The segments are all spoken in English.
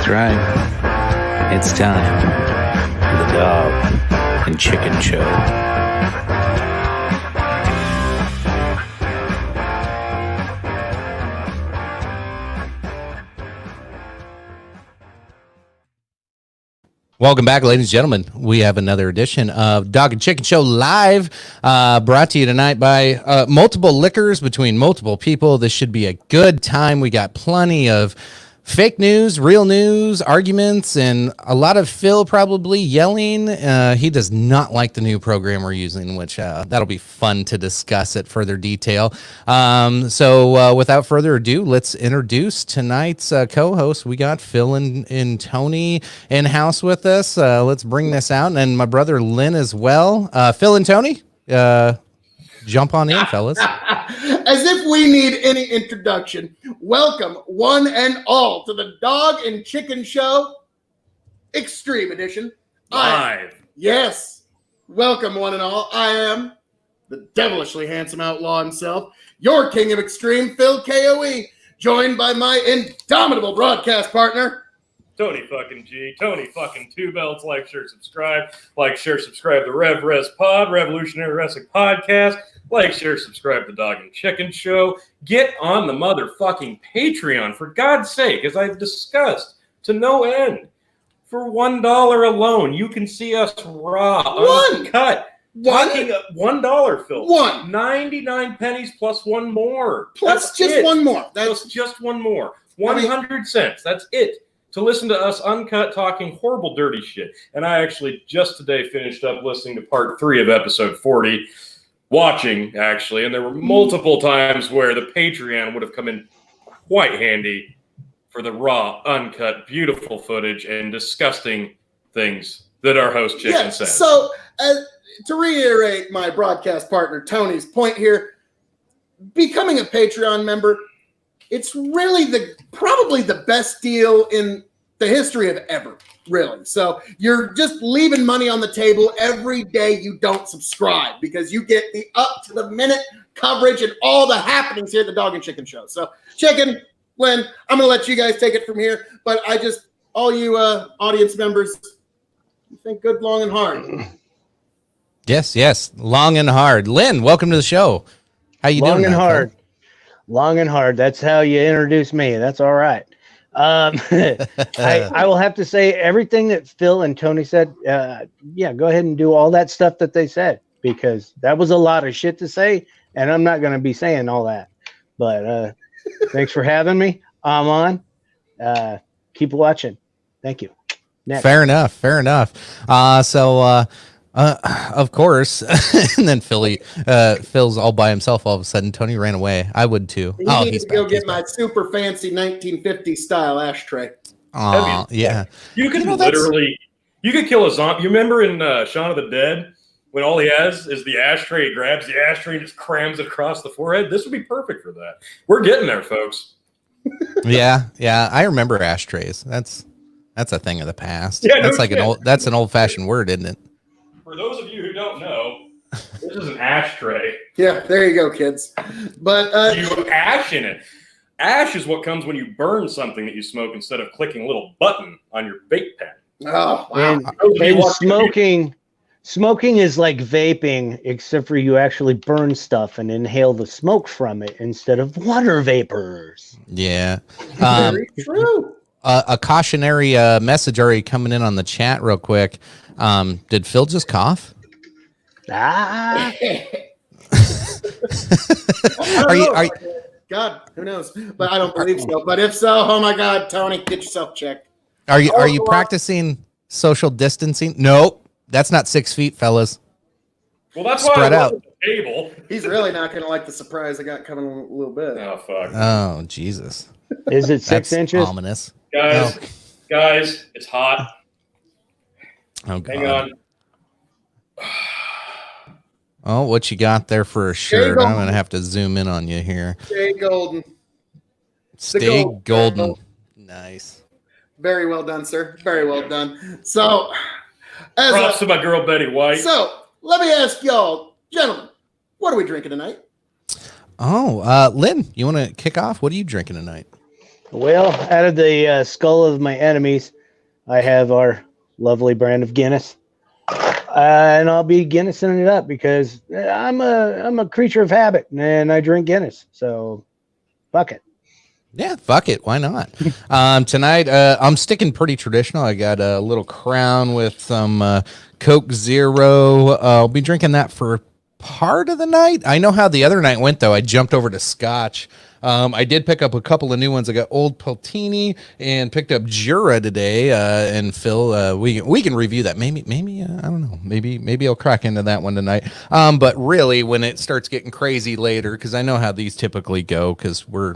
right. It's time for the Dog and Chicken Show. Welcome back, ladies and gentlemen. We have another edition of Dog and Chicken Show Live, brought to you tonight by multiple liquors between multiple people. This should be a good time. We got plenty of fake news, real news, arguments, and a lot of Phil probably yelling. He does not like the new program we're using, which that'll be fun to discuss at further detail. So without further ado, let's introduce tonight's co-host. We got Phil and Tony in-house with us. Let's bring this out. And my brother Lynn as well. Phil and Tony, jump on in, fellas. As if we need any introduction. Welcome, one and all, to the Dog and Chicken Show Extreme Edition. Live. Yes. Welcome, one and all. I am the devilishly handsome outlaw himself, your king of extreme, Phil KOE, joined by my indomitable broadcast partner, Tony fucking G. Tony fucking Two Belts. Like, share, subscribe. Like, share, subscribe to Rev Res Pod, Revolutionary Wrestling Podcast. Like, share, subscribe to the Dog and Chicken Show. Get on the motherfucking Patreon, for God's sake, as I've discussed to no end. For $1 alone, you can see us raw, uncut. $1, Phil. 99 pennies plus one more. Plus just one more. Plus just one more. 100 cents. That's it. To listen to us uncut talking horrible, dirty shit. And I actually just today finished up listening to part 3 of episode 40. Watching, actually, and there were multiple times where the Patreon would have come in quite handy for the raw, uncut, beautiful footage and disgusting things that our host Chicken says. So, to reiterate my broadcast partner Tony's point here, becoming a Patreon member, it's really probably the best deal in the history of ever, really. So you're just leaving money on the table every day you don't subscribe, because you get the up-to-the-minute coverage and all the happenings here at the Dog and Chicken Show. So, Chicken, Lynn, I'm going to let you guys take it from here, but all you audience members, think good, long, and hard. Yes, long and hard. Lynn, welcome to the show. How you doing? Long and hard. Long and hard. That's how you introduce me. That's all right. I will have to say everything that Phil and Tony said. Yeah, go ahead and do all that stuff that they said, because that was a lot of shit to say, and I'm not going to be saying all that. But thanks for having me. I'm on. Keep watching. Thank you. Next. Fair enough. Of course, and then Phil's all by himself all of a sudden. Tony ran away. I would too. He needs to go get my super fancy 1950s style ashtray. Oh, yeah. You could you could kill a zombie. You remember in Shaun of the Dead, when all he has is the ashtray, he grabs the ashtray and just crams it across the forehead? This would be perfect for that. We're getting there, folks. Yeah. I remember ashtrays. That's a thing of the past. Yeah, that's an old fashioned word, isn't it? For those of you who don't know, this is an ashtray. Yeah, there you go, kids. But you have ash in it. Ash is what comes when you burn something that you smoke instead of clicking a little button on your vape pen. Oh, wow. And smoking is like vaping, except for you actually burn stuff and inhale the smoke from it instead of water vapors. Yeah. Very true. A cautionary message already coming in on the chat real quick. Did Phil just cough? Ah. Are you God, who knows? But I don't believe so. But if so, oh my God, Tony, get yourself checked. Are you practicing social distancing? Nope, that's not 6 feet, fellas. Well, that's Spread why I out. at the table. He's really not going to like the surprise I got coming a little bit. Oh fuck. Oh Jesus. Is it 6 That's inches? ominous. Guys, it's hot. Oh God. Hang on. Oh, what you got there for a shirt? I'm gonna have to zoom in on you here. Stay golden. Stay golden. Nice. Very well done, sir. Very well done. So, Props to my girl Betty White. So, let me ask y'all, gentlemen, what are we drinking tonight? Oh, Lynn, you want to kick off? What are you drinking tonight? Well, out of the skull of my enemies, I have our lovely brand of Guinness, and I'll be Guinnessing it up because I'm a creature of habit, and I drink Guinness. So, fuck it. Yeah, fuck it. Why not? Tonight, I'm sticking pretty traditional. I got a little Crown with some Coke Zero. I'll be drinking that for part of the night. I know how the other night went, though. I jumped over to Scotch. I did pick up a couple of new ones. I got Old Peltini and picked up Jura today. And Phil, we can review that. Maybe I don't know. Maybe I'll crack into that one tonight. But really, when it starts getting crazy later, because I know how these typically go, because we're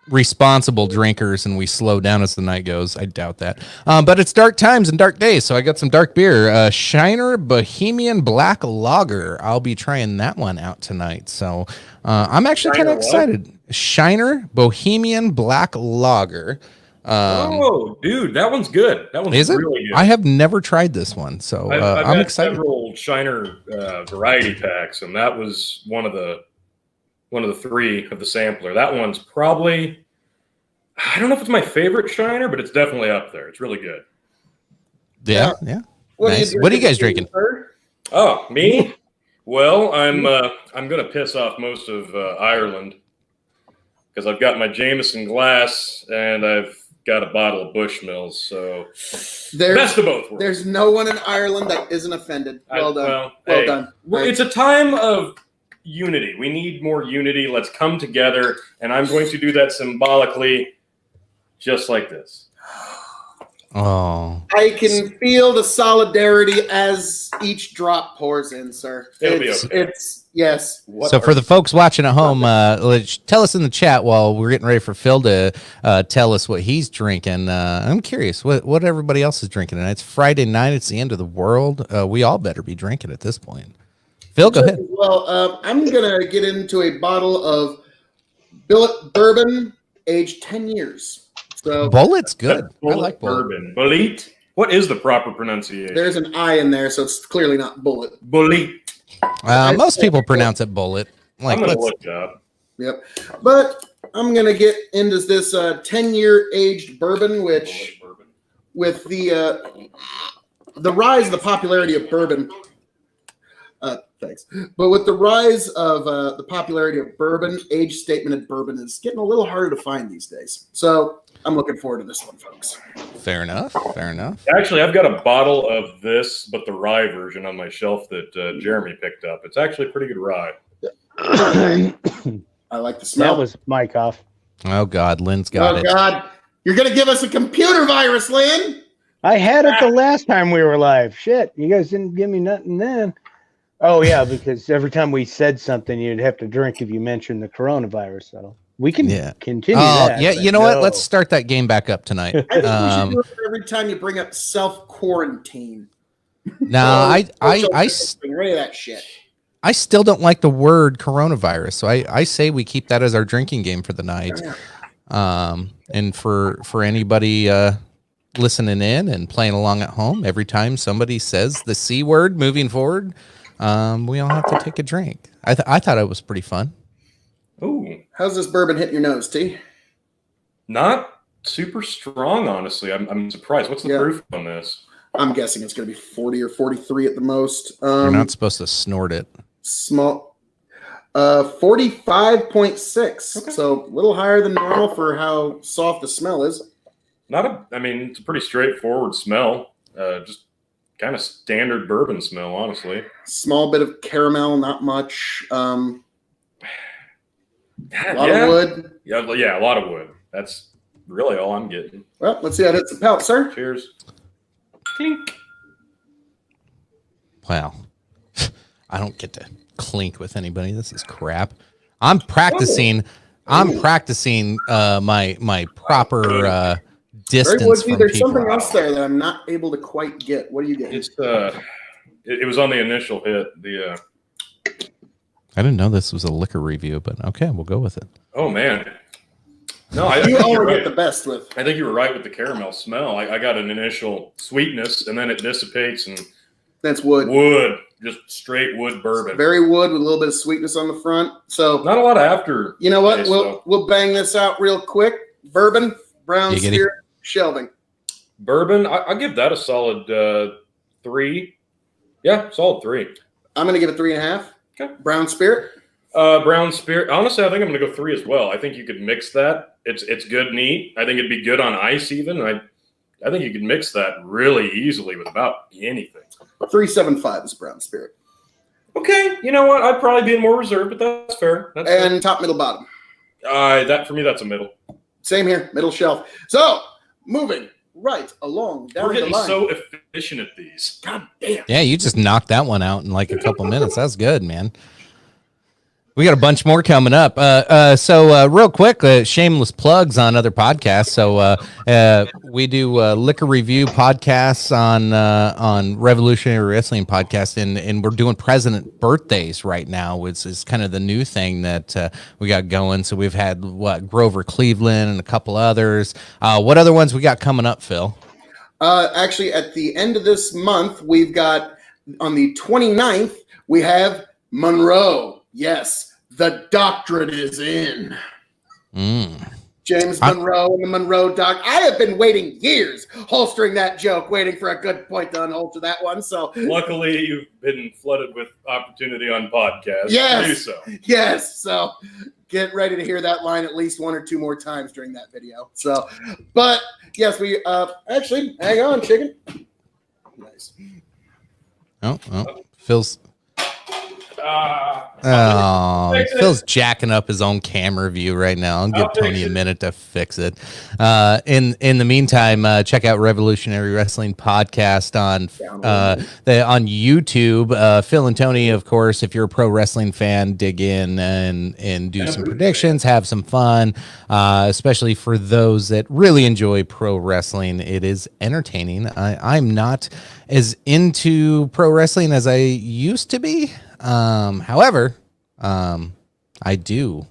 responsible drinkers and we slow down as the night goes. I doubt that. But it's dark times and dark days, so I got some dark beer. Shiner Bohemian Black Lager. I'll be trying that one out tonight. So I'm actually kind of excited. Shiner Bohemian Black Lager. Oh, dude, that one's good. That one's really good. I have never tried this one, so I'm excited. Several Shiner variety packs, and that was one of the three of the sampler. That one's probably, I don't know if it's my favorite Shiner, but it's definitely up there. It's really good. Yeah. Nice. What are you guys drinking? Oh, me? Well, I'm gonna piss off most of Ireland because I've got my Jameson glass and I've got a bottle of Bushmills. So best of both worlds. There's no one in Ireland that isn't offended. Well done. Well done. It's a time of unity. We need more unity. Let's come together, and I'm going to do that symbolically, just like this. Oh, I can feel the solidarity as each drop pours in, sir. It'll be okay. It's yes. So for the folks watching at home, tell us in the chat while we're getting ready for Phil to tell us what he's drinking. I'm curious what everybody else is drinking. And it's Friday night. It's the end of the world. We all better be drinking at this point. Phil, go ahead. Well, I'm going to get into a bottle of Billet bourbon, aged 10 years. So Bullet's good. I like bourbon. Bullet. What is the proper pronunciation? There's an I in there, so it's clearly not bullet. Bullet. Most people pronounce it bullet. I'm going to look it up. Yep. But I'm going to get into this 10-year aged bourbon, which with the rise of the popularity of bourbon, thanks. But with the rise of the popularity of bourbon, age statemented bourbon is getting a little harder to find these days. So I'm looking forward to this one, folks. Fair enough. Actually, I've got a bottle of this, but the rye version on my shelf that Jeremy picked up. It's actually a pretty good rye. I like the smell. That was my cough. Oh, God. Lynn's got it. Oh, God. You're going to give us a computer virus, Lynn. I had it the last time we were live. Shit, you guys didn't give me nothing then. Oh, yeah, because every time we said something, you'd have to drink if you mentioned the coronavirus. So we can continue that. Yeah, you know what? Let's start that game back up tonight. I think we should do it every time you bring up self-quarantine. No, Rid of that shit. I still don't like the word coronavirus, so I say we keep that as our drinking game for the night. And for anybody listening in and playing along at home, every time somebody says the C word moving forward, we all have to take a drink. I thought it was pretty fun. Ooh, how's this bourbon hitting your nose, T? Not super strong, honestly. I'm surprised. What's the proof on this? I'm guessing it's going to be 40 or 43 at the most. You're not supposed to snort it. Small, 45.6. Okay. So a little higher than normal for how soft the smell is. It's a pretty straightforward smell. Just kind of standard bourbon smell, honestly. Small bit of caramel, not much. A lot of wood. Yeah, a lot of wood. That's really all I'm getting. Well, let's see how it hits the palate, sir. Cheers. Clink. Wow. I don't get to clink with anybody. This is crap. I'm practicing. I'm practicing my proper distance from There's people. something else there that I'm not able to quite get. What are you getting? It's it was on the initial hit. I didn't know this was a liquor review, but okay, we'll go with it. Oh man. No, you only get the best with. I think you were right with the caramel smell. I got an initial sweetness, and then it dissipates, and that's wood. Wood, just straight wood bourbon. It's very wood with a little bit of sweetness on the front. So not a lot of after. You know what? We'll bang this out real quick. Bourbon, brown Giggity. spirit, shelving. Bourbon, I'll give that a solid 3. Yeah, solid 3. I'm gonna give it 3.5. Okay. Brown spirit. Brown spirit. Honestly, I think I'm going to go 3 as well. I think you could mix that. It's good, neat. I think it'd be good on ice even. I think you could mix that really easily with about anything. 3.75 is brown spirit. Okay, you know what? I'd probably be more reserved, but that's fair. That's And top, middle, bottom. that for me, that's a middle. Same here, middle shelf. So moving right along down We're the getting line. so efficient at these. God damn. Yeah, you just knocked that one out in like a couple minutes. That's good, man. We got a bunch more coming up. So real quick, shameless plugs on other podcasts. So we do liquor review podcasts on Revolutionary Wrestling Podcast, and we're doing president birthdays right now, which is kind of the new thing that we got going. So we've had Grover Cleveland and a couple others. What other ones we got coming up, Phil? Actually, at the end of this month, we've got on the 29th, we have Monroe. Yes, the doctorate is in. James Monroe and the Monroe Doc. I have been waiting years, holstering that joke, waiting for a good point to unholster that one. So Luckily, you've been flooded with opportunity on podcasts. Yes. To do so. yes, so get ready to hear that line at least 1 or 2 more times during that video. So, but yes, we actually hang on, chicken. Nice. Oh, Phil's. Fix it. Phil's jacking up his own camera view right now. I'll give I'll fix Tony a it. minute to fix it. In the meantime, check out Revolutionary Wrestling Podcast on YouTube. Phil and Tony, of course, if you're a pro wrestling fan, dig in and do some predictions, have some fun. Especially for those that really enjoy pro wrestling, it is entertaining. I'm not as into pro wrestling as I used to be. However, I do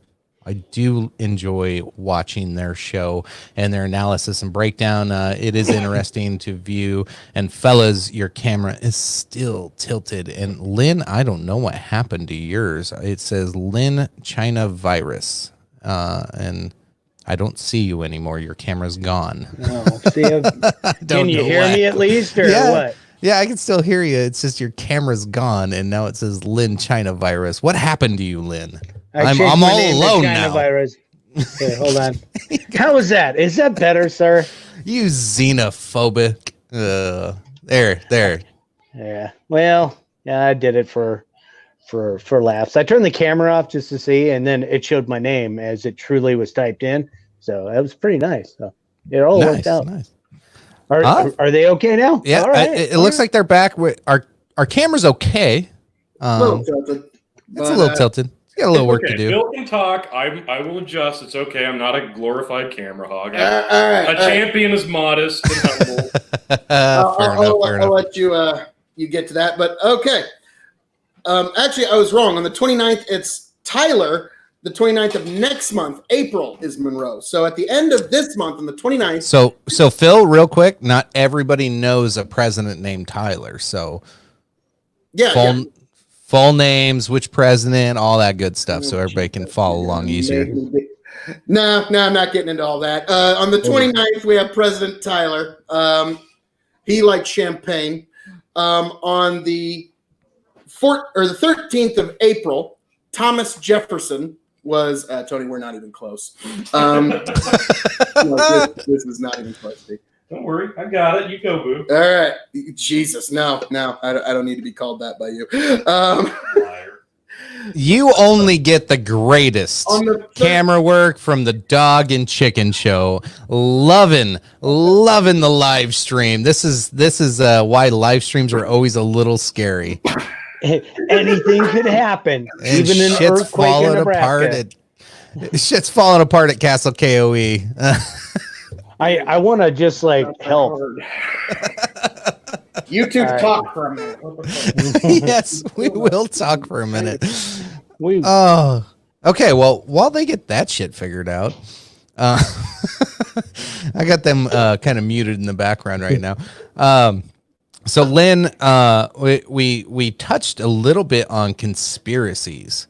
enjoy watching their show and their analysis and breakdown. It is interesting to view. And fellas, your camera is still tilted. And Lynn, I don't know what happened to yours. It says Lynn China virus. And I don't see you anymore. Your camera's gone. Oh, see, can you hear me at least, or what? Yeah, I can still hear you. It's just your camera's gone, and now it says Lynn China virus. What happened to you, Lynn? I'm changed my all name to alone China now. Virus. Okay, hold on. How is that? Is that better, sir? You xenophobic. There. Yeah. Well, yeah, I did it for laughs. I turned the camera off just to see, and then it showed my name as it truly was typed in. So that was pretty nice. So it all worked out. Nice. Are they okay now? Yeah, All right. it looks like they're back. Our camera's okay. A little tilted. It's a little tilted. It's got a little work to Okay, do. Bill can talk. I will adjust. It's okay. I'm not a glorified camera hog. All right. A champion is modest and humble. I'll let you get to that. But okay. Actually, I was wrong. On the 29th, it's Tyler. The 29th of next month, April, is Monroe. So at the end of this month, on the 29th. So Phil, real quick, not everybody knows a president named Tyler. So full names, which president, all that good stuff, so everybody can follow along easier. No, I'm not getting into all that. On the 29th, we have President Tyler. He likes champagne. On the 13th of April, Thomas Jefferson was Tony. We're not even close. No, this is not even close. Steve. Don't worry. I got it. You go, boo. All right, Jesus, no, I don't need to be called that by you. Liar. You only get the greatest On the camera work from the Dog and Chicken Show. Loving the live stream. This is why live streams are always a little scary. Anything could happen, And even an shit's earthquake in falling Nebraska. Shit's falling apart at Castle KOE. I want to just like help. You two right. talk for a minute. Yes, we will talk for a minute. We Okay. Well, while they get that shit figured out, I got them kind of muted in the background right now. So Lynn, we touched a little bit on conspiracies.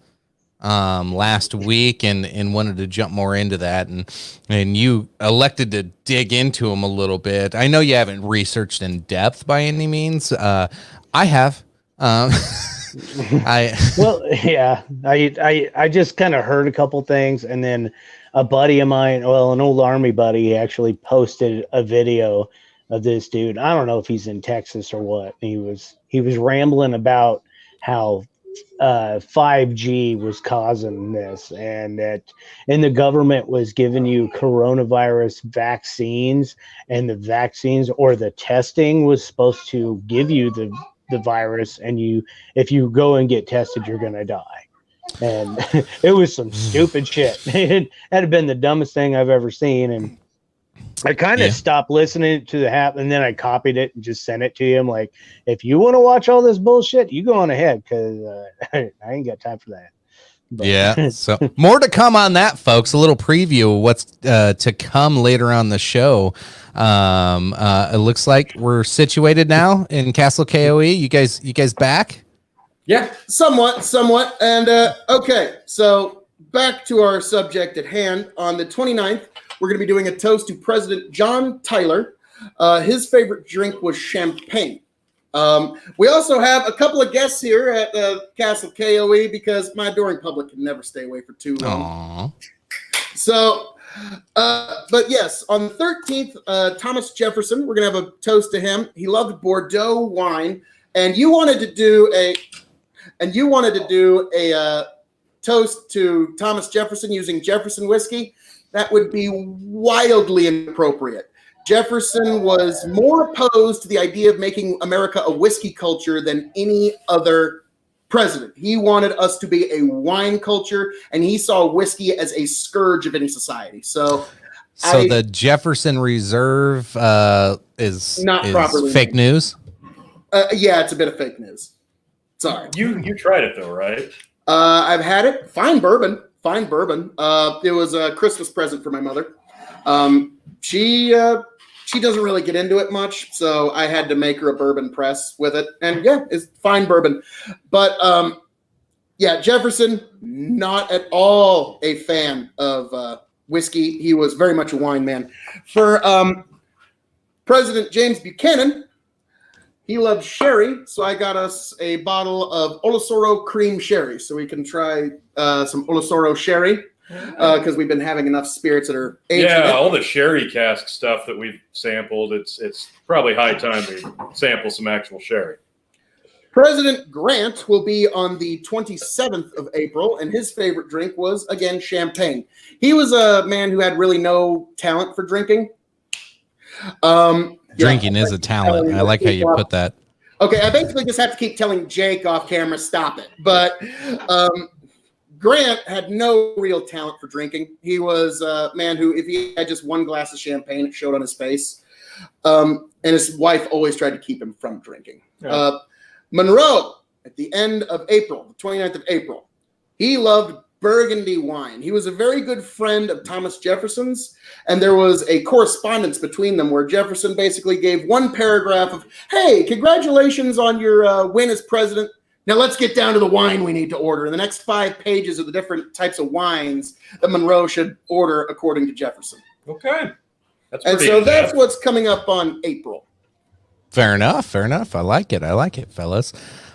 last week and wanted to jump more into that, and you elected to dig into them a little bit. I know you haven't researched in depth by any means. I have. I just kind of heard a couple things, and then a buddy of mine, an old Army buddy, actually posted a video of this dude. I don't know if he's in Texas or what. He was rambling about how 5G was causing this, and the government was giving you coronavirus vaccines, and the vaccines or the testing was supposed to give you the virus, and if you go and get tested, you're gonna die. And it was some stupid shit. It had been the dumbest thing I've ever seen, and I kind of stopped listening to the app, and then I copied it and just sent it to him. Like, if you want to watch all this bullshit, you go on ahead, because I ain't got time for that. But. Yeah. So more to come on that, folks. A little preview of what's to come later on the show. It looks like we're situated now in Castle KOE. You guys back? Yeah, somewhat. And okay, so back to our subject at hand. On the 29th, we're going to be doing a toast to President John Tyler. His favorite drink was champagne. We also have a couple of guests here at Castle KOE, because my adoring public can never stay away for too long. Aww. So, but yes, on the 13th, Thomas Jefferson, we're going to have a toast to him. He loved Bordeaux wine, and you wanted to do a toast to Thomas Jefferson using Jefferson whiskey. That would be wildly inappropriate. Jefferson was more opposed to the idea of making America a whiskey culture than any other president. He wanted us to be a wine culture, and he saw whiskey as a scourge of any society. So the Jefferson Reserve is not properly fake named. News. Yeah, it's a bit of fake news. Sorry. You tried it though, right? I've had it. Fine bourbon. It was a Christmas present for my mother. She doesn't really get into it much, so I had to make her a bourbon press with it. And yeah, it's fine bourbon. But yeah, Jefferson, not at all a fan of whiskey. He was very much a wine man. For President James Buchanan, he loved sherry, so I got us a bottle of Olosoro cream sherry, so we can try some Olosoro sherry, because we've been having enough spirits that are aged. Yeah, all the sherry cask stuff that we've sampled, it's probably high time we sample some actual sherry. President Grant will be on the 27th of April, and his favorite drink was, again, champagne. He was a man who had really no talent for drinking. Drinking is a talent. I like how you put that. Okay, I basically just have to keep telling Jake off camera, stop it. But Grant had no real talent for drinking. He was a man who, if he had just one glass of champagne, it showed on his face. And his wife always tried to keep him from drinking. Yeah. Monroe, at the end of April, the 29th of April, he loved Burgundy wine. He was a very good friend of Thomas Jefferson's, and there was a correspondence between them where Jefferson basically gave one paragraph of, hey, congratulations on your win as president. Now let's get down to the wine we need to order. And the next 5 pages of the different types of wines that Monroe should order according to Jefferson. Okay. That's what's coming up on April. Fair enough. I like it, fellas.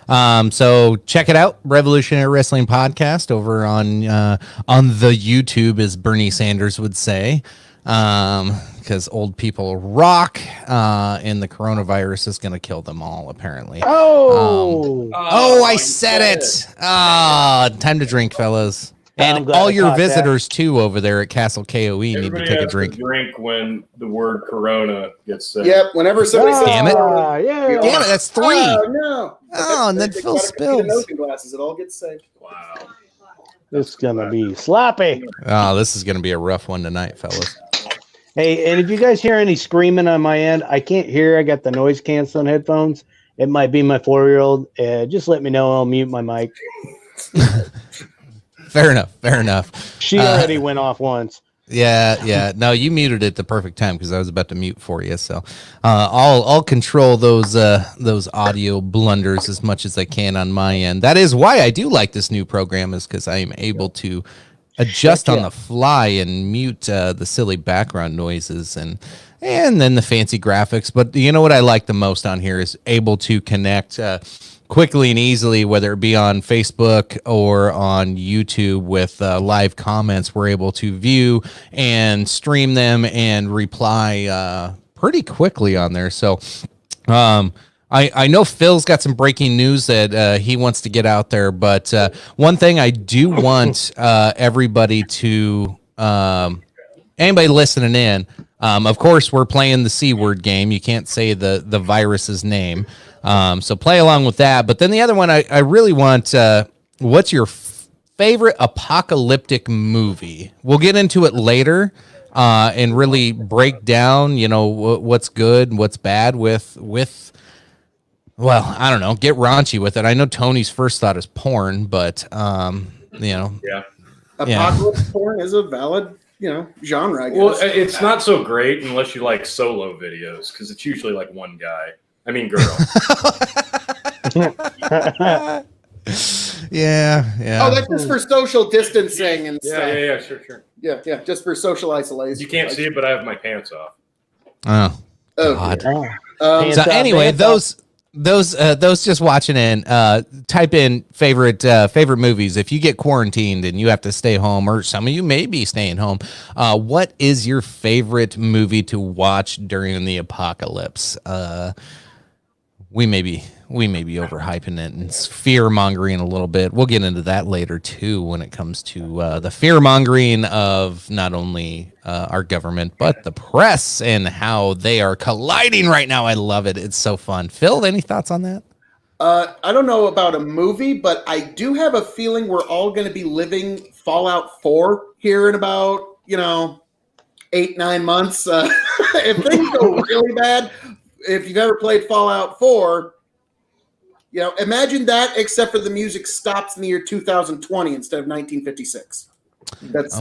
So check it out, Revolutionary Wrestling Podcast over on the YouTube, as Bernie Sanders would say, because old people rock, and the coronavirus is going to kill them all, apparently. I said it. Time to drink, fellas. And all your visitors too over there at Castle KOE need to take a drink. Drink when the word Corona gets said. Yep. Whenever somebody says, damn it, yeah. Damn it, that's 3. Oh no! And then Phil spills. Glasses, it all gets saved. Wow. This is gonna be sloppy. Oh, this is gonna be a rough one tonight, fellas. Hey, and if you guys hear any screaming on my end, I can't hear. I got the noise canceling headphones. It might be my 4-year-old. Just let me know. I'll mute my mic. Fair enough. She already went off once. Yeah. No, you muted at the perfect time because I was about to mute for you. So I'll control those audio blunders as much as I can on my end. That is why I do like this new program, is because I am able to adjust on the fly and mute the silly background noises and then the fancy graphics. But you know what I like the most on here is able to connect quickly and easily, whether it be on Facebook or on YouTube with live comments. We're able to view and stream them and reply pretty quickly on there. So I know Phil's got some breaking news that he wants to get out there, but one thing I do want everybody to, anybody listening in, of course, we're playing the C word game. You can't say the virus's name. So play along with that. But then the other one, I really want, what's your favorite apocalyptic movie? We'll get into it later and really break down, what's good, what's bad with, well, I don't know, get raunchy with it. I know Tony's first thought is porn, but, Yeah. Apocalypse porn is a valid, genre, I guess. Well, it's not so great unless you like solo videos, because it's usually like one guy. I mean, girl. Yeah. Oh, that's just for social distancing and stuff. Yeah, sure. Yeah, just for social isolation. You can't see it, but I have my pants off. Oh, God. Hands So anyway, hands up. those just watching in, type in favorite movies. If you get quarantined and you have to stay home, or some of you may be staying home, what is your favorite movie to watch during the apocalypse? We may be overhyping it and fear mongering a little bit. We'll get into that later too when it comes to the fear mongering of not only our government but the press and how they are colliding right now. I love it. It's so fun. Phil, any thoughts on that? I don't know about a movie, but I do have a feeling we're all going to be living Fallout 4 here in about 8-9 months. If things go really bad. If you've ever played Fallout 4, imagine that, except for the music stops in the year 2020 instead of 1956. That's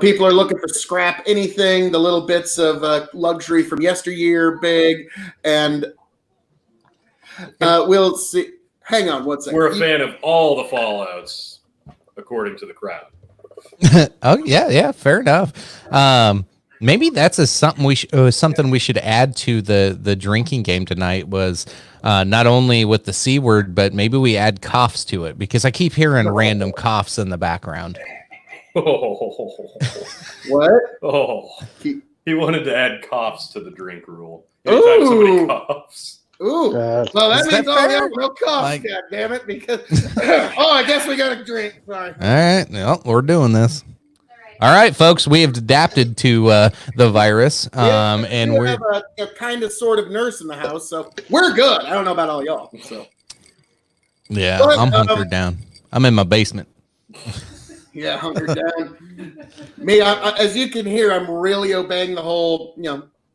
people are looking for scrap anything, the little bits of luxury from yesteryear, big, and we'll see. Hang on, one second. We're a fan of all the Fallouts, according to the crowd. Oh yeah, fair enough. Maybe that's something we should add to the drinking game tonight, was not only with the C word, but maybe we add coughs to it, because I keep hearing random coughs in the background. What? Oh, he wanted to add coughs to the drink rule. Anytime somebody coughs. Ooh. Well, that means all the no coughs, God damn it, because I guess we got a drink. Sorry. All right, well, we're doing this. All right, folks, we have adapted to the virus, and we we're have a kind of sort of nurse in the house, so we're good. I don't know about all y'all. So yeah, I'm hunkered down. I'm in my basement. Yeah, hunkered down. Me, as you can hear, I'm really obeying the whole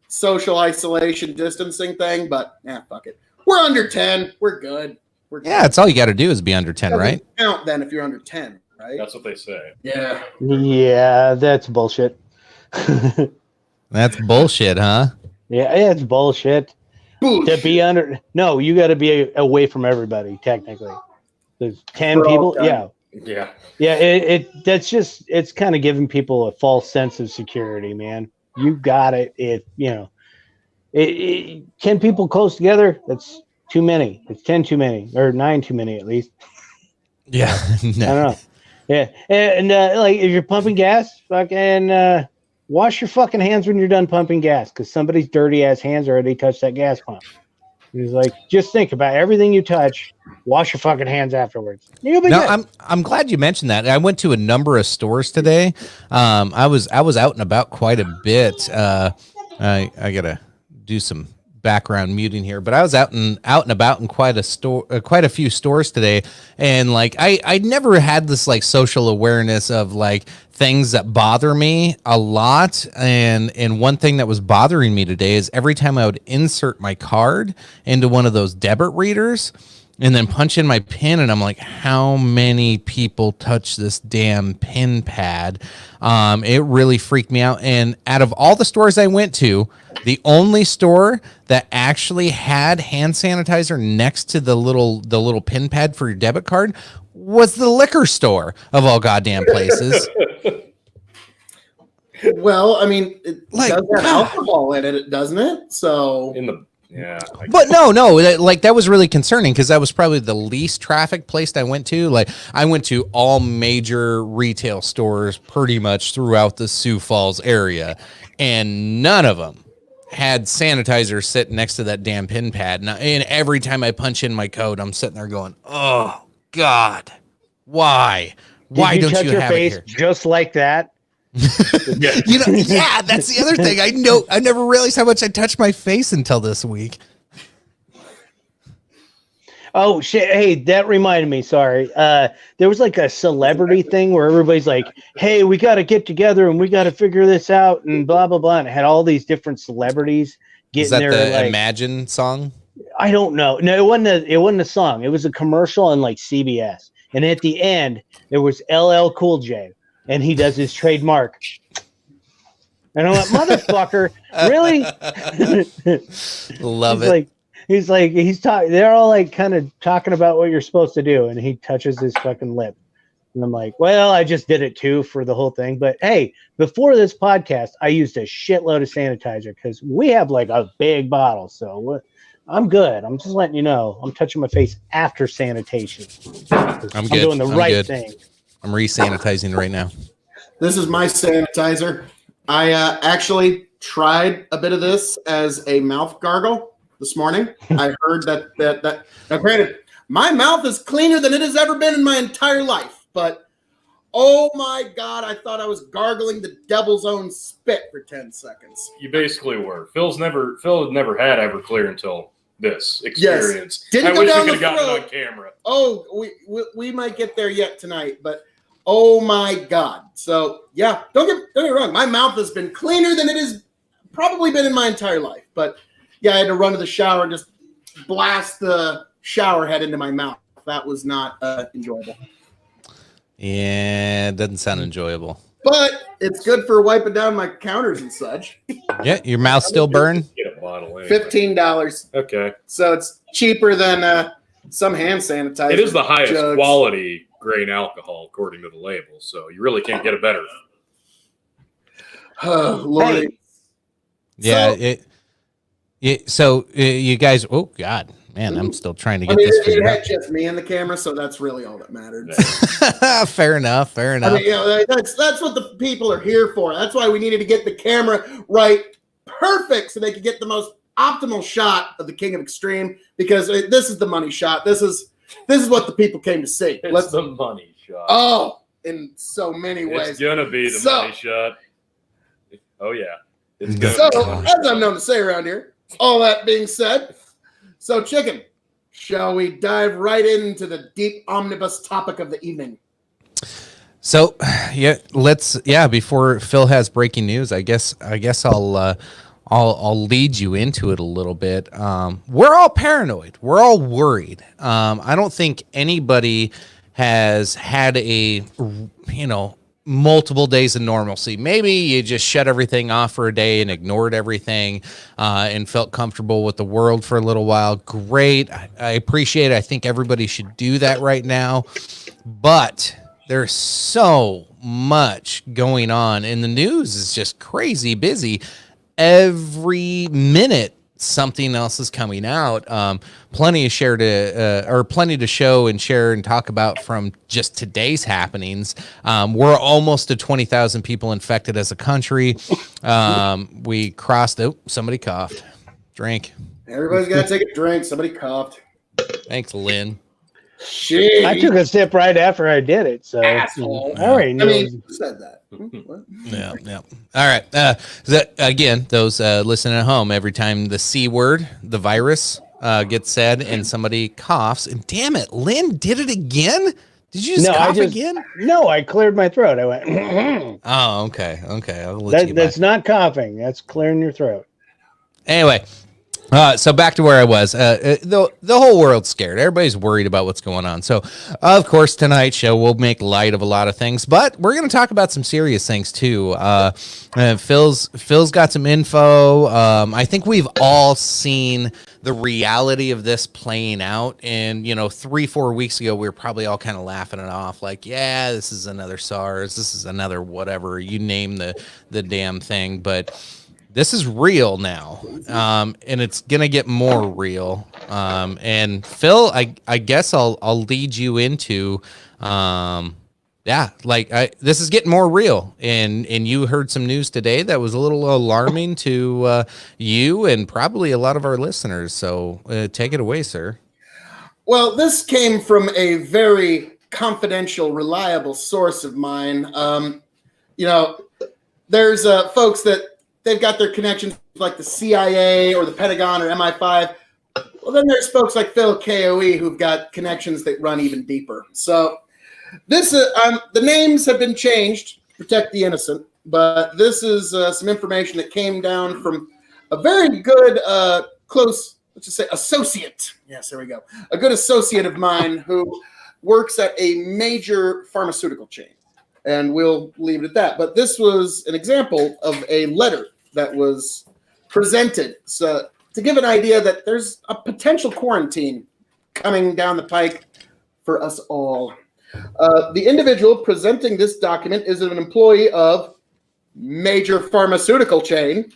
social isolation distancing thing. But fuck it. We're under 10. We're good. Yeah, it's all you got to do is be under 10, right? Count then if you're under 10. Right? That's what they say. Yeah. Yeah, that's bullshit. That's bullshit, huh? Yeah, it's bullshit. To be under, no, you got to be away from everybody. Technically, there's 10 people. Yeah. It's kind of giving people a false sense of security, man. You got it. 10 people close together. That's too many. It's 10 too many, or 9 too many at least. Yeah. I don't know. Yeah, and like if you're pumping gas, fucking wash your fucking hands when you're done pumping gas, because somebody's dirty ass hands already touched that gas pump. He's like, just think about everything you touch. Wash your fucking hands afterwards. You'll be good. I'm glad you mentioned that. I went to a number of stores today. I was out and about quite a bit. I gotta do some background muting here, but I was out and about in quite a few stores today, and like I never had this like social awareness of like things that bother me a lot, and one thing that was bothering me today is every time I would insert my card into one of those debit readers, and then punch in my pin, and I'm like, how many people touch this damn pin pad? It really freaked me out. And out of all the stores I went to, the only store that actually had hand sanitizer next to the little pin pad for your debit card was the liquor store of all goddamn places. Well, I mean, it Like, does have alcohol in it, doesn't it? So But no, that was really concerning because that was probably the least traffic place I went to. Like, I went to all major retail stores pretty much throughout the Sioux Falls area, and none of them had sanitizer sitting next to that damn pin pad. And every time I punch in my code, I'm sitting there going, "Oh God, why? Why don't touch you your have face it here?" just like that? Yeah, that's the other thing. I never realized how much I touched my face until this week. Oh shit! Hey, that reminded me. Sorry, there was like a celebrity thing where everybody's like, "Hey, we got to get together and we got to figure this out," and blah blah blah. And it had all these different celebrities getting Is that there. the Like, Imagine song? I don't know. No, it wasn't a song. It was a commercial on like CBS. And at the end, there was LL Cool J, and he does his trademark. And I'm like, motherfucker, really? Love it. He's talking. They're all like kind of talking about what you're supposed to do, and he touches his fucking lip. And I'm like, well, I just did it too for the whole thing. But hey, before this podcast, I used a shitload of sanitizer because we have like a big bottle. So I'm good. I'm just letting you know. I'm touching my face after sanitation. I'm good. Doing the I'm right good. thing. I'm re-sanitizing right now. this is my sanitizer. I actually tried a bit of this as a mouth gargle this morning. I heard that now granted, my mouth is cleaner than it has ever been in my entire life, but oh my God, I thought I was gargling the devil's own spit for 10 seconds. You basically were. Phil had never had Everclear until this experience. Yes. I wish we could have gotten it on camera. Oh, we might get there yet tonight, but oh my God. So yeah, don't get me wrong. My mouth has been cleaner than it has probably been in my entire life. But yeah, I had to run to the shower and just blast the shower head into my mouth. That was not enjoyable. Yeah, it doesn't sound enjoyable. But it's good for wiping down my counters and such. Yeah, your mouth still burn? Get a bottle anyway. $15. Okay. So it's cheaper than some hand sanitizer. It is the highest jugs. quality grain alcohol according to the label, so you really can't get a better. Oh, Lord. Yeah, so you guys, oh God, man, I'm still trying to get I mean, this it figured had out. just me in the camera, so that's really all that mattered. Fair enough. I mean, that's what the people are here for. That's why we needed to get the camera right, perfect, so they could get the most optimal shot of the King of Extreme. Because this is the money shot. This is what the people came to see. It's the money shot. Oh, in so many ways. It's gonna be the money shot. Oh yeah. It's So, gonna as I'm known to say around here, all that being said, so chicken, shall we dive right into the deep omnibus topic of the evening? So, before Phil has breaking news, I guess I'll lead you into it a little bit. We're all paranoid. We're all worried. I don't think anybody has had multiple days of normalcy. Maybe you just shut everything off for a day and ignored everything and felt comfortable with the world for a little while. Great. I appreciate it. I think everybody should do that right now. But there's so much going on, and the news is just crazy busy. Every minute something else is coming out. Plenty to show and share and talk about from just today's happenings. We're almost to 20,000 people infected as a country. We crossed. Oh, somebody coughed. Drink. Everybody's got to take a drink. Somebody coughed. Thanks, Lynn. Shit. I took a sip right after I did it. So Asshole. all right. I mean, who said that? What? Yeah. All right. Again, those listening at home, every time the C word, the virus, gets said and somebody coughs, and damn it, Lynn did it again? Did you just cough again? No, I cleared my throat. I went. Oh, okay. I'll let you That's not coughing. That's clearing your throat. Anyway, So back to where I was. The whole world's scared. Everybody's worried about what's going on. So, of course, tonight's show will make light of a lot of things, but we're going to talk about some serious things too. Phil's got some info. I think we've all seen the reality of this playing out. And 3-4 weeks ago, we were probably all kind of laughing it off, like, yeah, this is another SARS. This is another whatever. You name the damn thing, but this is real now, and it's gonna get more real. And Phil, I guess I'll lead you into, this is getting more real. And you heard some news today that was a little alarming to you and probably a lot of our listeners. So take it away, sir. Well, this came from a very confidential, reliable source of mine. There's folks that they've got their connections like the CIA or the Pentagon or MI5. Well, then there's folks like Phil KOE who've got connections that run even deeper. So this, the names have been changed to protect the innocent, but this is some information that came down from a very good, close, let's just say associate. Yes, there we go. A good associate of mine who works at a major pharmaceutical chain. And we'll leave it at that. But this was an example of a letter that was presented. So to give an idea that there's a potential quarantine coming down the pike for us all. The individual presenting this document is an employee of major pharmaceutical chain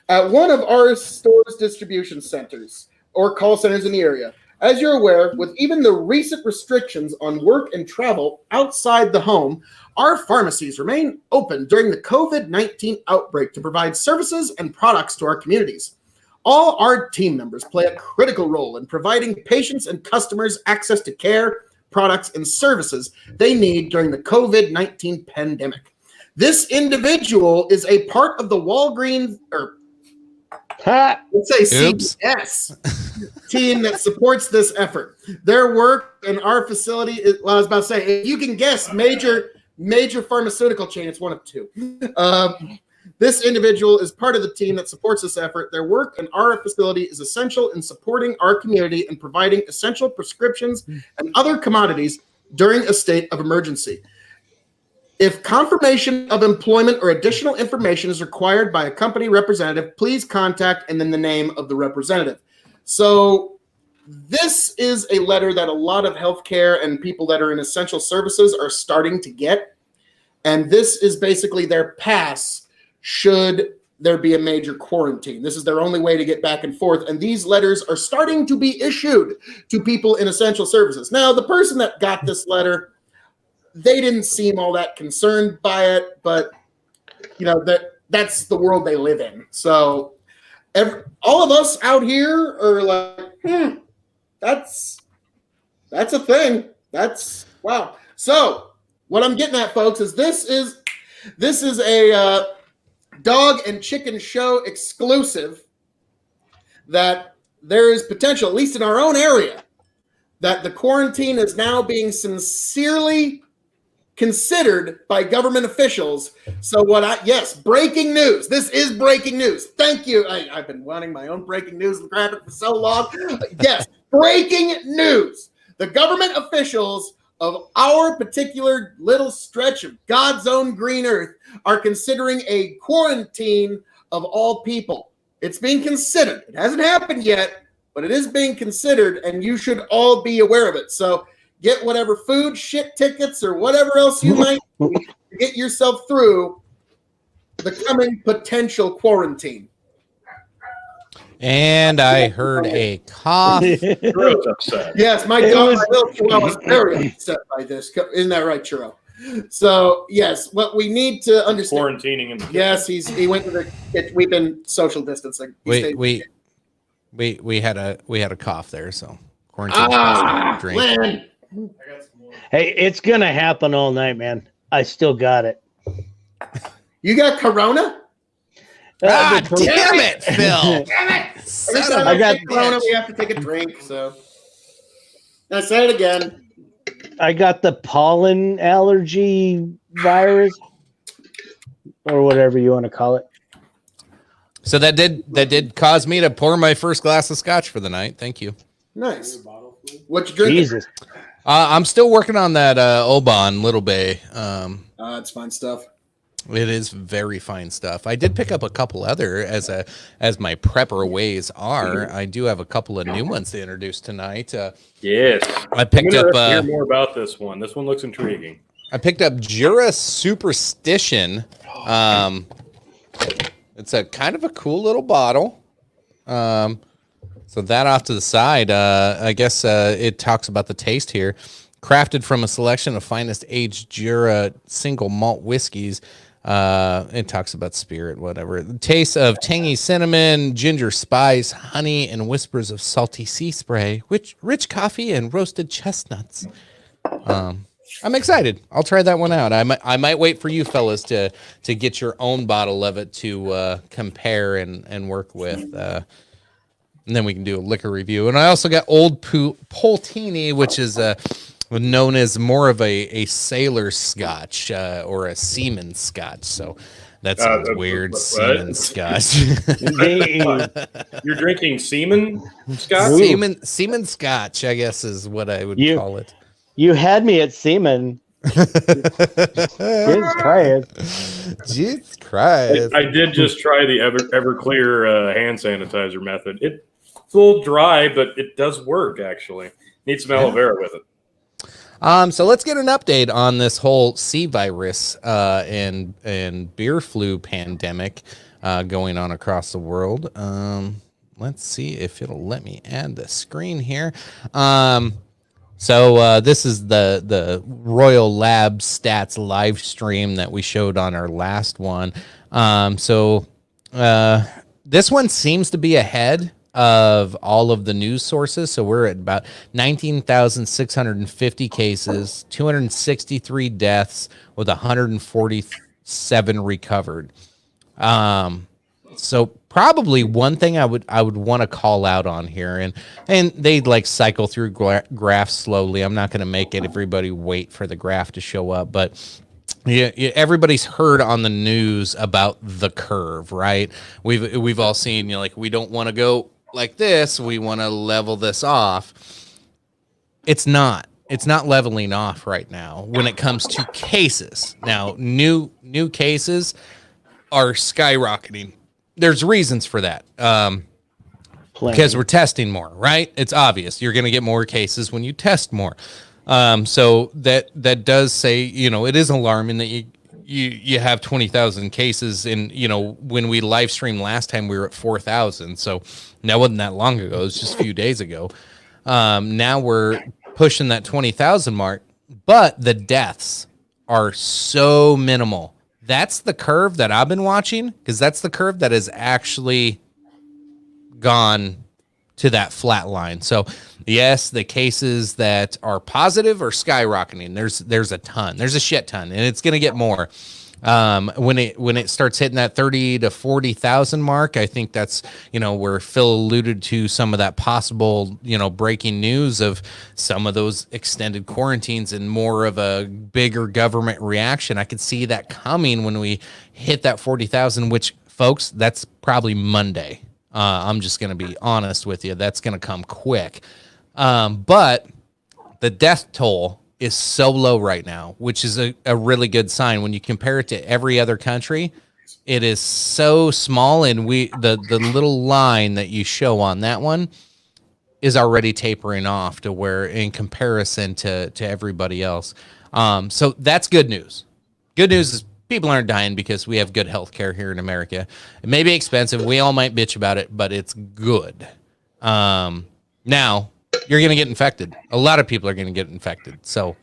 at one of our store's distribution centers or call centers in the area. As you're aware, with even the recent restrictions on work and travel outside the home, our pharmacies remain open during the COVID-19 outbreak to provide services and products to our communities. All our team members play a critical role in providing patients and customers access to care, products, and services they need during the COVID-19 pandemic. This individual is a part of the Walgreens, let's say CVS team that supports this effort. Their work in our facility is, well, I was about to say, if you can guess major pharmaceutical chain, it's one of two. This individual is part of the team that supports this effort. Their work in our facility is essential in supporting our community and providing essential prescriptions and other commodities during a state of emergency. If confirmation of employment or additional information is required by a company representative, please contact and then the name of the representative. So this is a letter that a lot of healthcare and people that are in essential services are starting to get. And this is basically their pass should there be a major quarantine. This is their only way to get back and forth. And these letters are starting to be issued to people in essential services. Now, the person that got this letter, they didn't seem all that concerned by it, but that's the world they live in. So all of us out here are like, that's a thing. That's wow. So what I'm getting at, folks, is this is a Dog and Chicken Show exclusive that there is potential, at least in our own area, that the quarantine is now being sincerely considered by government officials. So breaking news. This is breaking news. Thank you. I've been wanting my own breaking news graphic for so long. Yes, breaking news. The government officials of our particular little stretch of God's own green earth are considering a quarantine of all people. It's being considered. It hasn't happened yet, but it is being considered, and you should all be aware of it. So get whatever food, shit tickets, or whatever else you might need to get yourself through the coming potential quarantine. And I heard a cough. Upset. Yes, my dog, my little Churro, was very upset by this. Isn't that right, Churro? So, yes, what we need to understand. Quarantining him. Yes, he went to the. We've been social distancing. We had a cough there, so quarantine. Drink. Man. Hey, it's gonna happen all night, man. I still got it. You got corona? Damn it, Phil! Damn it! Every time I got corona, we have to take a drink. So I say it again. I got the pollen allergy virus, or whatever you want to call it. So that did cause me to pour my first glass of scotch for the night. Thank you. Nice. What you drinking? Jesus. I'm still working on that Oban Little Bay. It's fun stuff. It is very fine stuff. I did pick up a couple other as my prepper ways are. I do have a couple of new ones to introduce tonight. Yes. I picked I'm up. interested to hear more about this one. This one looks intriguing. I picked up Jura Superstition. It's a kind of a cool little bottle. So that off to the side, I guess it talks about the taste here. Crafted from a selection of finest aged Jura single malt whiskeys. It talks about spirit, whatever. The taste of tangy cinnamon, ginger spice, honey, and whispers of salty sea spray, rich coffee and roasted chestnuts. I'm excited. I'll try that one out. I might wait for you fellas to get your own bottle of it to compare and work with. And then we can do a liquor review. And I also got Old Poltini, which is known as more of a sailor scotch or a seaman scotch. So that sounds weird. What? Seaman scotch. They- You're drinking semen scotch? Seaman scotch, I guess, is what I would call it. You had me at semen. Jesus Christ. Jesus Christ. I did just try the Everclear hand sanitizer method. It's a little dry, but it does work, actually. Need some aloe vera with it. So let's get an update on this whole C virus and beer flu pandemic going on across the world. Let's see if it'll let me add the screen here. So this is the Royal Lab Stats live stream that we showed on our last one. This one seems to be ahead of all of the news sources. So we're at about 19,650 cases, 263 deaths with 147 recovered. So probably one thing I would want to call out on here, and they like cycle through graphs slowly. I'm not going to make everybody wait for the graph to show up, but yeah, everybody's heard on the news about the curve, right? We've all seen, like, we don't want to go like this. We want to level this off. It's not leveling off right now when it comes to cases. Now, new cases are skyrocketing. There's reasons for that. Because we're testing more, right? It's obvious. You're going to get more cases when you test more. So that does say, it is alarming that you have 20,000 cases, and when we live streamed last time we were at 4,000. So that wasn't that long ago. It was just a few days ago. Now we're pushing that 20,000 mark, but the deaths are so minimal. That's the curve that I've been watching, because that's the curve that has actually gone to that flat line. So yes, the cases that are positive are skyrocketing. There's a ton. There's a shit ton, and it's going to get more. When it starts hitting that 30 to 40,000 mark, I think that's, where Phil alluded to some of that possible, breaking news of some of those extended quarantines and more of a bigger government reaction. I could see that coming when we hit that 40,000, which, folks, that's probably Monday. I'm just going to be honest with you. That's going to come quick. But the death toll is so low right now, which is a really good sign. When you compare it to every other country, it is so small, and the little line that you show on that one is already tapering off to where, in comparison to everybody else. So that's good news. Good news is people aren't dying because we have good health care here in America. It may be expensive. We all might bitch about it, but it's good. Now, you're going to get infected. A lot of people are going to get infected. So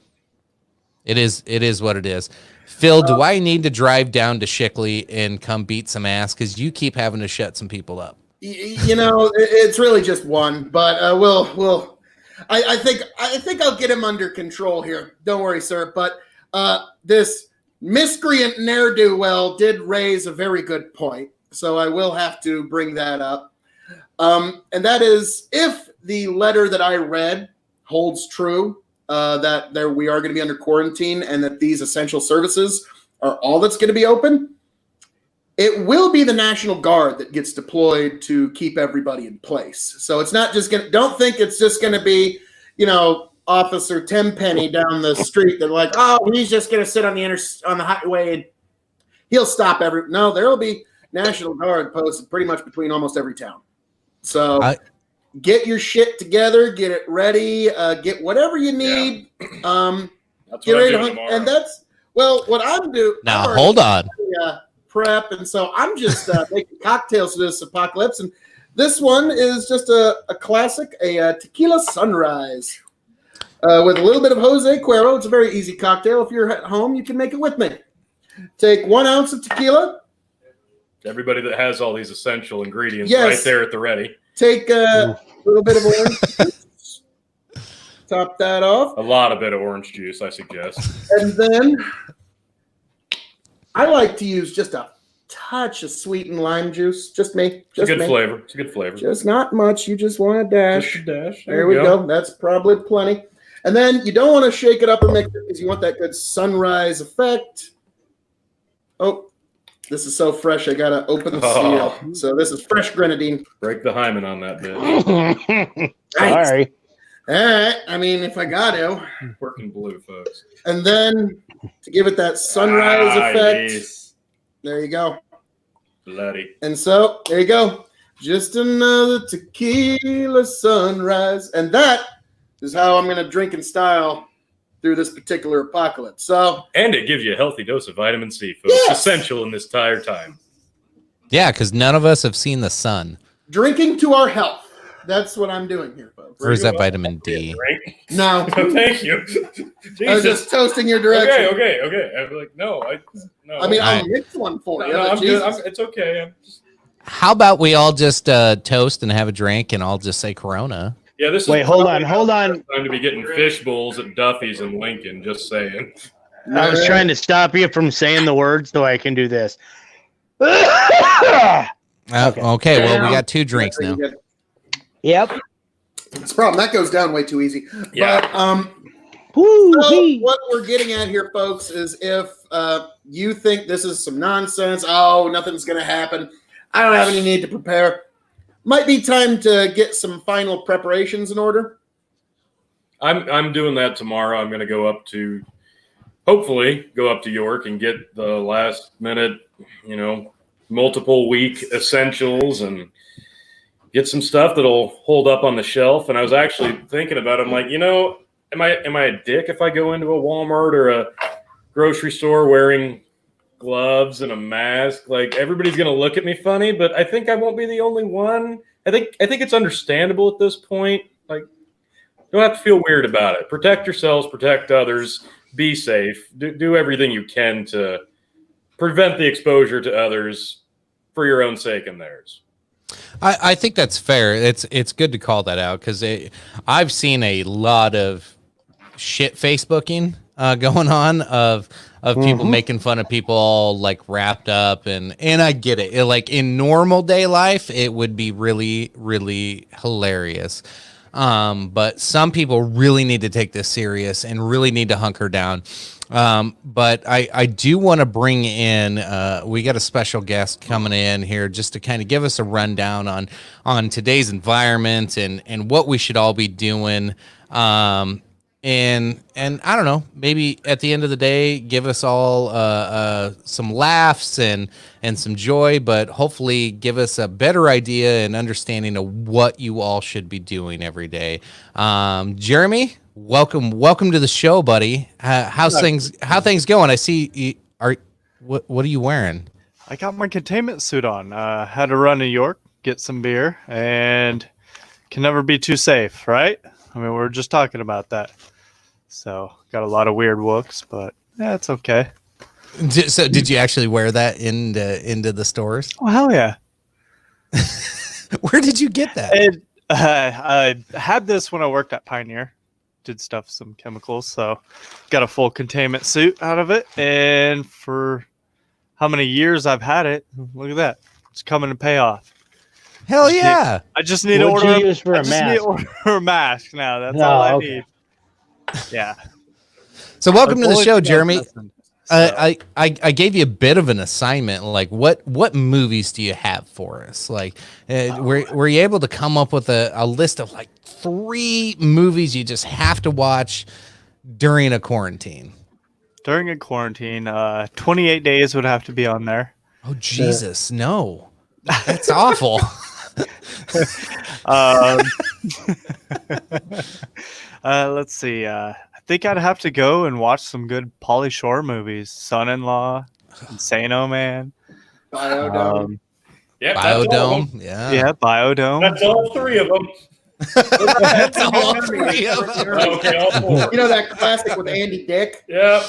it is what it is. Phil, do I need to drive down to Shickley and come beat some ass? Because you keep having to shut some people up. It's really just one, but I think I'll get him under control here. Don't worry, sir. But this miscreant ne'er-do-well did raise a very good point, so I will have to bring that up. And that is, if the letter that I read holds true, that we are going to be under quarantine and that these essential services are all that's going to be open, it will be the National Guard that gets deployed to keep everybody in place. So it's not just going to, don't think it's just going to be, Officer Tenpenny down the street that like, oh, he's just going to sit on the highway and he'll stop no, there will be National Guard posted pretty much between almost every town. So get your shit together, get it ready, get whatever you need. Yeah. That's Get what I'm ready doing to tomorrow. and that's what I'm doing. Now, hold on. Prep, and so I'm just making cocktails for this apocalypse, and this one is just a classic, a tequila sunrise with a little bit of Jose Cuervo. It's a very easy cocktail. If you're at home, you can make it with me. Take 1 ounce of tequila. Everybody that has all these essential ingredients Yes. right there at the ready. Take a little bit of orange juice. Top that off. A bit of orange juice, I suggest. And then I like to use just a touch of sweetened lime juice. Just me. It's a good flavor. It's a good flavor. Just not much. You just want a dash. Just a dash. There we go. That's probably plenty. And then you don't want to shake it up or mix it because you want that good sunrise effect. Oh, this is so fresh. I got to open the seal. So this is fresh grenadine. Break the hymen on that bit. Sorry. All right. I mean, if I got to. Working blue, folks. And then to give it that sunrise effect. Yes. There you go. Bloody. And so there you go. Just another tequila sunrise. And that is how I'm going to drink in style through this particular apocalypse. So, And it gives you a healthy dose of vitamin C, folks. Yes. Essential in this entire time. Yeah, because none of us have seen the sun. drinking to our health. That's what I'm doing here, folks. Or is that vitamin D? Right? No. Thank you. I was just toasting your direction. Okay. I'm like, no. I mean, I'll Alright. mix one for you. No, I'm Jesus. good. It's okay. I'm just, How about we all just toast and have a drink, and I'll just say Corona. yeah, this is Wait, hold probably on. Time to be getting fish bowls at Duffy's in Lincoln. Just saying. I was trying to stop you from saying the word so I can do this. Okay, well, we got two drinks now. Yep. It's a problem. That goes down way too easy. Yeah. But so Woo-hee. what we're getting at here, folks, is if you think this is some nonsense, oh, nothing's going to happen, I don't have any need to prepare, might be time to get some final preparations in order. I'm doing that tomorrow. I'm going to hopefully go up to York and get the last minute, multiple week essentials and get some stuff that'll hold up on the shelf. And I was actually thinking about it. I'm like, am I a dick if I go into a Walmart or a grocery store wearing gloves and a mask? Like, everybody's going to look at me funny, but I think I won't be the only one. I think it's understandable at this point. Like, you don't have to feel weird about it. Protect yourselves, protect others, be safe, do everything you can to prevent the exposure to others for your own sake and theirs. I think that's fair. It's good to call that out because I've seen a lot of shit Facebooking going on of people making fun of people all like wrapped up and I get it. Like in normal day life, it would be really, really hilarious. But some people really need to take this serious and really need to hunker down. But I do want to bring in, we got a special guest coming in here just to kind of give us a rundown on today's environment and what we should all be doing. And I don't know, maybe at the end of the day, give us all some laughs and some joy, but hopefully give us a better idea and understanding of what you all should be doing every day. Jeremy, welcome to the show, buddy. How things going? I see what are you wearing? I got my containment suit on. Had to run to York, get some beer, and can never be too safe, right? I mean, we were just talking about that. So got a lot of weird looks, but yeah, it's okay. So did you actually wear that into the stores? Oh, hell yeah. Where did you get that? I had this when I worked at Pioneer. Did some chemicals, so got a full containment suit out of it. And for how many years I've had it, look at that. It's coming to pay off. Hell yeah. I just need What'd to order you use for a mask? need to order a mask now. That's all I okay. need. Yeah. So welcome to the Bullet show, does Jeremy. nothing. I gave you a bit of an assignment. Like, what movies do you have for us? Like, were you able to come up with a list of like 3 movies you just have to watch during a quarantine? During a quarantine, 28 Days would have to be on there. Oh Jesus, no, that's awful. Let's see. I think I'd have to go and watch some good Pauly Shore movies. Son-in-Law, Insano Man. Biodome. Yeah, that's all of them. Biodome, yeah. Yeah, Biodome. That's all 3 of them. That's all 3 of them. Okay, all 4. You know that classic with Andy Dick? Yep.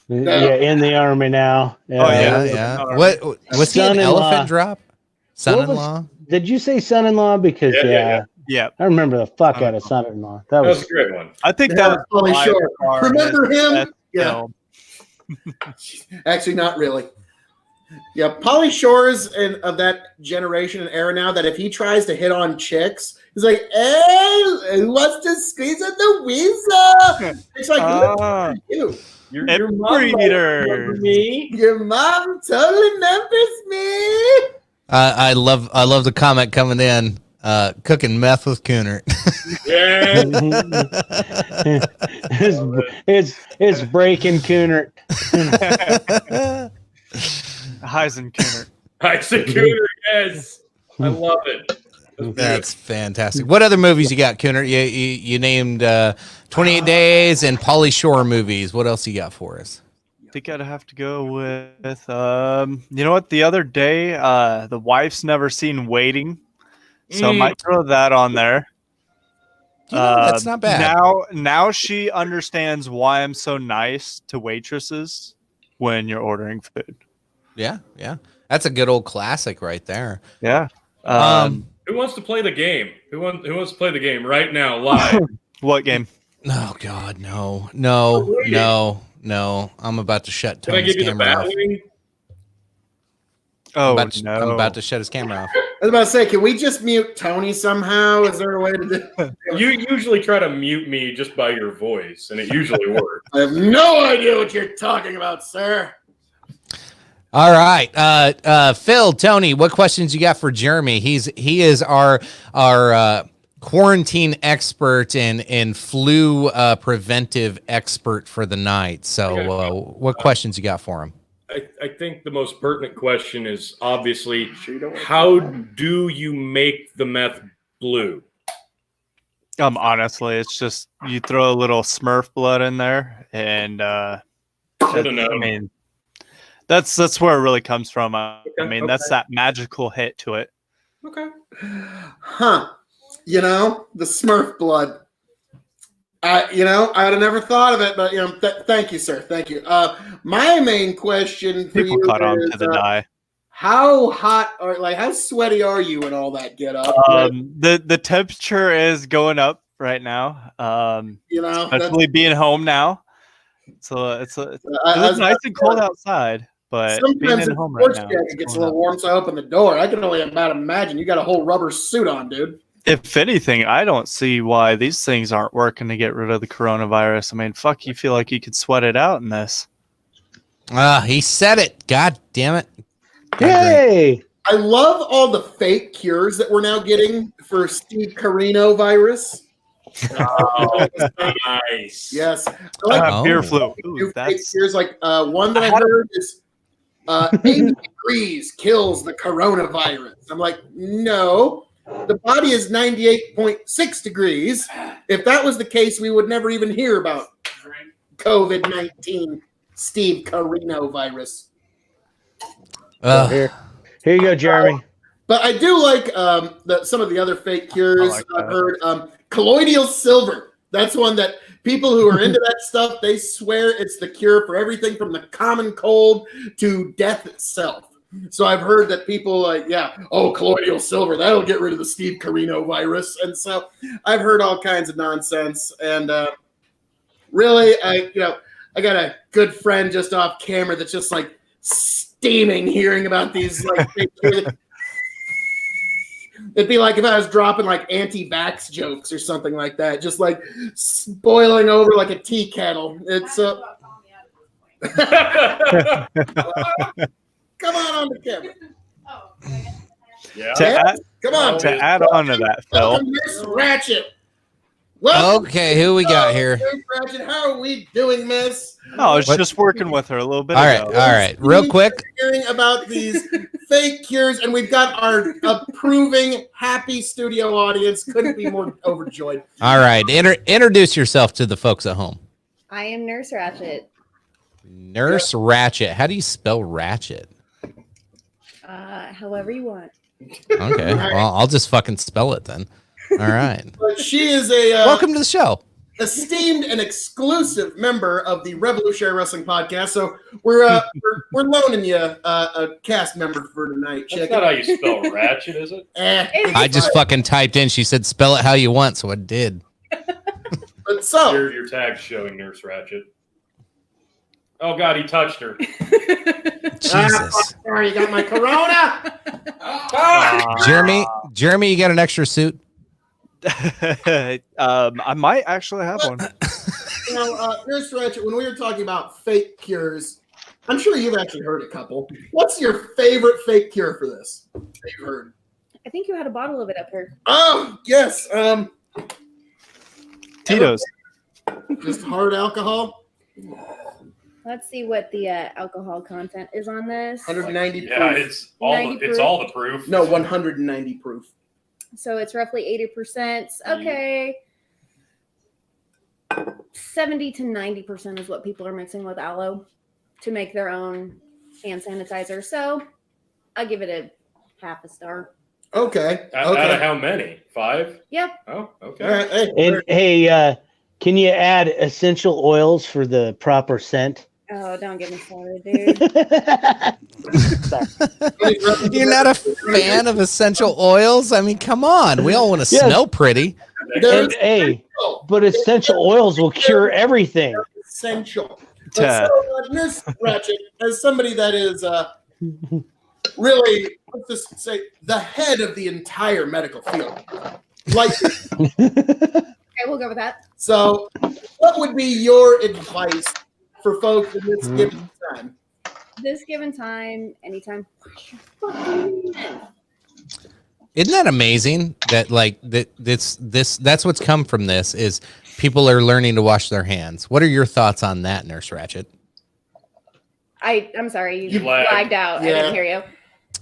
Yeah, in the army now. Oh, yeah. Yeah. What was he an Son-in-law. elephant drop? Son-in-law? Did you say son-in-law? Because Yeah. Yeah. I remember the fuck out of son-in-law. That That was was a great one. I think Yeah, that was Pauly by Shore. far Remember his him? best Yeah. film. Actually, not really. Yeah, Pauly Shore's of that generation and era now that if he tries to hit on chicks, he's like, hey, who wants to squeeze at the weasel? It's like, Ah. you. Your mom Breeder. remember me. Your mom totally remembers me. I love the comment coming in. Cooking meth with Cooner. Yeah. it's breaking Cooner. Heisenkooner. Isaac Cooter, yes. I love it. That's fantastic. What other movies you got, Cooner? You named 28 Days and Pauly Shore movies. What else you got for us? I think I'd have to go with you know what? The other day, The Wife's Never Seen Waiting. So I might throw that on there. You know, that's not bad. Now she understands why I'm so nice to waitresses when you're ordering food. Yeah. That's a good old classic right there. Yeah. Who wants to play the game? Who wants to play the game right now, live? What game? Oh God, no. I'm about to shut Can I Tony's give you the camera off. Batwing? Oh, I'm about to shut his camera off. I was about to say, can we just mute Tony somehow? Is there a way to do it? You usually try to mute me just by your voice, and it usually works. I have no idea what you're talking about, sir. All right, Phil, Tony, what questions you got for Jeremy? He is our quarantine expert and flu preventive expert for the night. So, what questions you got for him? I think the most pertinent question is obviously, how do you make the meth blue? Honestly, it's just you throw a little Smurf blood in there, and I mean, that's where it really comes from. I mean, that's that magical hit to it. Okay. Huh. You know, the Smurf blood. I would have never thought of it, but thank you, sir. Thank you. My main question for People you caught on is, to the die. how hot or how sweaty are you and all that get up? The temperature is going up right now. Especially being home now. So it was nice and cold outside, but being sometimes in the home right porch now, jacket gets a little warm, so I open the door. I can only about imagine you got a whole rubber suit on, dude. if anything, I don't see why these things aren't working to get rid of the coronavirus. I mean, fuck, you feel like you could sweat it out in this. He said it. God damn it. Hey, I love all the fake cures that we're now getting for Steve Carino virus. Oh, nice. Yes. I like Beer flu. new Ooh, fake that's cures. Like one that I heard is 80 degrees kills the coronavirus. I'm like, no. The body is 98.6 degrees. If that was the case, we would never even hear about COVID-19 Steve Carino virus. here you go, Jeremy. But I do like some of the other fake cures. I've heard colloidal silver. That's one that people who are into that stuff, they swear it's the cure for everything from the common cold to death itself. So I've heard that people colloidal silver, that'll get rid of the Steve Carino virus. And so I've heard all kinds of nonsense. And really, I got a good friend just off camera that's just like steaming hearing about these like fake cures. It'd be like if I was dropping like anti-vax jokes or something like that, just like boiling over like a tea kettle. It's Come on the camera. Yeah. Come on. To add on to that, Phil. Welcome, Miss Ratchet. Welcome, Okay, who we got here? Miss Ratchet. How are we doing, Miss? No, I was What? just working with her a little bit All right, ago. all right. Real quick. Hearing about these fake cures, and we've got our approving, happy studio audience. Couldn't be more overjoyed. All right. Introduce yourself to the folks at home. I am Nurse Ratchet. Nurse Ratchet. How do you spell Ratchet? However you want. Okay. Well, I'll just fucking spell it then. All right. But she is a Welcome to the show. esteemed and exclusive member of the Revolutionary Wrestling Podcast. So we're loaning you a cast member for tonight. That's Check not it. how you spell ratchet, is it? I just fucking typed in. She said, spell it how you want. So I did. But so Your tag's showing Nurse Ratchet. Oh God, he touched her. Jesus. sorry, you got my corona. Jeremy, you got an extra suit? I might actually have one. You know, Nurse Ratchet, when we were talking about fake cures, I'm sure you've actually heard a couple. What's your favorite fake cure for this that you've heard? I think you had a bottle of it up here. Oh, yes. Tito's. Just hard alcohol. Let's see what the alcohol content is on this. 190 Yeah, proof. it's all the proof. No, 190 proof. So it's roughly 80%. Okay. 70 to 90% is what people are mixing with aloe to make their own hand sanitizer. So I'll give it a half a star. Okay. Out of how many? 5? Yep. Oh, okay. All right. Hey, And hey, can you add essential oils for the proper scent? Oh, don't get me started, dude. You're not a fan of essential oils? I mean, come on. We all want to Yes. smell pretty. And hey, but essential oils will cure everything. essential. But so, Nurse Ratchet, as somebody that is really, let's just say, the head of the entire medical field, like, Okay, we'll go with that. so what would be your advice for folks in this given time? This given time, anytime. Wash your fucking hands. Isn't that amazing that that's what's come from this is people are learning to wash their hands. What are your thoughts on that, Nurse Ratchet? I'm sorry, you lagged. lagged out. I Yeah. didn't hear you.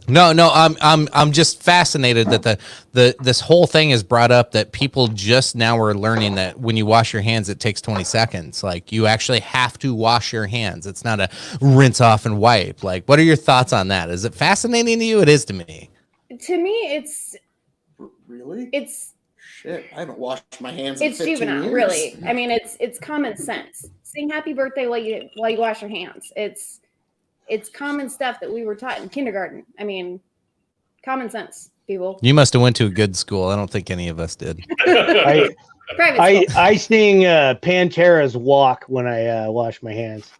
No, I'm just fascinated that this whole thing is brought up that people just now are learning that when you wash your hands, it takes 20 seconds. Like you actually have to wash your hands. It's not a rinse off and wipe. Like, what are your thoughts on that? Is it fascinating to you? It is to me. To me, it's Really? Shit, I haven't washed my hands in it's 15 juvenile, years. really. I mean, it's common sense. Sing happy birthday while you wash your hands. It's common stuff that we were taught in kindergarten. I mean, common sense, people. You must have went to a good school. I don't think any of us did. I Private school. I sing Pantera's Walk when I wash my hands.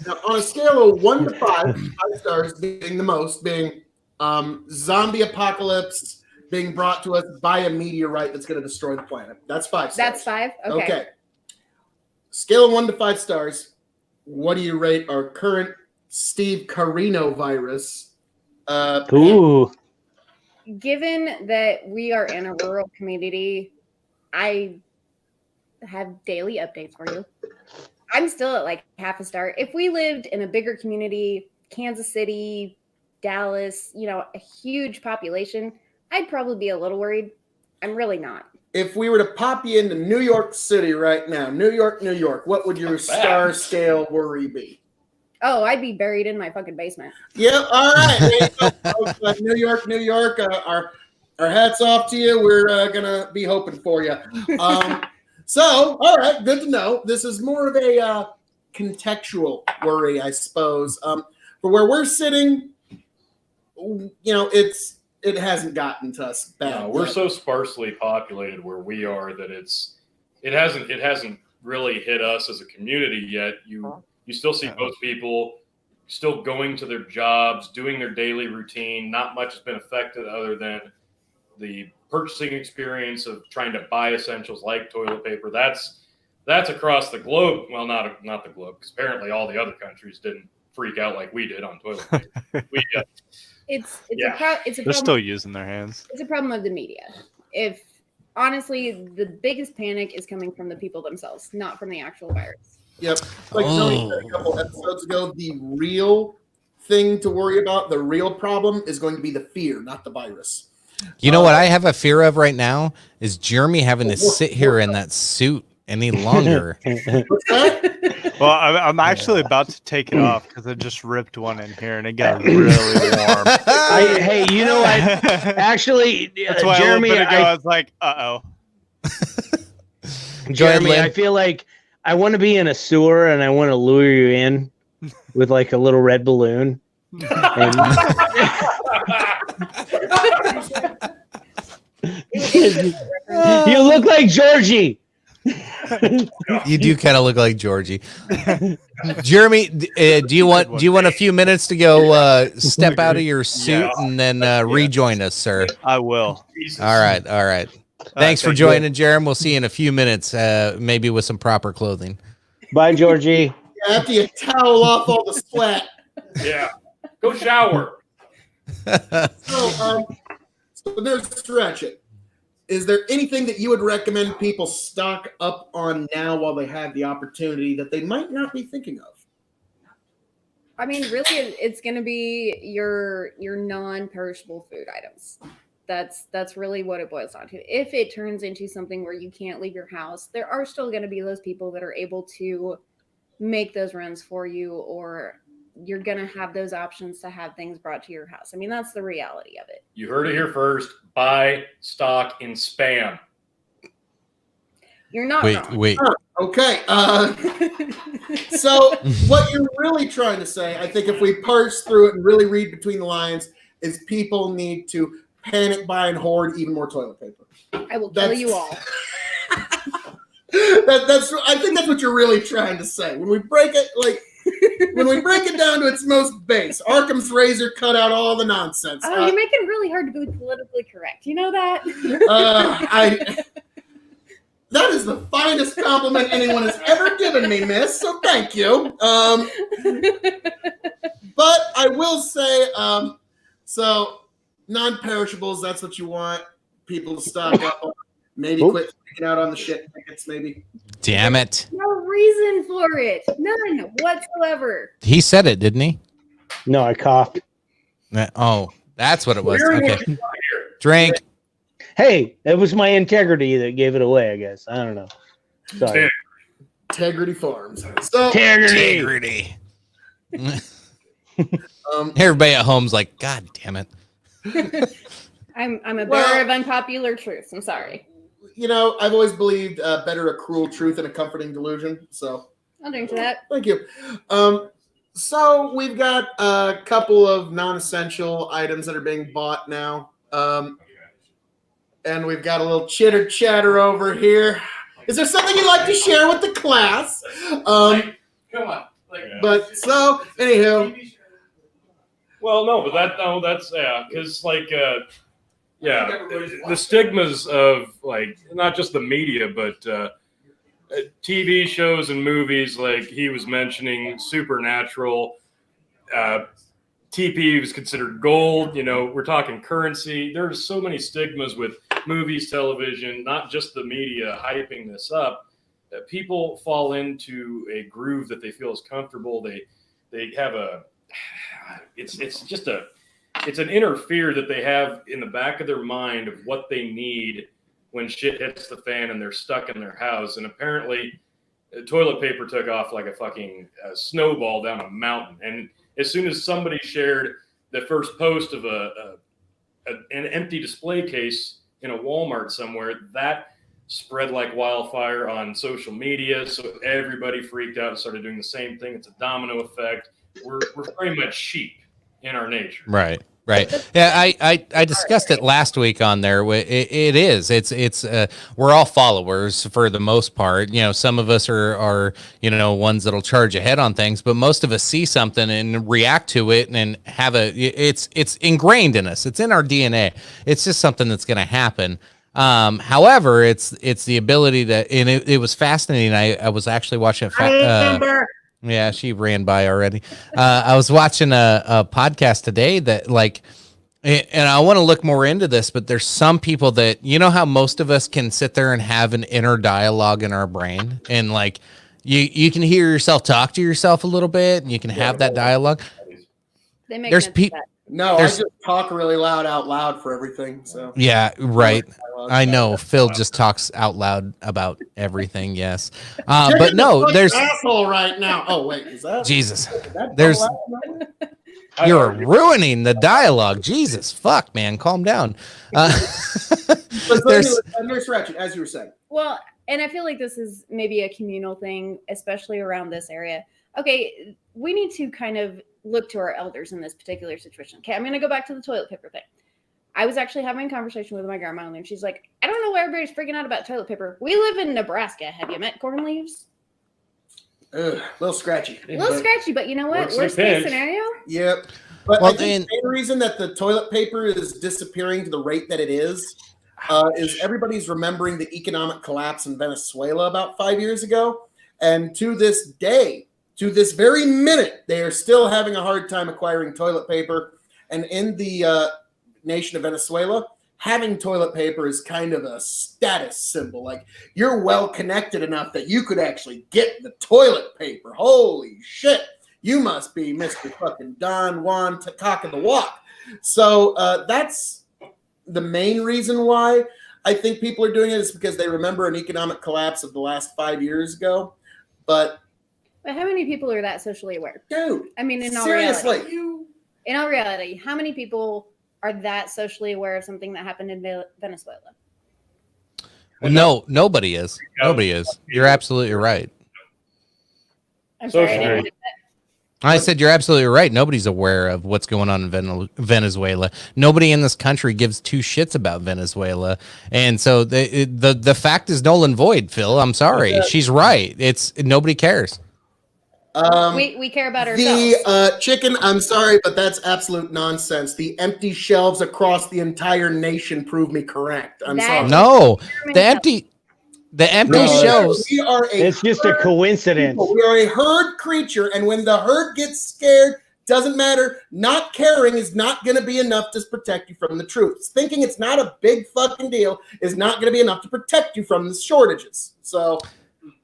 Now, on a scale of 1 to 5 stars being the most, being zombie apocalypse being brought to us by a meteorite that's going to destroy the planet. That's 5 stars. That's 5. Okay. Scale of 1 to 5 stars. What do you rate our current Steve Carino virus? Ooh. Given that we are in a rural community, I have daily updates for you. I'm still at like half a star. If we lived in a bigger community, Kansas City, Dallas, a huge population, I'd probably be a little worried. I'm really not. If we were to pop you into New York City right now, New York, what would your star scale worry be? Oh, I'd be buried in my fucking basement. Yeah, all right. There you go, folks. New York. Our hats off to you. We're gonna be hoping for you. So, all right, good to know. This is more of a contextual worry, I suppose. For where we're sitting, it hasn't gotten to us bad. No, we're yet. so sparsely populated where we are that it hasn't really hit us as a community yet. You still see most people still going to their jobs, doing their daily routine. Not much has been affected other than the purchasing experience of trying to buy essentials like toilet paper. That's That's across the globe. Well, not the globe, because apparently all the other countries didn't freak out like we did on toilet paper. It's Yeah. it's a They're problem. still using their hands. It's a problem of the media. If honestly, the biggest panic is coming from the people themselves, not from the actual virus. Yep. Like Tony said a couple episodes ago, the real thing to worry about, the real problem is going to be the fear, not the virus. You know what I have a fear of right now is Jeremy having to sit here in that suit any longer. What's that? Well, I'm actually about to take it off because I just ripped one in here and it got really warm. Hey, you know what? Actually, That's why Jeremy, a little bit ago I was like, "Uh-oh." Jeremy, Lynn. I feel like I want to be in a sewer and I want to lure you in with like a little red balloon. And you look like Georgie. You do kind of look like Georgie. Jeremy, do you want a few minutes to go step out of your suit and then rejoin us, sir? I will. All right. Thanks for thank joining, Jeremy. We'll see you in a few minutes, maybe with some proper clothing. Bye, Georgie. Yeah, after you towel off all the sweat. Yeah. Go shower. So there's stretch it. Is there anything that you would recommend people stock up on now while they have the opportunity that they might not be thinking of? I mean, really, it's going to be your non-perishable food items. That's really what it boils down to. If it turns into something where you can't leave your house, there are still going to be those people that are able to make those runs for you, or you're going to have those options to have things brought to your house. I mean, that's the reality of it. You heard it here first. Buy stock in Spam. You're not wrong. Wait. Okay. So what you're really trying to say, I think if we parse through it and really read between the lines, is people need to panic buy and hoard even more toilet paper. I will kill you all. I think that's what you're really trying to say. When we break it down to its most base, Arkham's razor cut out all the nonsense. Oh, you make it really hard to be politically correct. You know that? That is the finest compliment anyone has ever given me, miss, so thank you. But I will say, so non-perishables, that's what you want people to stock up on. Maybe quit freaking out on the shit tickets, maybe. Damn it. No reason for it. None whatsoever. He said it, didn't he? No, I coughed. Oh, that's what it was. Okay. Drink. Hey, it was my integrity that gave it away, I guess. I don't know. Sorry. Integrity Farms. So, Integrity. Everybody at home's like, God damn it. I'm a bearer of unpopular truths. I'm sorry. You know, I've always believed better a cruel truth than a comforting delusion. So I'll drink to that. thank you. So we've got a couple of non-essential items that are being bought now. And we've got a little chitter chatter over here. Is there something you'd like to share with the class? Come on. But so, anywho. Well, no, but that's because the stigmas of like not just the media, but TV shows and movies, like he was mentioning Supernatural, TP was considered gold. You know, we're talking currency. There's so many stigmas with movies, television, not just the media hyping this up. That people fall into a groove that they feel is comfortable. They have it's an inner fear that they have in the back of their mind of what they need when shit hits the fan and they're stuck in their house. And apparently toilet paper took off like a fucking snowball down a mountain. And as soon as somebody shared the first post of an empty display case in a Walmart somewhere, that spread like wildfire on social media. So everybody freaked out and started doing the same thing. It's a domino effect. We're very much sheep in our nature. Right. Yeah, I discussed it last week on there. It's we're all followers for the most part. You know, some of us are ones that'll charge ahead on things, but most of us see something and react to it and have it's ingrained in us. It's in our DNA. It's just something that's going to happen. However, it's the ability to, and it was fascinating. I was actually watching yeah, she ran by already. I was watching a podcast today that like, and I want to look more into this, but there's some people that, you know how most of us can sit there and have an inner dialogue in our brain, and like you can hear yourself talk to yourself a little bit, and you can have that dialogue. They make There's sense people. of that. No, There's- I just talk really loud out loud for everything. So Yeah, right. I know Phil just talks out loud about everything. Yes, but no, there's asshole right now. Oh wait, is that Jesus. that There's loud? you're ruining the dialogue. Jesus, fuck, man, calm down. There's Nurse Ratchet, as you were saying. Well, and I feel like this is maybe a communal thing, especially around this area. Okay, we need to kind of look to our elders in this particular situation. Okay, I'm going to go back to the toilet paper thing. I was actually having a conversation with my grandma, and she's like, I don't know why everybody's freaking out about toilet paper. We live in Nebraska. Have you met corn leaves? Ugh, a little scratchy. A little scratchy, but you know what? Works in Worst a case pinch. scenario. Yep. But Well, I think the main reason that the toilet paper is disappearing to the rate that it is everybody's remembering the economic collapse in Venezuela about 5 years ago. And to this day, to this very minute, they are still having a hard time acquiring toilet paper. And in the nation of Venezuela, having toilet paper is kind of a status symbol. Like, you're well connected enough that you could actually get the toilet paper. Holy shit. You must be Mr. fucking Don Juan Cock of the Walk. So that's the main reason why I think people are doing it, is because they remember an economic collapse of the last 5 years ago. But how many people are that socially aware? dude, I mean, in all seriously, reality, how many people are that socially aware of something that happened in Venezuela? no, nobody is. Nobody is. You're absolutely right. I'm sorry, I Socially. didn't get that. I said you're absolutely right. Nobody's aware of what's going on in Venezuela. Nobody in this country gives two shits about Venezuela, and so the fact is null and void. Phil, I'm sorry, she's right. It's nobody cares. We care about ourselves. the chicken, I'm sorry, but that's absolute nonsense. The empty shelves across the entire nation prove me correct. I'm That- sorry. No, the empty No, shelves. We are It's just a coincidence. We are a herd creature, and when the herd gets scared, doesn't matter. Not caring is not going to be enough to protect you from the truth. Thinking it's not a big fucking deal is not going to be enough to protect you from the shortages. So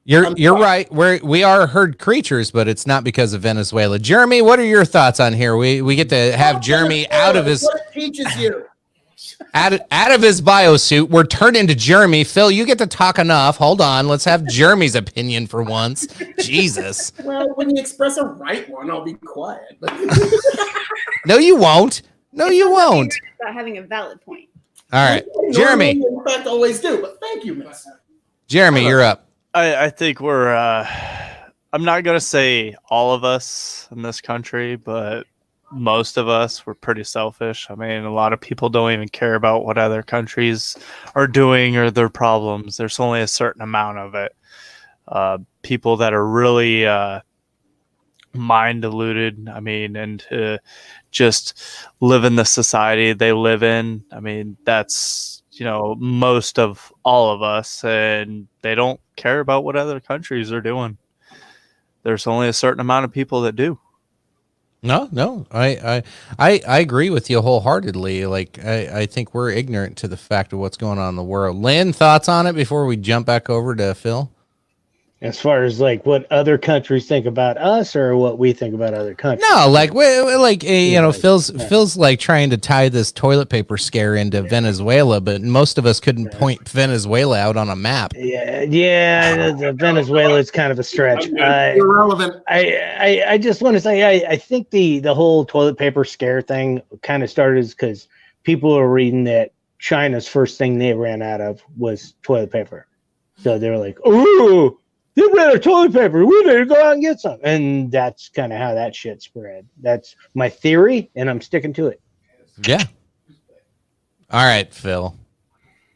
You're right. We are herd creatures, but it's not because of Venezuela. Jeremy, what are your thoughts on here? We get to have Jeremy out of his What it teaches you. out of his biosuit. We're turned into Jeremy. Phil, you get to talk enough. Hold on. Let's have Jeremy's opinion for once. Jesus. Well, when you express a right one, I'll be quiet. No, you won't. No, you won't. About having a valid point. All right. Jeremy. In fact, always do. But thank you, miss. Jeremy, you're up. I think we're I'm not gonna say all of us in this country, but most of us were pretty selfish. I mean, a lot of people don't even care about what other countries are doing or their problems. There's only a certain amount of it. People that are really mind deluded, I mean, and just live in the society they live in. I mean, that's, most of all of us, and they don't care about what other countries are doing. There's only a certain amount of people that do. No, I agree with you wholeheartedly. Like, I think we're ignorant to the fact of what's going on in the world. Lynn, thoughts on it before we jump back over to Phil? As far as like what other countries think about us or what we think about other countries. No, like Phil's like trying to tie this toilet paper scare into Venezuela, but most of us couldn't point Venezuela out on a map. Yeah, Venezuela is kind of a stretch. Irrelevant. I just want to say I think the whole toilet paper scare thing kind of started because people are reading that China's first thing they ran out of was toilet paper. So they were like, "Ooh, they ran out of toilet paper. We need to go out and get some." And that's kind of how that shit spread. That's my theory, and I'm sticking to it. Yeah. All right, Phil.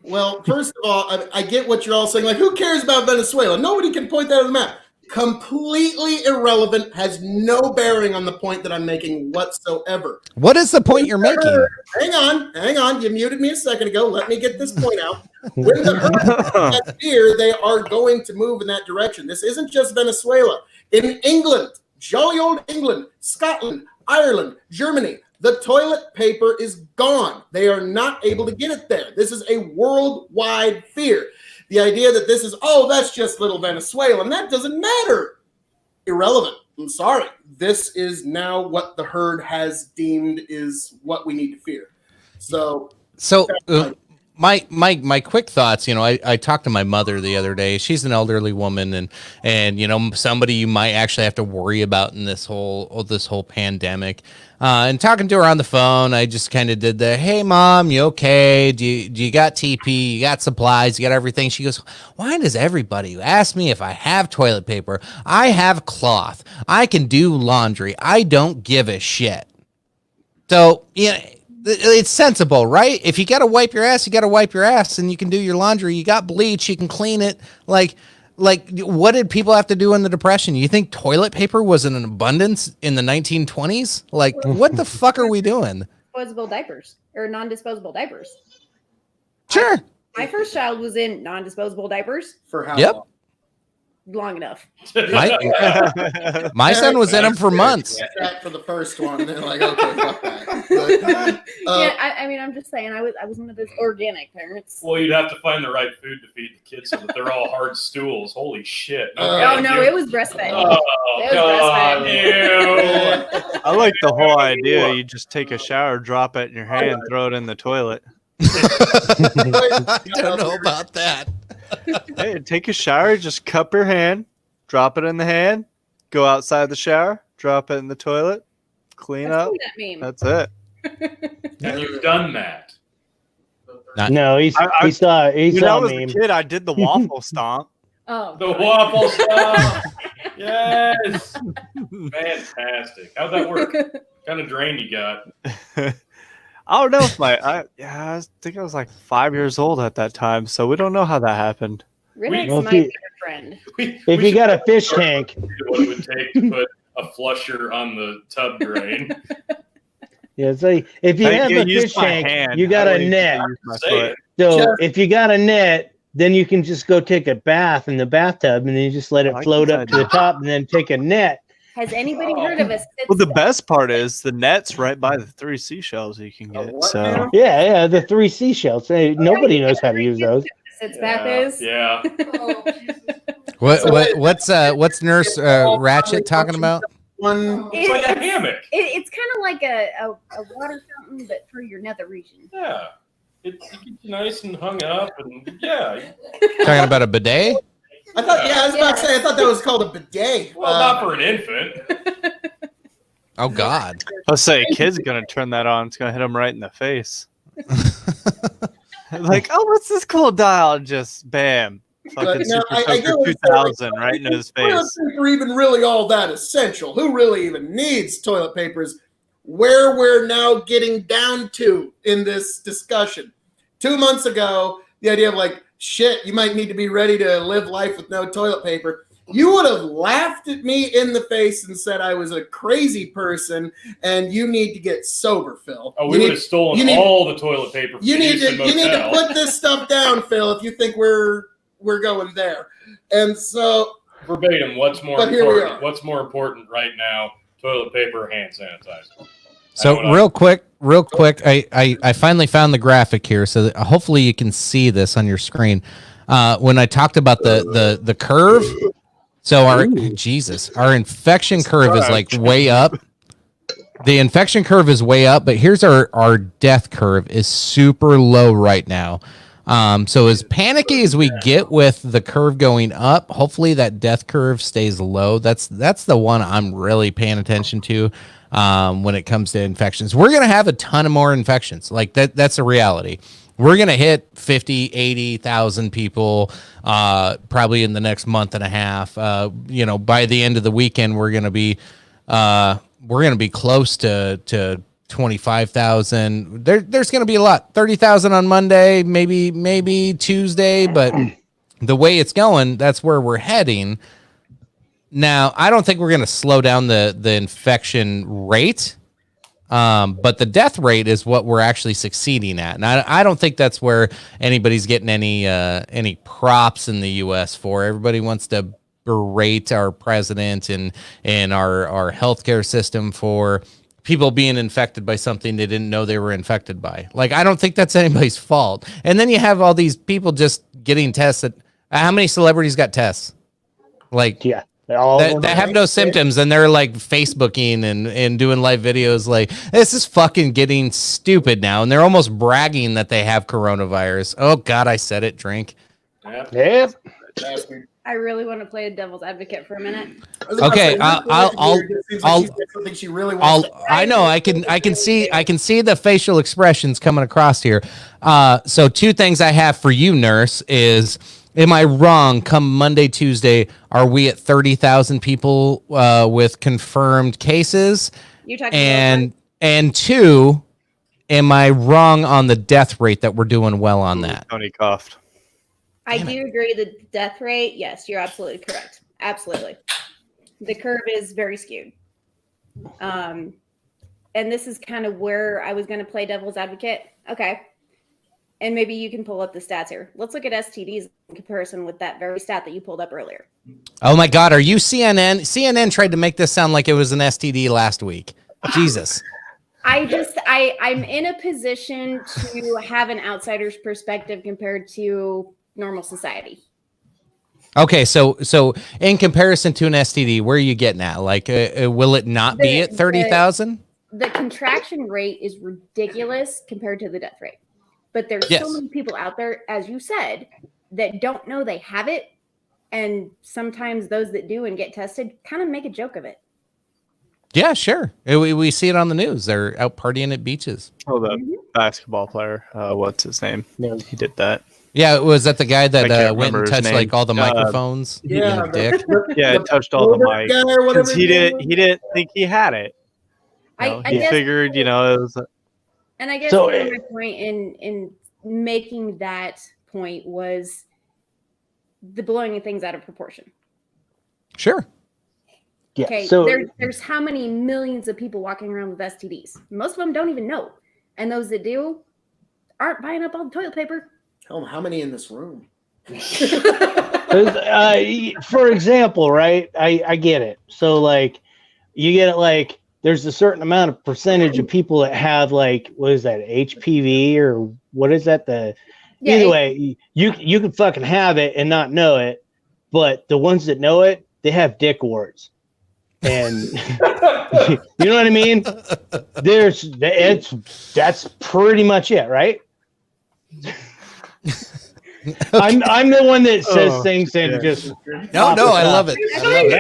Well, first of all, I get what you're all saying. Like, who cares about Venezuela? Nobody can point that on the map. completely irrelevant, has no bearing on the point that I'm making whatsoever. What is the point you're making? Hang on. You muted me a second ago. Let me get this point out. When the herd has fear, they are going to move in that direction. This isn't just Venezuela. In England, jolly old England, Scotland, Ireland, Germany, the toilet paper is gone. They are not able to get it there. This is a worldwide fear. The idea that this is, that's just little Venezuela, and that doesn't matter. Irrelevant. I'm sorry. This is now what the herd has deemed is what we need to fear. So my quick thoughts, I talked to my mother the other day. She's an elderly woman and somebody you might actually have to worry about in this whole pandemic. And talking to her on the phone, I just kind of did the, hey mom, you okay? Do you got TP? You got supplies? You got everything? She goes, why does everybody ask me if I have toilet paper? I have cloth. I can do laundry. I don't give a shit. So, it's sensible, right? If you got to wipe your ass, you got to wipe your ass, and you can do your laundry. You got bleach, you can clean it. Like, what did people have to do in the Depression? You think toilet paper was in an abundance in the 1920s? Like, what the fuck are we doing? Disposable diapers or non-disposable diapers. Sure. My first child was in non-disposable diapers. For how Yep. long? Long enough. My son was in them for months. That for the first one, and they're like, okay, fuck that. But, I mean, I'm just saying, I was one of those organic parents. Well, you'd have to find the right food to feed the kids so that they're all hard stools. Holy shit! It was breastfed. Oh It was God! breastfed. Ew. I like the whole idea. You just take a shower, drop it in your hand, throw it in the toilet. I don't know about that. Hey, take a shower, just cup your hand, drop it in the hand, go outside the shower, drop it in the toilet, clean up. That meme. That's it. And you've done that. No, he saw When I was me. a kid, I did the waffle stomp. Oh, The waffle stuff. Yes. Fantastic. How'd that work? What kind of drain you got? I don't know if I think I was like 5 years old at that time, so we don't know how that happened. Riddick's Well, my if you- favorite friend. If you got a fish tank, What it would take to put a flusher on the tub drain. yeah, say if you have a fish tank, you got a net. Say it. So if you got a net, then you can just go take a bath in the bathtub, and then you just let it I like float this up to the top, and then take a net. Has anybody heard of a sit Well, the step? best part is the net's right by the 3 seashells you can get. what So now? Yeah, the 3 seashells. Hey, nobody knows how to use those. Sits bath is? Yeah. What's Nurse Ratchet talking about? One. It's like a hammock. It's kind of like a water fountain, but for your nether region. Yeah. It gets you nice and hung up, and yeah. Talking about a bidet? I thought, I was about to say, I thought that was called a bidet. Well, not for an infant. Oh God. I'll say a kid's gonna turn that on. It's gonna hit him right in the face. Like, oh, what's this cool dial? Just bam, fucking now, Super I Soaker get what you're 2000 right in his toilet face. paper even really all that essential? Who really even needs toilet papers? Where we're now getting down to in this discussion. 2 months ago, the idea of like, shit, you might need to be ready to live life with no toilet paper. You would have laughed at me in the face and said I was a crazy person and you need to get sober, Phil. Oh, we would have stolen all the toilet paper from You the need Houston to motel. put this stuff down, Phil, if you think we're going there. And so Verbatim, what's more But here we important? are. What's more important right now? Toilet paper, or hand sanitizer. So real quick, I finally found the graphic here, so that hopefully you can see this on your screen. When I talked about the curve, so our infection curve is like way up. The infection curve is way up, but here's our death curve is super low right now. So as panicky as we get with the curve going up, hopefully that death curve stays low. That's the one I'm really paying attention to when it comes to infections. We're going to have a ton of more infections. Like that's a reality. We're going to hit 50, 80,000 people probably in the next month and a half. By the end of the weekend, we're going to be close to 25,000. There's going to be a lot. 30,000 on Monday, maybe Tuesday, but the way it's going, that's where we're heading. Now, I don't think we're going to slow down the infection rate, but the death rate is what we're actually succeeding at. And I don't think that's where anybody's getting any props in the U.S. for. Everybody wants to berate our president and our healthcare system for people being infected by something they didn't know they were infected by. Like, I don't think that's anybody's fault. And then you have all these people just getting tested. How many celebrities got tests? Like, Yeah. They have no symptoms, and they're like Facebooking and doing live videos. Like, this is fucking getting stupid now, and they're almost bragging that they have coronavirus. Oh God, I said it. Drink. Yep. I really want to play a devil's advocate for a minute. Okay, I'll something she really wants. I know. I can see the facial expressions coming across here. So two things I have for you, nurse, is. Am I wrong? Come Monday, Tuesday, are we at 30,000 people with confirmed cases? You're talking and two, am I wrong on the death rate that we're doing well on that? Tony coughed. I do agree the death rate. Yes, you're absolutely correct. Absolutely. The curve is very skewed. And this is kind of where I was going to play devil's advocate. Okay. And maybe you can pull up the stats here. Let's look at STDs in comparison with that very stat that you pulled up earlier. Oh my God, are you CNN? CNN tried to make this sound like it was an STD last week. Jesus. I'm in a position to have an outsider's perspective compared to normal society. Okay, so in comparison to an STD, where are you getting at? Like, will it not be at 30,000? The contraction rate is ridiculous compared to the death rate. But there's so many people out there, as you said, that don't know they have it. And sometimes those that do and get tested kind of make a joke of it. Yeah, sure. We see it on the news. They're out partying at beaches. Oh, the basketball player. What's his name? No. He did that. Yeah, was that the guy that went and remember his touched name. like all the microphones? Yeah, Being a dick. Yeah, it touched all the mics. Guy or whatever Because he didn't think he had it. I He guess, figured, it was. and I guess So, my point in making that point was the blowing of things out of proportion. Sure. Yeah. Okay, So there's how many millions of people walking around with STDs? Most of them don't even know, and those that do aren't buying up all the toilet paper. Hell, how many in this room? for example, right? I get it. So like you get it like there's a certain amount of percentage of people that have like what is that, HPV or what is that? Either way, you can fucking have it and not know it, but the ones that know it, they have dick warts. And you know what I mean? That's pretty much it, right? I'm the one that says things and just No, I love it. I feel kind of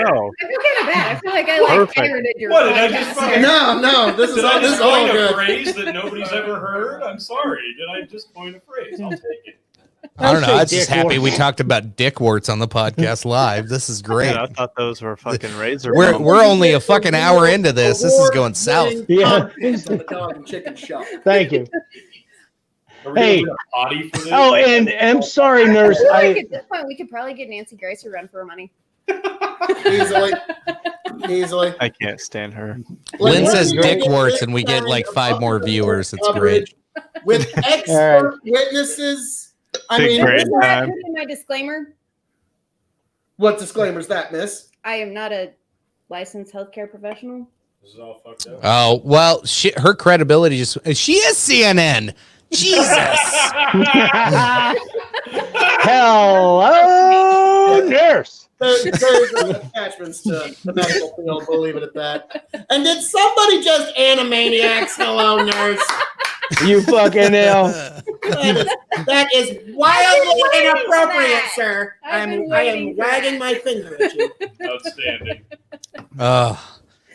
bad. I feel like I pirated your What did I podcast just here. fucking- No, this is Did I this just is all coin a good. phrase that nobody's ever heard? I'm sorry. Did I just coin a phrase? I'll take it. I don't know. I was just dick happy warts. we talked about dick warts on the podcast live. This is great. I thought those were fucking razor. We're bumps. we're only a fucking hour into this. This is going south. Yeah. The dog and chicken shop. Thank you. Are we Hey. gonna do a potty for this? Oh, and I'm sorry, nurse. I feel like at this point we could probably get Nancy Grace to run for money. Easily. I can't stand her. Lynn Like, says we're dick gonna warts, get and we get like 5 more viewers. It's coverage great. with expert witnesses. I Big mean, brain. Isn't that put in my disclaimer? what disclaimer's that, miss? I am not a licensed healthcare professional. This is all fucked up. Oh well, her credibility she is CNN. Jesus. Hello, nurse. There's attachments to the medical field, we'll leave it at that. And did somebody just Animaniacs? Hello, nurse. You fucking hell. That is wildly inappropriate, that. sir. I've been I waiting am for wagging that. my finger at you. Outstanding.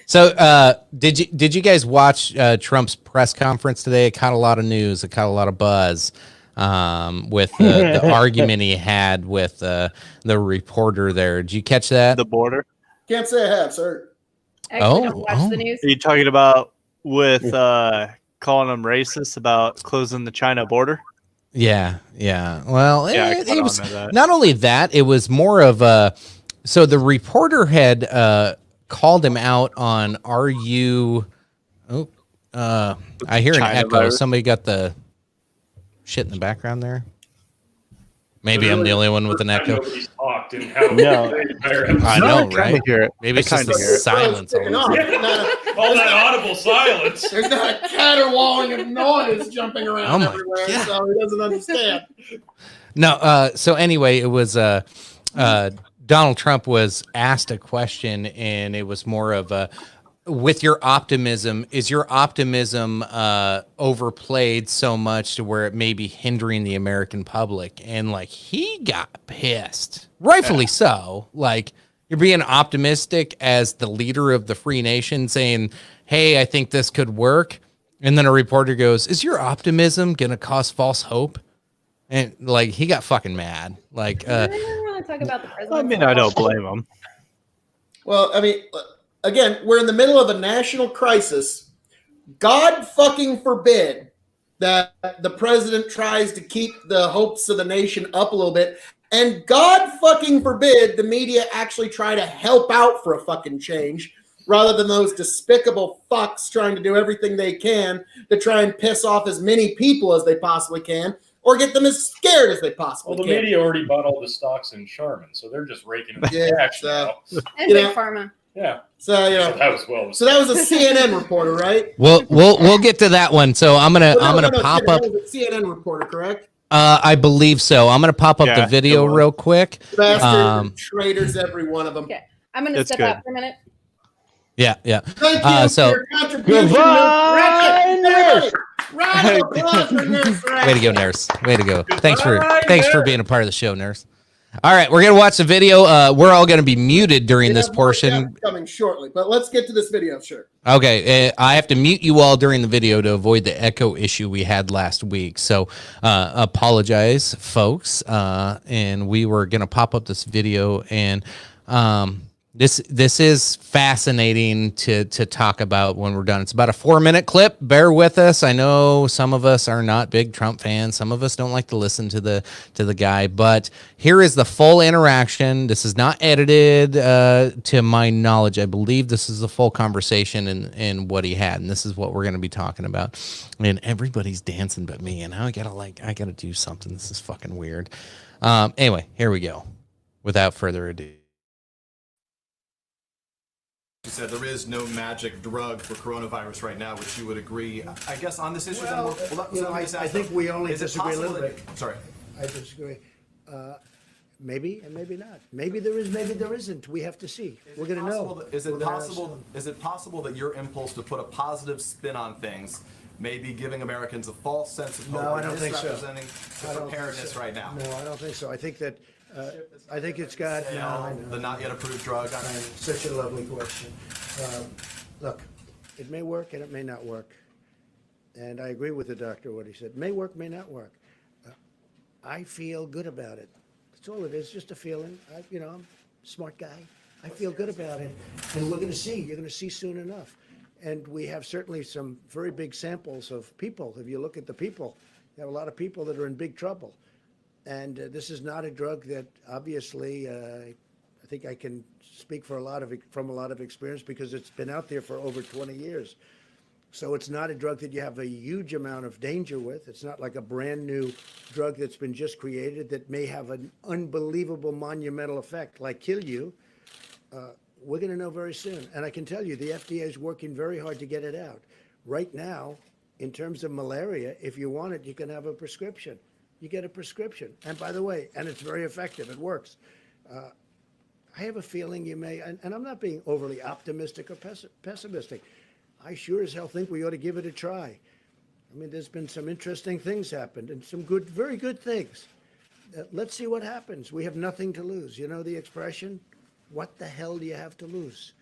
So did you guys watch Trump's press conference today? It caught a lot of news. It caught a lot of buzz with the argument he had with the reporter there. Did you catch that? The border. Can't say I have, sir. I actually don't watch the news. Are you talking about with calling them racist about closing the China border? Yeah. Well, Yeah, I it caught was on to that. not only that, it was more of So the reporter had called him out on, are you? Oh, I hear an China echo. virus. Somebody got the shit in the background there. Maybe I'm Literally the only one with an first time echo. Nobody's talked in how No. I No, know, I kinda right? hear it. Maybe it's I just the kinda hear it. silence. Kicking all off. of a sudden. all that audible silence. There's not a caterwauling of noise jumping around Oh my everywhere, God. so he doesn't understand. No. So anyway, it was Donald Trump was asked a question, and it was more of a, with your optimism, is your optimism overplayed so much to where it may be hindering the American public? And like, he got pissed, rightfully so. Like, you're being optimistic as the leader of the free nation, saying, hey, I think this could work. And then a reporter goes, is your optimism going to cause false hope? And like, he got fucking mad. Like, I don't want to talk about the president. I mean, I don't blame him. Well, I mean, again, we're in the middle of a national crisis. God fucking forbid that the president tries to keep the hopes of the nation up a little bit. And God fucking forbid the media actually try to help out for a fucking change rather than those despicable fucks trying to do everything they can to try and piss off as many people as they possibly can or get them as scared as they possibly Well, the can. media already bought all the stocks in Charmin, so they're just raking in the Yeah, cash so- now. And you Big know, Pharma. Yeah, So, you so know, that was well. so that was a CNN reporter, right? we'll get to that one. So I'm gonna pop that up. was a CNN reporter, correct? I believe so. I'm gonna pop up Yeah, the video it was. real quick. Bastards, traitors, every one of them. Okay. I'm going to It's step good. out for a minute. Yeah. Thank you So- for your contribution. Goodbye, Nurse. Round of applause for Nurse Way to go, Nurse. Way to go. Thanks for Nurse. being a part of the show, Nurse. All right, we're gonna watch the video. We're all gonna be muted during this portion. coming shortly, but let's get to this video. Sure. Okay, I have to mute you all during the video to avoid the echo issue we had last week. So apologize, folks. And we were gonna pop up this video, and this is fascinating to talk about when we're done. It's about a 4-minute clip. Bear with us. I know some of us are not big Trump fans. Some of us don't like to listen to the guy. But here is the full interaction. This is not edited, to my knowledge. I believe this is the full conversation and what he had. And this is what we're going to be talking about. And everybody's dancing but me. And I gotta do something. This is fucking weird. Anyway, here we go. Without further ado. You said there is no magic drug for coronavirus right now, which you would agree. I guess on this issue, I think we only disagree a little bit. Sorry. I disagree. Maybe and maybe not. Maybe there is, maybe there isn't. We have to see. We're going to know. Is We're it gonna have possible? Is it possible that your impulse to put a positive spin on things may be giving Americans a false sense of hope? No, I or don't think so. misrepresenting the I don't think preparedness so. right now? No, I don't think so. I think that, I think it's got, no, I know. The not yet approved drug. I mean, Such a lovely question. Look, it may work and it may not work. And I agree with the doctor, what he said. May work, may not work. I feel good about it. That's all it is, just a feeling. I'm a smart guy. I feel good about it. And we're going to see. You're going to see soon enough. And we have certainly some very big samples of people. If you look at the people, you have a lot of people that are in big trouble. And this is not a drug that obviously, I think I can speak from a lot of experience because it's been out there for over 20 years. So it's not a drug that you have a huge amount of danger with. It's not like a brand new drug that's been just created that may have an unbelievable monumental effect, like kill you. We're going to know very soon. And I can tell you, the FDA is working very hard to get it out. Right now, in terms of malaria, if you want it, you can have a prescription. You get a prescription. And by the way, and it's very effective. It works. I have a feeling you may, and I'm not being overly optimistic or pessimistic. I sure as hell think we ought to give it a try. I mean, there's been some interesting things happened and some good, very good things. Let's see what happens. We have nothing to lose. You know the expression? What the hell do you have to lose?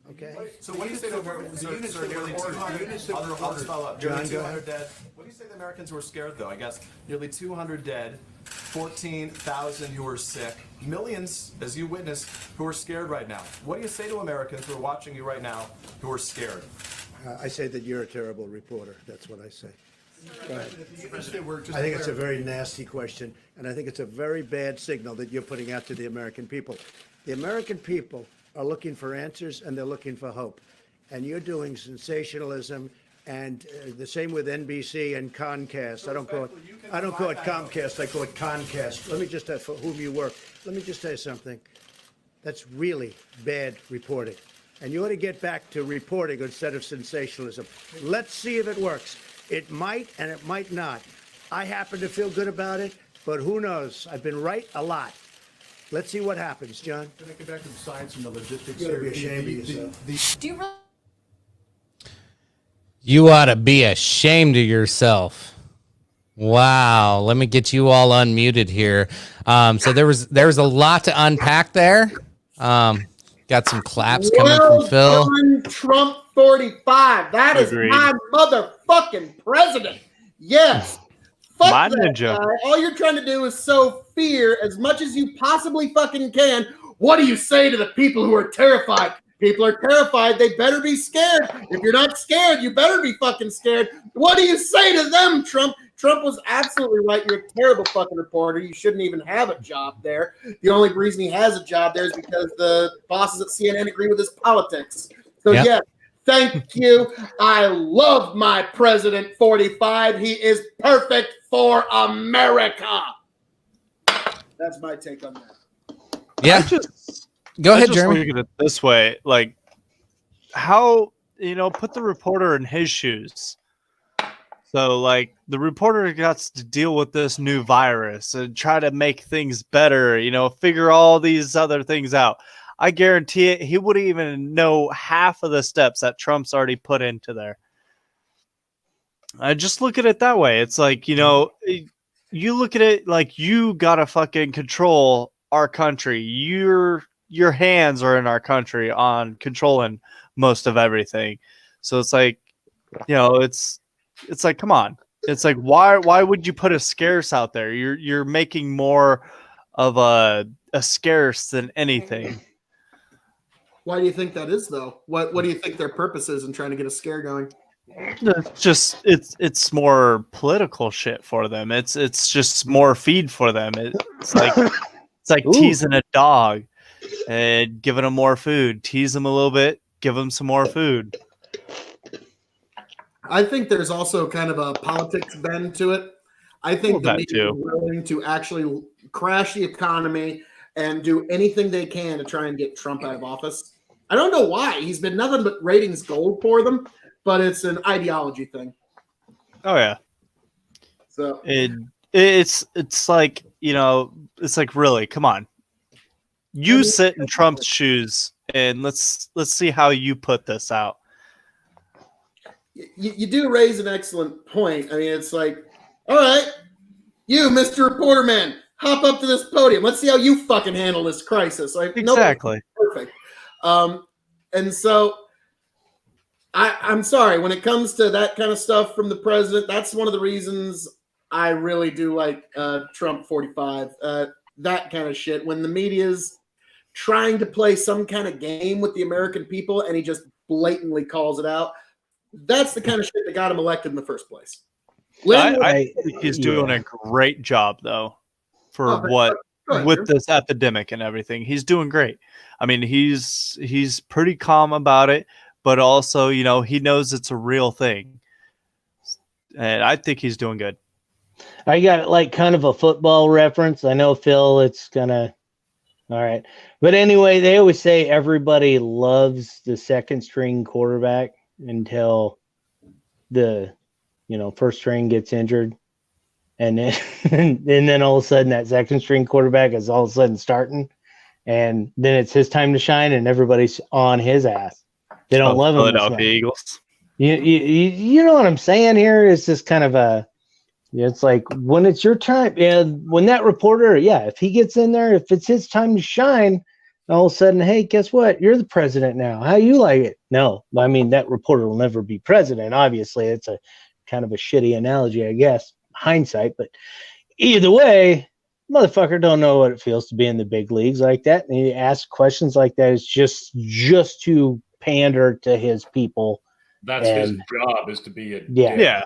Okay? so what do you say to Americans? Sir, nearly 200. I'll spell up. John, Nearly go 200 dead. What do you say to the Americans who are scared, though? I guess nearly 200 dead, 14,000 who are sick, millions, as you witnessed, who are scared right now. What do you say to Americans who are watching you right now who are scared? I say that you're a terrible reporter. That's what I say. I think it's a very nasty question, and I think it's a very bad signal that you're putting out to the American people. The American people are looking for answers, and they're looking for hope. And you're doing sensationalism, and the same with NBC and Comcast. I don't call it Comcast. I call it Concast. Let me just for whom you work. Let me just tell you something. That's really bad reporting. And you ought to get back to reporting instead of sensationalism. Let's see if it works. It might and it might not. I happen to feel good about it, but who knows? I've been right a lot. Let's see what happens, John. Can I get back to the science and the logistics? You ought to be ashamed of yourself. Do you really You ought to be ashamed of yourself. Wow. Let me get you all unmuted here. So there was a lot to unpack there. Got some claps coming from Phil. Done, Trump 45. That is Agreed. my motherfucking president. Yes. Fuck My that ninja. guy. All you're trying to do is sow fear as much as you possibly fucking can. What do you say to the people who are terrified? People are terrified. They better be scared. If you're not scared, you better be fucking scared. What do you say to them, Trump? Trump was absolutely right. You're a terrible fucking reporter. You shouldn't even have a job there. The only reason he has a job there is because the bosses at CNN agree with his politics. So, Yep. yeah, thank you. I love my President 45. He is perfect for America. That's my take on that. Yeah. Go ahead, I just Jeremy. look at it this way, like how put the reporter in his shoes. So, like, the reporter got to deal with this new virus and try to make things better, figure all these other things out. I guarantee it, he wouldn't even know half of the steps that Trump's already put into there. I just look at it that way. It's like, you look at it like you got to fucking control our country. Your hands are in our country on controlling most of everything. So it's like, it's like, come on. It's like, why would you put a scarce out there? You're making more of a scarce than anything. Why do you think that is, though? What do you think their purpose is in trying to get a scare going? It's just it's more political shit for them. It's just more feed for them. It's like teasing a dog and giving them more food. Tease them a little bit, give them some more food. I think there's also kind of a politics bend to it. I think the media is willing to actually crash the economy and do anything they can to try and get Trump out of office. I don't know why. He's been nothing but ratings gold for them, but it's an ideology thing. Oh yeah. So it's like, it's like, really, come on. You sit in Trump's shoes and let's see how you put this out. You do raise an excellent point. I mean, it's like, all right, you, Mr. Reporter Man, hop up to this podium. Let's see how you fucking handle this crisis. Like, Exactly. Perfect. And so I'm sorry, when it comes to that kind of stuff from the president, that's one of the reasons I really do like Trump 45. That kind of shit. When the media's trying to play some kind of game with the American people and he just blatantly calls it out. That's the kind of shit that got him elected in the first place. I think he's doing a great job, though, for with this epidemic and everything. He's doing great. I mean, he's pretty calm about it, but also, he knows it's a real thing. And I think he's doing good. I got like kind of a football reference. I know, Phil, it's gonna. All right. But anyway, they always say everybody loves the second string quarterback until the first string gets injured, and then and then all of a sudden that second string quarterback is all of a sudden starting, and then it's his time to shine and everybody's on his ass. They don't love him. Philadelphia Eagles. You know what I'm saying here? It's just kind of it's like when it's your time, when that reporter, if he gets in there, if it's his time to shine, all of a sudden, hey, guess what? You're the president now. How you like it? No, I mean, that reporter will never be president. Obviously, it's a kind of a shitty analogy, I guess, hindsight. But either way, motherfucker don't know what it feels to be in the big leagues like that. And he asks questions like that. It's just to pander to his people. That's his job, is to be a yeah.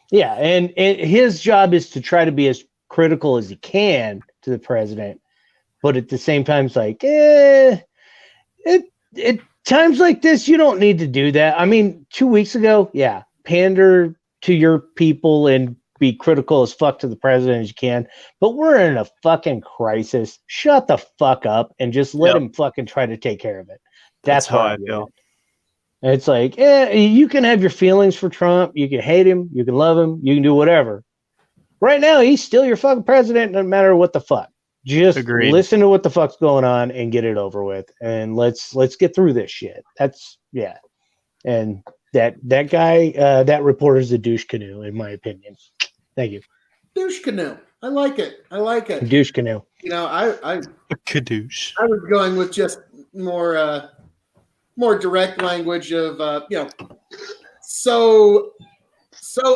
Yeah, and his job is to try to be as critical as he can to the president, but at the same time, it's like, it times like this, you don't need to do that. I mean, 2 weeks ago, yeah, pander to your people and be critical as fuck to the president as you can, but we're in a fucking crisis. Shut the fuck up and just let him fucking try to take care of it. That's how where I I'm feel. at. It's like, you can have your feelings for Trump. You can hate him. You can love him. You can do whatever. Right now, he's still your fucking president, no matter what the fuck. Just Agreed. listen to what the fuck's going on and get it over with, and let's get through this shit. That's and that guy, that reporter's a douche canoe, in my opinion. Thank you, Douche canoe. I like it. douche canoe. You know, I Kadoosh. I was going with just more direct language of so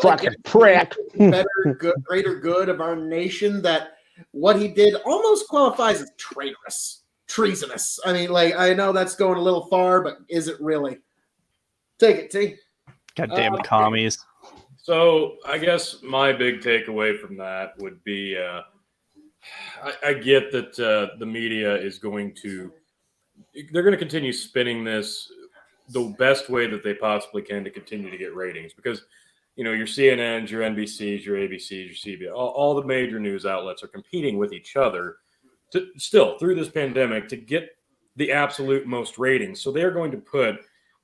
Fucking again, prick. better, greater good of our nation, that what he did almost qualifies as traitorous, treasonous. I mean, like, I know that's going a little far, but is it really? Take it, T. Goddamn commies. So I guess my big takeaway from that would be, I get that the media is they're going to continue spinning this the best way that they possibly can to continue to get ratings, because your CNNs, your NBCs, your ABCs, your CBS, all the major news outlets are competing with each other to still through this pandemic to get the absolute most ratings. So they're going to put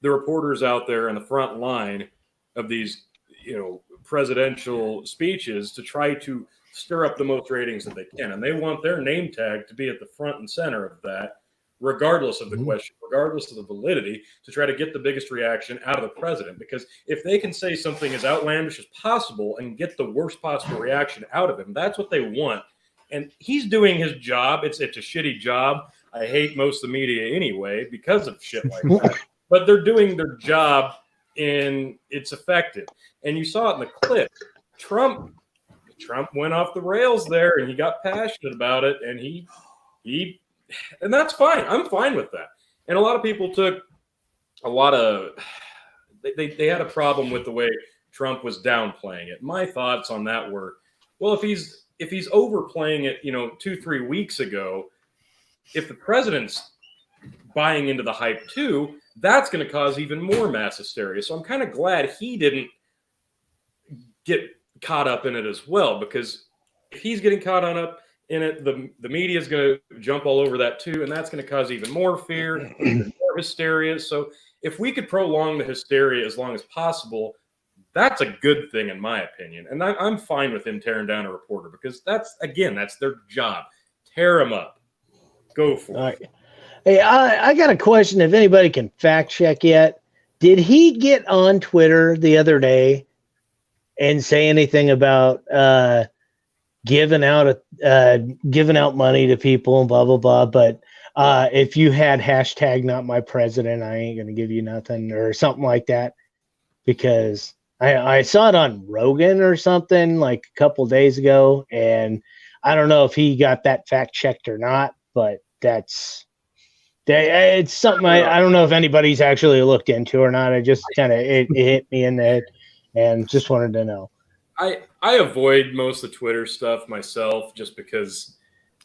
the reporters out there in the front line of these, presidential speeches to try to stir up the most ratings that they can. And they want their name tag to be at the front and center of that, regardless of the question, regardless of the validity, to try to get the biggest reaction out of the president. Because if they can say something as outlandish as possible and get the worst possible reaction out of him, that's what they want. And he's doing his job. It's a shitty job. I hate most of the media anyway because of shit like that. But they're doing their job, and it's effective. And you saw it in the clip. Trump went off the rails there, and he got passionate about it, and he and that's fine. I'm fine with that. And a lot of people took they had a problem with the way Trump was downplaying it. My thoughts on that were, well, if he's overplaying it, 2-3 weeks ago, if the president's buying into the hype too, that's going to cause even more mass hysteria. So I'm kind of glad he didn't get caught up in it as well, because if he's getting caught up in it, the media is going to jump all over that too, and that's going to cause even more fear, more hysteria. So if we could prolong the hysteria as long as possible, that's a good thing in my opinion. And I'm fine with him tearing down a reporter, because that's their job. Tear him up. Go for it. Right. Hey, I got a question. If anybody can fact check yet, did he get on Twitter the other day and say anything about giving out money to people and blah blah blah? But if you had hashtag not my president, I ain't gonna give you nothing or something like that. Because I saw it on Rogan or something like a couple days ago, and I don't know if he got that fact checked or not, but it's something I don't know if anybody's actually looked into or not. I just kind of it hit me in the head and just wanted to know. I avoid most of the Twitter stuff myself, just because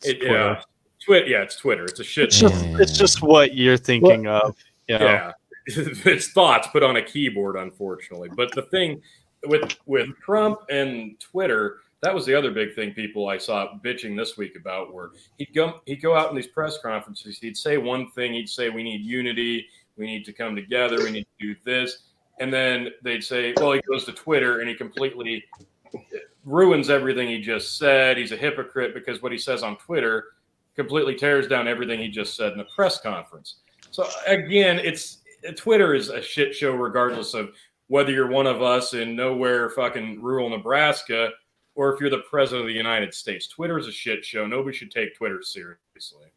it's Twitter. It's a shit. It's just what you're thinking of. Yeah. It's thoughts put on a keyboard, unfortunately. But the thing with Trump and Twitter, that was the other big thing people I saw bitching this week about, where he'd go out in these press conferences, he'd say one thing, he'd say we need unity, we need to come together, we need to do this, and then they'd say, well, he goes to Twitter and he completely ruins everything he just said. He's a hypocrite because what he says on Twitter completely tears down everything he just said in a press conference. So again, Twitter is a shit show regardless of whether you're one of us in nowhere fucking rural Nebraska or if you're the president of the United States. Twitter is a shit show. Nobody should take Twitter seriously.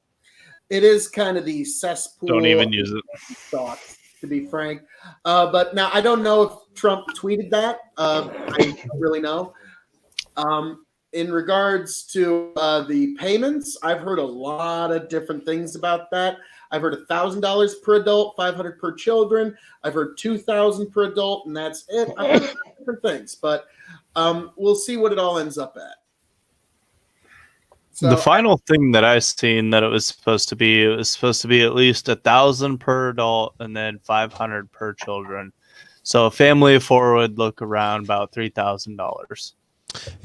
It is kind of the cesspool. Don't even use it. Thoughts, to be frank. But now I don't know if Trump tweeted that. I don't really know. in regards to the payments, I've heard a lot of different things about that. I've heard $1,000 per adult, $500 per children. I've heard $2,000 per adult, and that's it. I've heard different things, but we'll see what it all ends up at. So, the final thing that I seen that it was supposed to be at least 1,000 per adult and then 500 per children. So a family of four would look around about $3,000.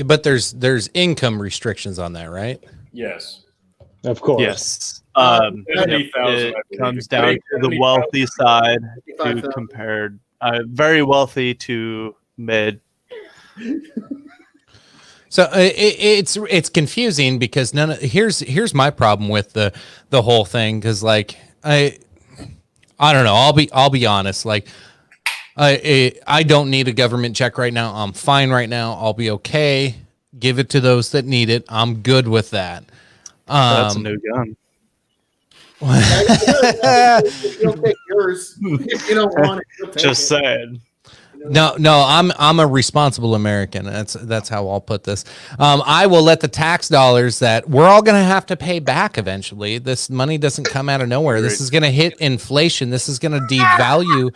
But there's income restrictions on that, right? Yes. Of course. Yes. 70,000, It comes down to the wealthy side to compared very wealthy to mid. So it's confusing because here's my problem with the whole thing, because like I don't know, I'll be honest, like I don't need a government check right now. I'm fine right now. I'll be okay. Give it to those that need it. I'm good with that. That's a new gun. You'll take yours if you don't want it. You'll take Just it. saying. No, I'm a responsible American. That's how I'll put this. I will let the tax dollars that we're all going to have to pay back eventually. This money doesn't come out of nowhere. This is going to hit inflation. This is going to devalue.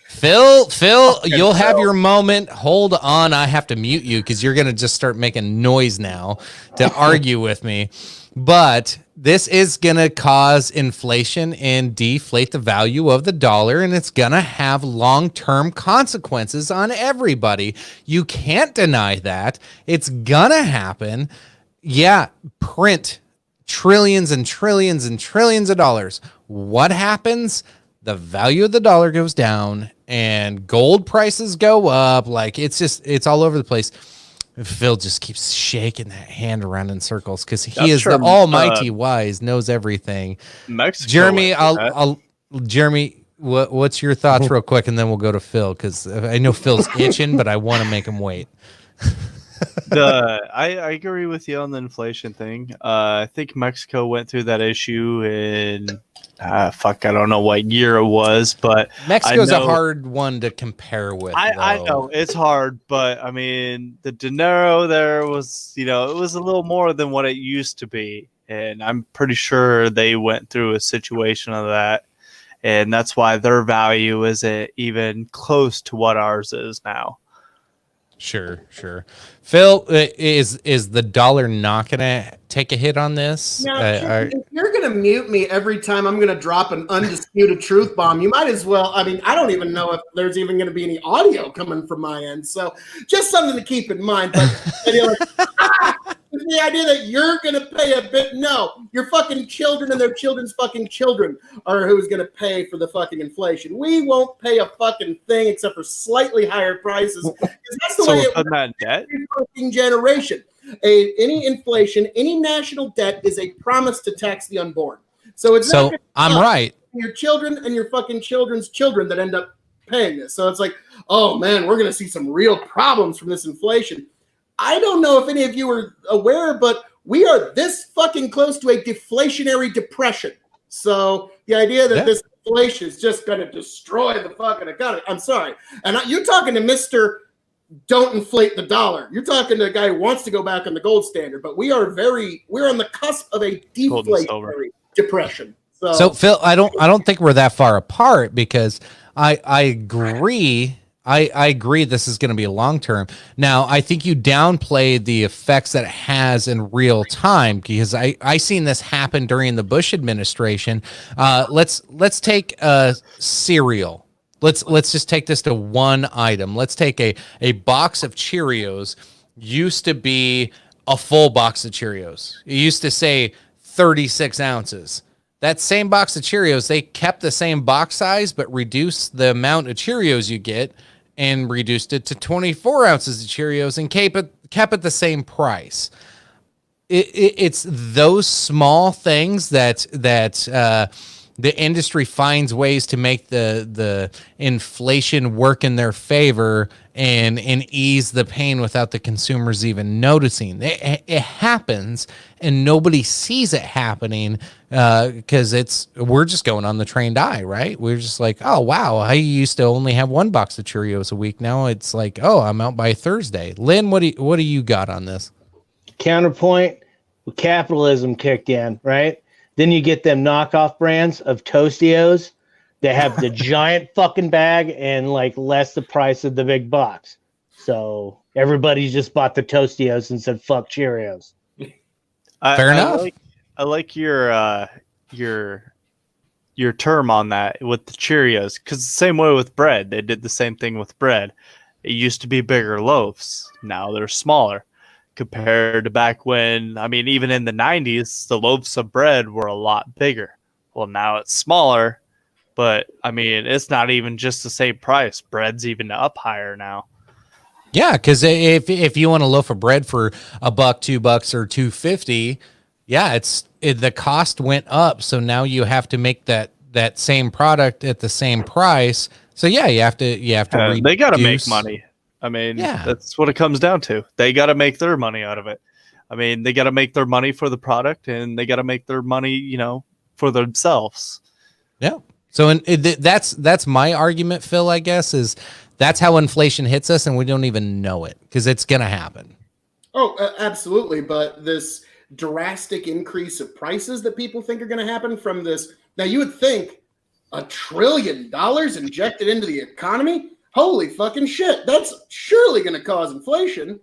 Phil, you'll have your moment. Hold on. I have to mute you because you're going to just start making noise now to argue with me. But this is going to cause inflation and deflate the value of the dollar, and it's going to have long-term consequences on everybody. You can't deny that. It's going to happen. Yeah, print trillions and trillions and trillions of dollars. What happens? The value of the dollar goes down and gold prices go up. Like it's all over the place. Phil just keeps shaking that hand around in circles because he is the almighty wise, knows everything. Mexico. Jeremy, Jeremy, what's your thoughts real quick, and then we'll go to Phil because I know Phil's itching, but I want to make him wait. I agree with you on the inflation thing. I think Mexico went through that issue in I don't know what year it was, but Mexico's a hard one to compare with. I know it's hard, but I mean the dinero there was, it was a little more than what it used to be, and I'm pretty sure they went through a situation of that, and that's why their value isn't even close to what ours is now. Sure. Phil, is the dollar not going to take a hit on this? Now, if you're going to mute me every time I'm going to drop an undisputed truth bomb, you might as well. I mean, I don't even know if there's even going to be any audio coming from my end. So just something to keep in mind. But the idea that you're going to pay a bit, no, your fucking children and their children's fucking children are who's going to pay for the fucking inflation. We won't pay a fucking thing except for slightly higher prices. That's the way it works that debt? every fucking generation. Any inflation, any national debt is a promise to tax the unborn. So it's not I'm right. Your children and your fucking children's children that end up paying this. So it's like, oh man, we're going to see some real problems from this inflation. I don't know if any of you are aware, but we are this fucking close to a deflationary depression. So the idea that this inflation is just going to destroy the fucking economy. I'm sorry. And you're talking to Mr. Don't inflate the dollar. You're talking to a guy who wants to go back on the gold standard, but we're on the cusp of a deflationary depression. So Phil, I don't think we're that far apart because I agree. I agree this is going to be a long term. Now, I think you downplayed the effects that it has in real time because I seen this happen during the Bush administration. Let's take cereal. Let's just take this to one item. Let's take a box of Cheerios. Used to be a full box of Cheerios. It used to say 36 ounces. That same box of Cheerios, they kept the same box size, but reduced the amount of Cheerios you get and reduced it to 24 ounces of Cheerios and kept it the same price. It's those small things that the industry finds ways to make the inflation work in their favor and ease the pain without the consumers even noticing. It happens and nobody sees it happening because we're just going on the trained eye, right? We're just like, oh wow, I used to only have one box of Cheerios a week. Now it's like, oh, I'm out by Thursday. Lynn, what do you got on this? Counterpoint, capitalism kicked in, right? Then you get them knockoff brands of Tostios that have the giant fucking bag and like less the price of the big box. So everybody just bought the Tostios and said fuck Cheerios. Fair enough. I like your term on that with the Cheerios, because the same way with bread, they did the same thing with bread. It used to be bigger loaves. Now they're smaller compared to back when, I mean, even in the 90s, the loaves of bread were a lot bigger. Well, now it's smaller, but I mean, it's not even just the same price. Bread's even up higher now. Yeah, because if you want a loaf of bread for $1, $2, or $2.50, yeah, the cost went up. So now you have to make that same product at the same price. So yeah, you have to. They got to make money. I mean, Yeah. That's what it comes down to. They got to make their money out of it. I mean, they got to make their money for the product, and they got to make their money, for themselves. Yeah. So that's my argument, Phil. I guess is that's how inflation hits us, and we don't even know it because it's gonna happen. Oh, absolutely. But this drastic increase of prices that people think are going to happen from this. Now, you would think $1 trillion injected into the economy. Holy fucking shit. That's surely going to cause inflation.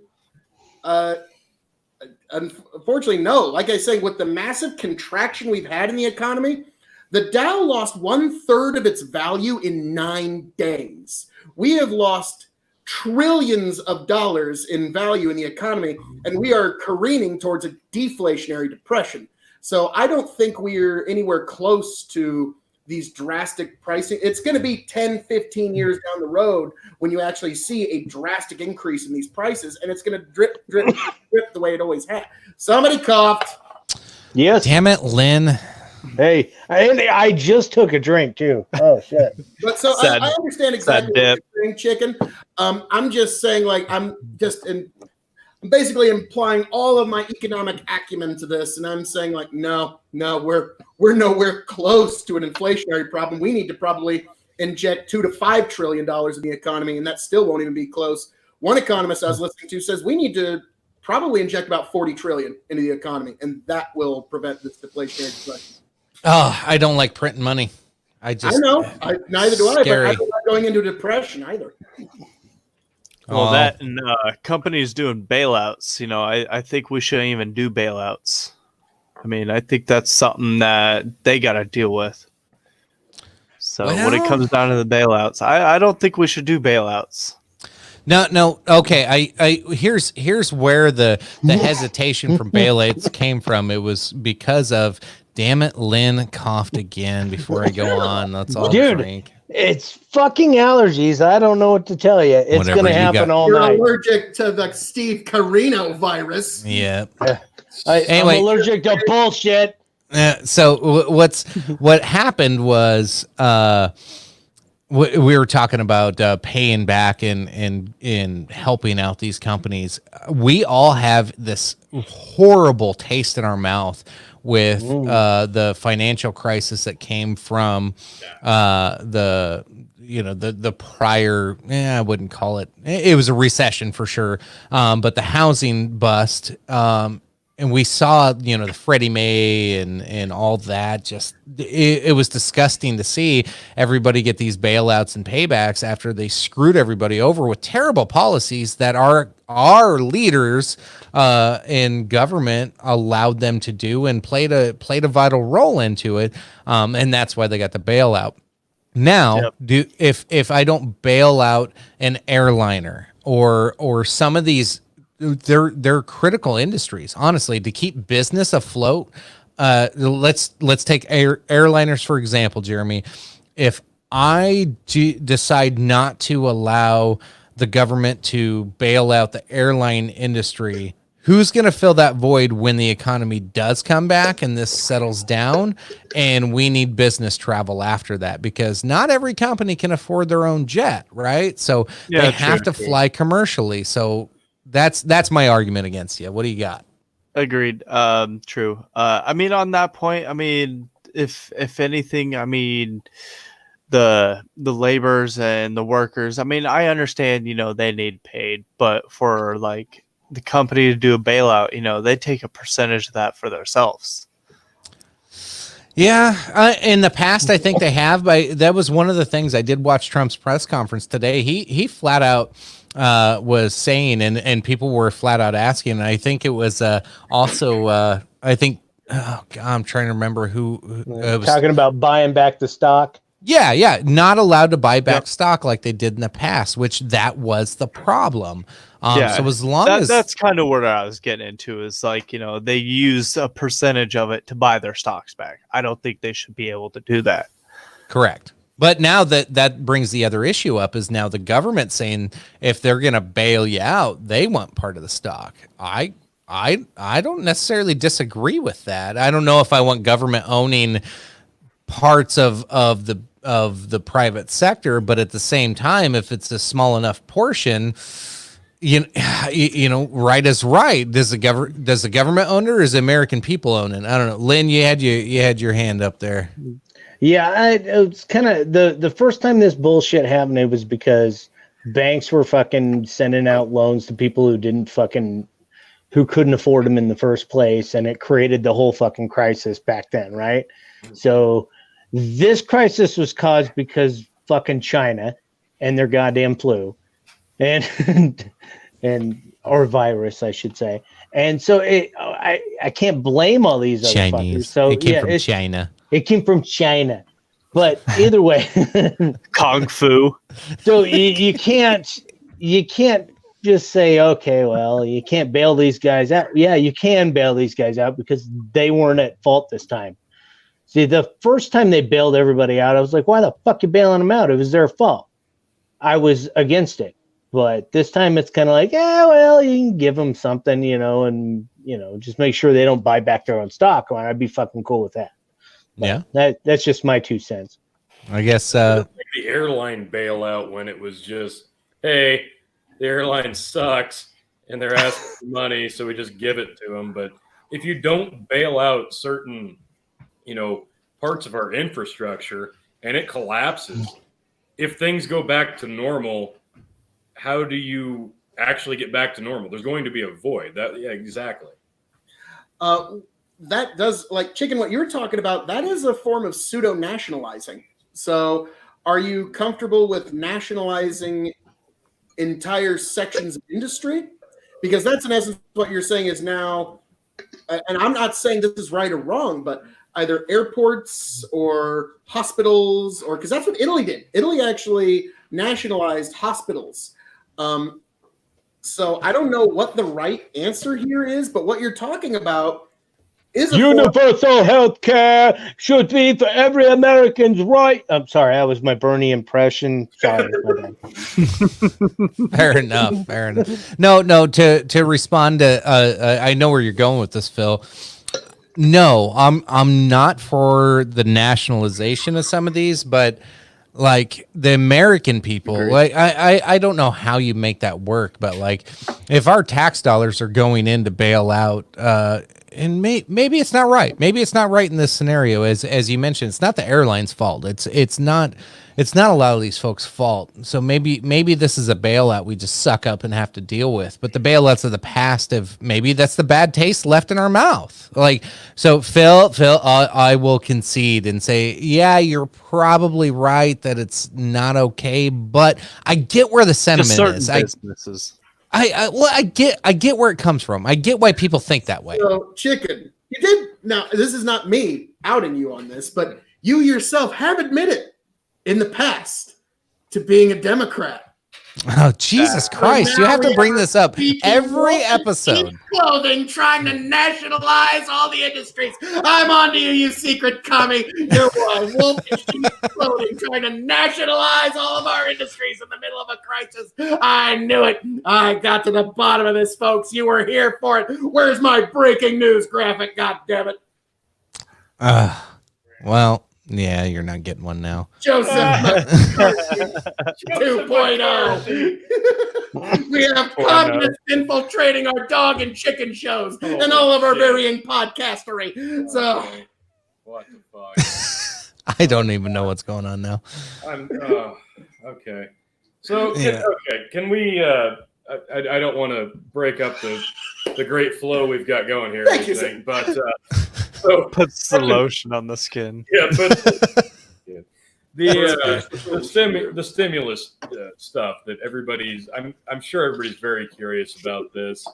Unfortunately, no. Like I say, with the massive contraction we've had in the economy, the Dow lost 1/3 of its value in 9 days. We have lost trillions of dollars in value in the economy, and we are careening towards a deflationary depression. So I don't think we're anywhere close to these drastic pricing. It's going to be 10, 15 years down the road when you actually see a drastic increase in these prices, and it's going to drip, drip, drip the way it always has. Somebody coughed. Yes. Damn it, Lynn. Hey, I just took a drink too. Oh shit! But so I understand exactly what you're saying, Chicken. I'm just saying, like, I'm basically implying all of my economic acumen to this, and I'm saying, like, no, we're nowhere close to an inflationary problem. We need to probably inject $2 to $5 trillion in the economy, and that still won't even be close. One economist I was listening to says we need to probably inject about 40 trillion into the economy, and that will prevent this deflationary depression. Oh, I don't like printing money. I know. Neither do I, but scary. I don't like going into depression either. Well, that and companies doing bailouts, I think we shouldn't even do bailouts. I mean, I think that's something that they got to deal with. So when it comes down to the bailouts, I don't think we should do bailouts. No. Okay, I here's where the hesitation from bailouts came from. It was because of, damn it, Lynn coughed again before I go on. That's all. Dude, drink. It's fucking allergies. I don't know what to tell you. It's going to happen all You're night. allergic to the Steve Carino virus. Yeah. Anyway, I'm allergic to bullshit. So what happened was we were talking about paying back and helping out these companies. We all have this horrible taste in our mouth with the financial crisis that came from the prior, I wouldn't call it. It was a recession for sure, but the housing bust. And we saw, the Freddie Mae and all that. Just it was disgusting to see everybody get these bailouts and paybacks after they screwed everybody over with terrible policies that our leaders in government allowed them to do and played a vital role into it. And that's why they got the bailout. Now, if I don't bail out an airliner or some of these. They're critical industries, honestly, to keep business afloat. Let's take airliners for example, Jeremy. If I decide not to allow the government to bail out the airline industry, who's going to fill that void when the economy does come back and this settles down and we need business travel after that? Because not every company can afford their own jet, right? So they have to fly commercially. So that's my argument against you. What do you got? Agreed. True. I mean, on that point, I mean, if anything, I mean, the laborers and the workers, I mean, I understand, they need paid, but for like the company to do a bailout, they take a percentage of that for themselves. Yeah, in the past, I think they have. But that was one of the things I did watch Trump's press conference today. He flat out was saying, and people were flat out asking. And I think it was also I think oh God, I'm trying to remember who it was. Talking about buying back the stock. Yeah, not allowed to buy back stock like they did in the past, which that was the problem. So as long as that's kind of what I was getting into is like, they use a percentage of it to buy their stocks back. I don't think they should be able to do that. Correct. But now that brings the other issue up is now the government saying if they're going to bail you out, they want part of the stock. I don't necessarily disagree with that. I don't know if I want government owning parts of the private sector, but at the same time, if it's a small enough portion, right is right. Does the government own it, or is the American people own it? I don't know. Lynn, you had your hand up there. Yeah, it was kind of the first time this bullshit happened. It was because banks were fucking sending out loans to people who couldn't afford them in the first place, and it created the whole fucking crisis back then, right? So this crisis was caused because fucking China and their goddamn flu, and or virus, I should say. And so I can't blame all these other Chinese. fuckers. So it came from China. It came from China. But either way, Kung Fu. So you can't just say, okay, well, you can't bail these guys out. Yeah, you can bail these guys out because they weren't at fault this time. See, the first time they bailed everybody out, I was like, why the fuck you bailing them out? It was their fault. I was against it. But this time it's kind of like, yeah, well, you can give them something, and, just make sure they don't buy back their own stock. Or I'd be fucking cool with that. But yeah. That's just my 2 cents. I guess like the airline bailout when it was just, hey, the airline sucks and they're asking for money, so we just give it to them. But if you don't bail out certain, parts of our infrastructure and it collapses, if things go back to normal, how do you actually get back to normal? There's going to be a void. Exactly. That does, like, Chicken, what you're talking about, that is a form of pseudo-nationalizing. So are you comfortable with nationalizing entire sections of industry? Because that's in essence what you're saying is now, and I'm not saying this is right or wrong, but either airports or hospitals, or because that's what Italy did. Italy actually nationalized hospitals. So I don't know what the right answer here is, but what you're talking about is universal health care should be for every American's right. I'm sorry, that was my Bernie impression. Sorry. Fair enough. No. To respond to, I know where you're going with this, Phil. No, I'm not for the nationalization of some of these, but like the American people, like I don't know how you make that work, but like if our tax dollars are going in to bail out, and maybe it's not right. Maybe it's not right in this scenario, as you mentioned. It's not the airline's fault. It's not a lot of these folks' fault. So maybe this is a bailout we just suck up and have to deal with. But the bailouts of the past maybe that's the bad taste left in our mouth. Like, so Phil, I will concede and say, yeah, you're probably right that it's not okay. But I get where the sentiment is. Businesses. I get where it comes from. I get why people think that way. So, Chicken, you did. Now, this is not me outing you on this, but you yourself have admitted in the past to being a Democrat. Oh, Jesus Christ. You have to bring this up every episode. Clothing, trying to nationalize all the industries. I'm on to you, you secret commie. You're one. Wolf in sheep's clothing, trying to nationalize all of our industries in the middle of a crisis. I knew it. I got to the bottom of this, folks. You were here for it. Where's my breaking news graphic? God damn it. Well, yeah, you're not getting one now. Joseph 2.0. We have communists infiltrating our dog and chicken shows and all of our varying podcastery. So, what the fuck? I don't even know what's going on now. Okay. So, can we I don't want to break up the great flow we've got going here. Thank you, sir. But so Puts the lotion on the skin. yeah, but yeah. The stimulus stuff that everybody's. I'm sure everybody's very curious about this.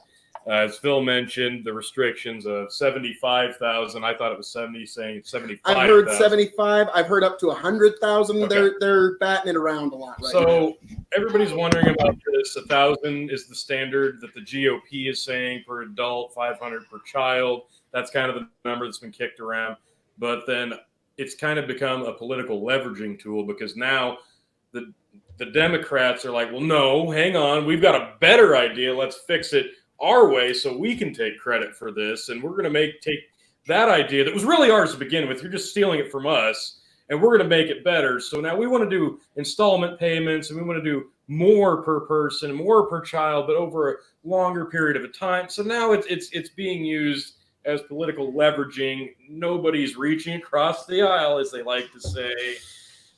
As Phil mentioned, the restrictions of 75,000. I thought it was 70, saying 75. I've heard 75. I've heard up to 100,000. Okay. They're batting it around a lot right now. So everybody's wondering about this. 1,000 is the standard that the GOP is saying per adult, 500 per child. That's kind of the number that's been kicked around. But then it's kind of become a political leveraging tool because now the Democrats are like, well, no, hang on. We've got a better idea. Let's fix it our way so we can take credit for this. And we're going to take that idea that was really ours to begin with. You're just stealing it from us. And we're going to make it better. So now we want to do installment payments and we want to do more per person, more per child, but over a longer period of a time. So now it's being used as political leveraging. Nobody's reaching across the aisle, as they like to say.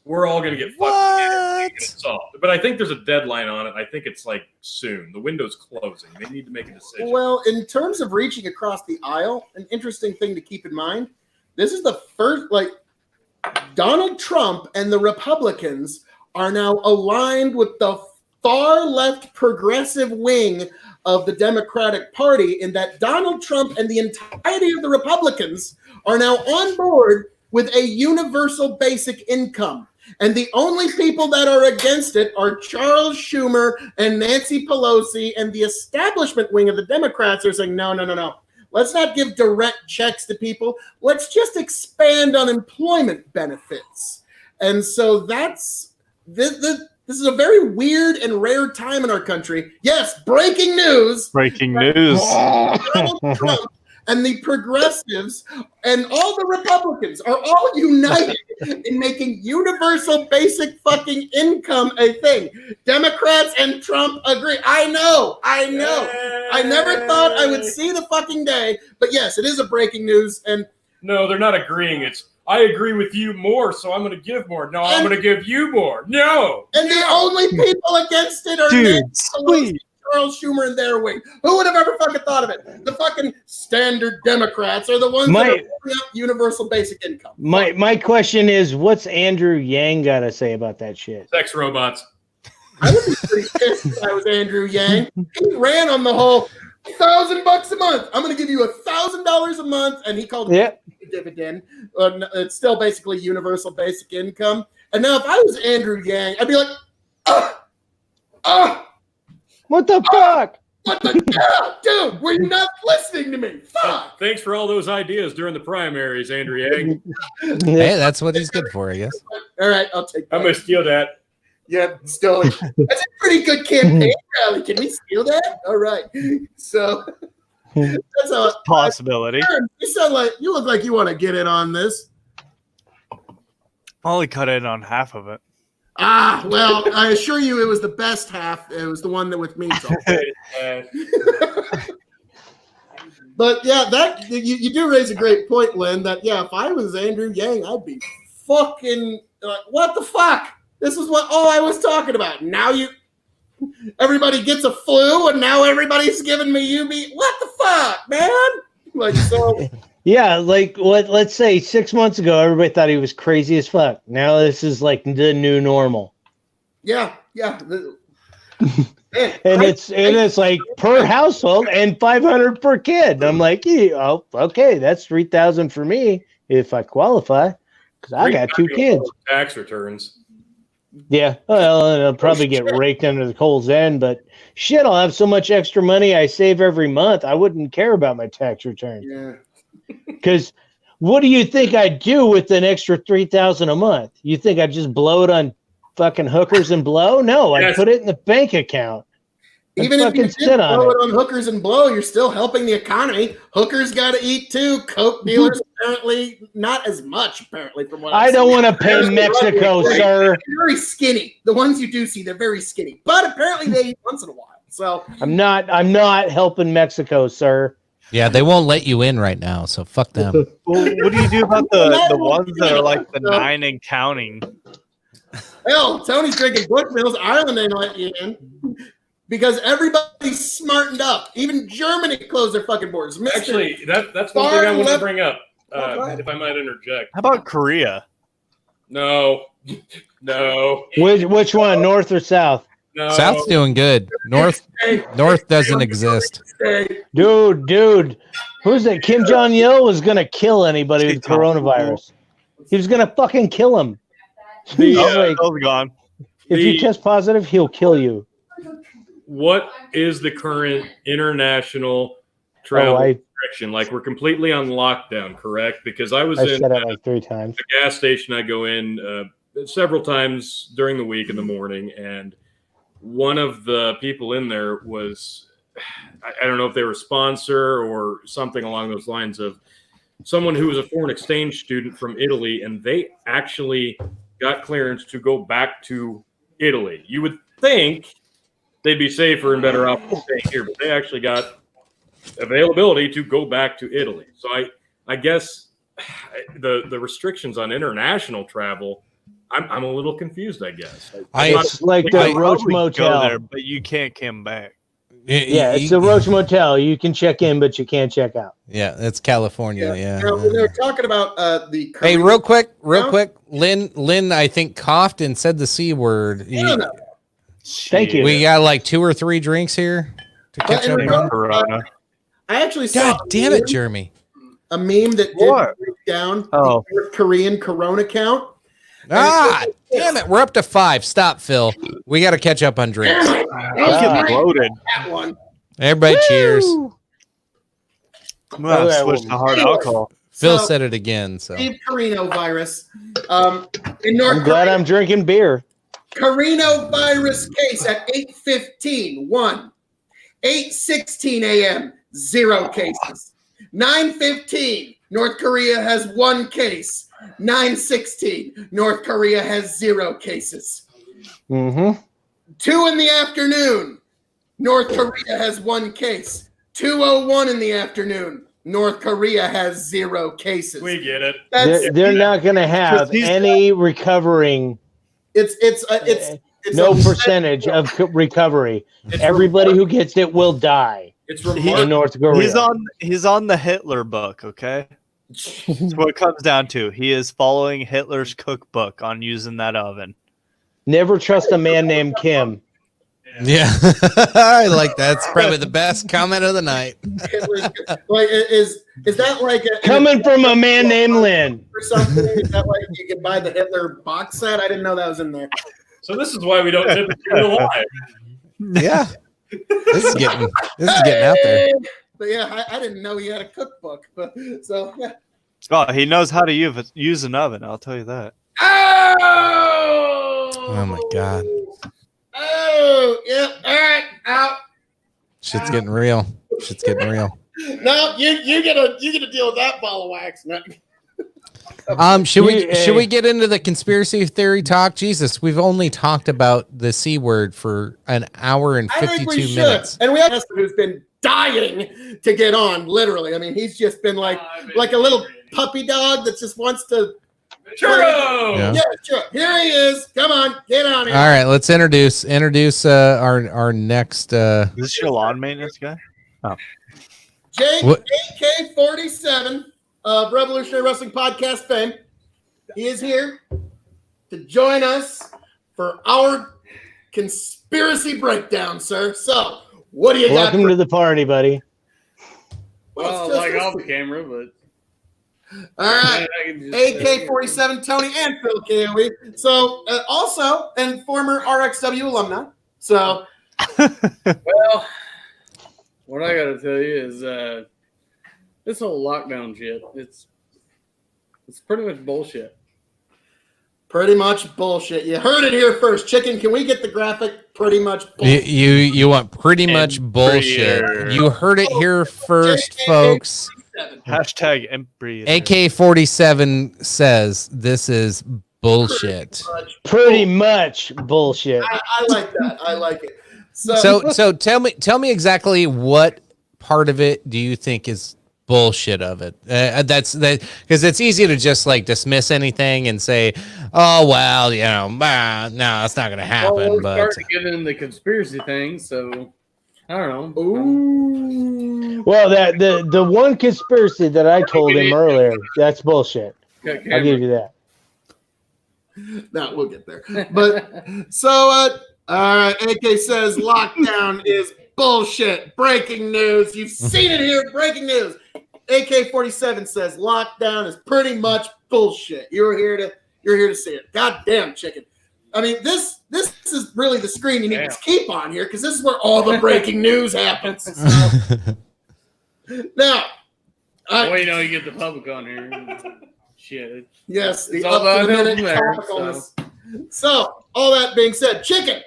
We're all going to get fucked solved. But I think there's a deadline on it. I think it's like soon. The window's closing. They need to make a decision. Well, in terms of reaching across the aisle, an interesting thing to keep in mind, this is the first, Donald Trump and the Republicans are now aligned with the far left progressive wing of the Democratic Party in that Donald Trump and the entirety of the Republicans are now on board with a universal basic income. And the only people that are against it are Charles Schumer and Nancy Pelosi, and the establishment wing of the Democrats are saying, no. Let's not give direct checks to people. Let's just expand unemployment benefits. And so this is a very weird and rare time in our country. Yes, breaking news. Breaking news. Donald Trump and the progressives and all the Republicans are all united in making universal basic fucking income a thing. Democrats and Trump agree. I know. I never thought I would see the fucking day, but yes, it is a breaking news. And no, they're not agreeing. It's I agree with you more, so I'm going to give more. No, I'm going to give you more. No. And the only people against it are Charles Schumer and their wing. Who would have ever fucking thought of it? The fucking standard Democrats are the ones that are putting up universal basic income. My question is, what's Andrew Yang got to say about that shit? Sex robots. I would be pretty pissed if I was Andrew Yang. He ran on the whole $1,000 a month. I'm going to give you $1,000 a month, and he called it a dividend. It's still basically universal basic income. And now, if I was Andrew Yang, I'd be like, what the fuck? What the dude? Were you not listening to me? Fuck. Thanks for all those ideas during the primaries, Andrew Yang. Hey, that's what he's good for, I guess. All right, I'll take that. I'm going to steal that. Yeah, still. That's a pretty good campaign rally. Can we steal that? All right. So that's a possibility. You look like you want to get in on this. I only cut in on half of it. Well, I assure you it was the best half. It was the one that with me. But yeah, that you do raise a great point, Lynn, that if I was Andrew Yang, I'd be fucking what the fuck? This is what I was talking about. Now everybody gets a flu, and now everybody's giving me UB. What the fuck, man? So. Yeah, let's say 6 months ago, everybody thought he was crazy as fuck. Now this is like the new normal. Yeah. And it's like per household and 500 per kid. I'm like, okay, that's 3,000 for me if I qualify because I got 2 kids. Tax returns. Yeah, well, it'll probably get raked under the coal's end, but shit, I'll have so much extra money I save every month. I wouldn't care about my tax return. Yeah. Because what do you think I'd do with an extra $3,000 a month? You think I'd just blow it on fucking hookers and blow? No, I'd put it in the bank account. Even if you did blow it on hookers and blow, you're still helping the economy. Hookers got to eat too. Coke dealers apparently not as much. Apparently, from what I don't want to pay Mexico, sir. They're very skinny. The ones you do see, they're very skinny. But apparently, they eat once in a while. So I'm not helping Mexico, sir. Yeah, they won't let you in right now, so fuck them. Well, what do you do about the ones that are like the 9 and counting? Hell, Tony's drinking Bushmills. Ireland ain't let you in. because everybody's smartened up. Even Germany closed their fucking borders. Mr. Actually, that's one thing I want to bring up, if I might interject. How about Korea? No. No. Which one, north or south? No. South's doing good. North doesn't exist. Dude, who's that? Kim Jong-il was gonna kill anybody with coronavirus. He was gonna fucking kill him. He's like, Those are gone. if you test positive, he'll kill you. What is the current international travel restriction? Like, we're completely on lockdown, correct? Because I was I in said it like 3 times. a gas station I go in several times during the week in the morning, and one of the people in there was, I don't know if they were a sponsor or something along those lines, of someone who was a foreign exchange student from Italy, and they actually got clearance to go back to Italy. You would think they'd be safer and better off staying here, but they actually got availability to go back to Italy. So I guess the restrictions on international travel, I'm a little confused, I guess. It's like the Roach Motel. Go there, but you can't come back. Yeah, it's a Roach Motel. You can check in, but you can't check out. Yeah, it's California. Yeah. Now, they were talking about the. Hey, real quick. Lynn, I think coughed and said the C word. Thank you. We got like 2 or 3 drinks here to catch up on. Corona. I actually saw. God damn it, Jeremy. A meme that did break down the North Korean Corona count. Ah, damn it. We're up to 5. Stop, Phil. We got to catch up on drinks. I'm getting loaded. That one. Everybody, cheers. I'm going to switch to hard alcohol. Phil said it again. So Steve Carino virus. In North I'm glad I'm drinking beer. Carino virus case at 8:15, 1. 8:16 a.m., 0 cases. 9:15, North Korea has 1 case. 9:16, North Korea has 0 cases. 2 in the afternoon, North Korea has 1 case. 2:01 in the afternoon, North Korea has 0 cases. We get it. They're not going to have any recovering. It's no percentage of recovry. Everybody who gets it will die. It's in North Korea. He's on the Hitler book, okay? That's what it comes down to. He is following Hitler's cookbook on using that oven. Never trust a man named Kim. yeah, I like that. That's probably the best comment of the night. Like, is that like coming from a man named Lynn or something? Is that like you can buy the Hitler box set? I didn't know that was in there. So this is why we don't typically alive. Yeah, this is getting out there. But yeah, I didn't know he had a cookbook. But so yeah. Oh, he knows how to use an oven. I'll tell you that. Oh my god. Oh, yeah. All right. Out. Shit's getting real. No, you get to deal with that ball of wax. No. Should we get into the conspiracy theory talk? Jesus, we've only talked about the C word for an hour and 52 minutes. And we have Justin who's been dying to get on, literally. I mean, he's just been like a little puppy dog that just wants to. Churro! Yeah. Yeah, sure. Here he is. Come on, get on here. All right, let's introduce our next. Is this your lawn maintenance guy? Oh. JK47 of Revolutionary Wrestling Podcast fame. He is here to join us for our conspiracy breakdown, sir. So, what do you got? Welcome to the party, buddy. Well, like off the camera, but all right. AK-47 Tony and Phil KOE. So, also, and former RXW alumni. So, well, what I got to tell you is this whole lockdown shit. It's pretty much bullshit. Pretty much bullshit. You heard it here first. Chicken, can we get the graphic? Pretty much bullshit. You want pretty much bullshit. You heard it here first, folks. Hashtag empty. AK-47 says this is bullshit. Pretty much bullshit. I like that. I like it. So tell me exactly what part of it do you think is bullshit of it. That's that because it's easy to just like dismiss anything and say, "Oh well, no, it's not going to happen." Well, we're but starting to get into the conspiracy thing, so I don't know. Ooh. Well, that the one conspiracy that I told him earlier, that's bullshit. I'll give you that. No, we'll get there. But so, AK says lockdown is bullshit. Breaking news. You've seen it here. Breaking news. AK-47 says lockdown is pretty much bullshit. You're here to see it. Goddamn chicken. I mean, this is really the screen you need to keep on here because this is where all the breaking news happens. So. Now, you get the public on here. Shit. Yes, the it's all up-to-the-minute there, topicalness. So, all that being said, chicken,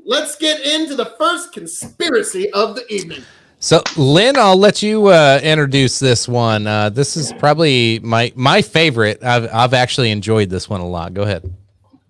let's get into the first conspiracy of the evening. So, Lynn, I'll let you introduce this one. This is probably my favorite. I've actually enjoyed this one a lot. Go ahead.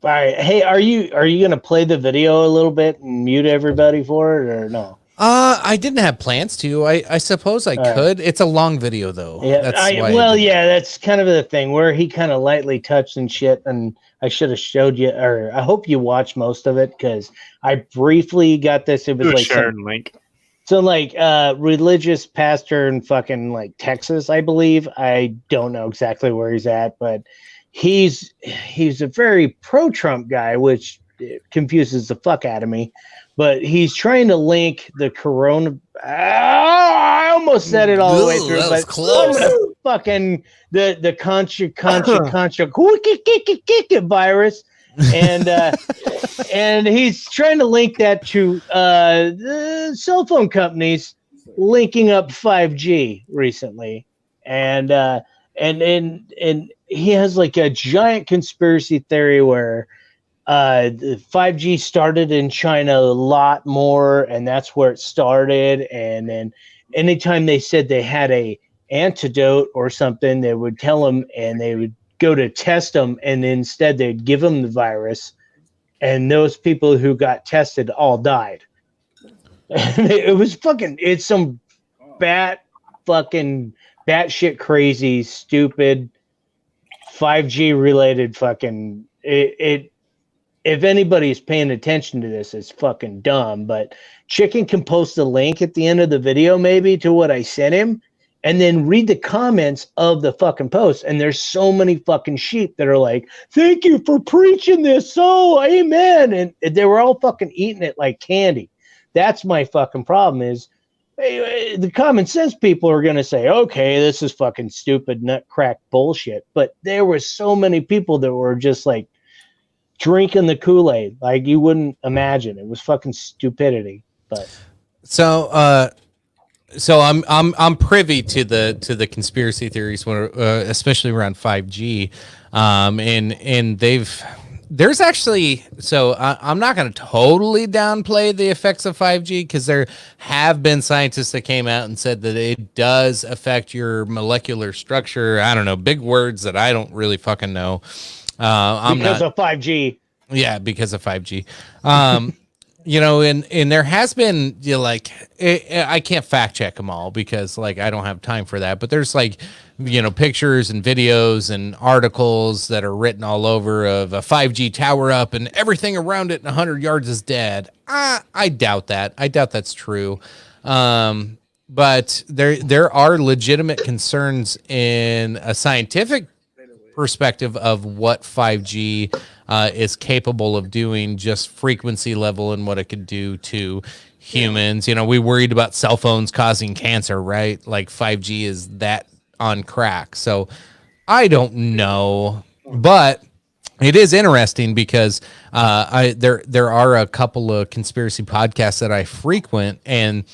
All right. Hey, are you going to play the video a little bit and mute everybody for it or no? I didn't have plans to. I suppose I could. It's a long video though. Yeah. That's kind of the thing where he kind of lightly touched and shit, and I should have showed you, or I hope you watch most of it because I briefly got this. It was like shared link. So like religious pastor in fucking like Texas, I believe. I don't know exactly where he's at, but he's a very pro-Trump guy, which confuses the fuck out of me. But he's trying to link the corona. I almost said it all the way through, that was but close. Fucking the concha virus, and he's trying to link that to the cell phone companies linking up 5G recently, and he has like a giant conspiracy theory where the 5G started in China a lot more, and that's where it started. And then anytime they said they had a antidote or something, they would tell them, and they would go to test them, and instead they'd give them the virus, and those people who got tested all died. It was it's some batshit crazy, stupid 5G related fucking it. If anybody's paying attention to this, it's fucking dumb. But Chicken can post a link at the end of the video, maybe, to what I sent him, and then read the comments of the fucking post. And there's so many fucking sheep that are like, "Thank you for preaching this. Oh, amen." And they were all fucking eating it like candy. That's my fucking problem is the common sense people are going to say, okay, this is fucking stupid nut crack bullshit. But there were so many people that were just like, drinking the Kool-Aid like you wouldn't imagine. It was fucking stupidity. But so I'm privy to the conspiracy theories when especially around 5G, and there's actually, so I'm not going to totally downplay the effects of 5G because there have been scientists that came out and said that it does affect your molecular structure. I don't know, big words that I don't really fucking know. Because of 5G. Yeah, because of 5G. And there has been, I can't fact check them all because I don't have time for that. But there's pictures and videos and articles that are written all over of a 5G tower up and everything around it in 100 yards is dead. I doubt that. I doubt that's true. But there are legitimate concerns in a scientific perspective of what 5G is capable of doing, just frequency level and what it could do to humans. We worried about cell phones causing cancer, right? Like 5G is that on crack. So I don't know, but it is interesting because there are a couple of conspiracy podcasts that I frequent, and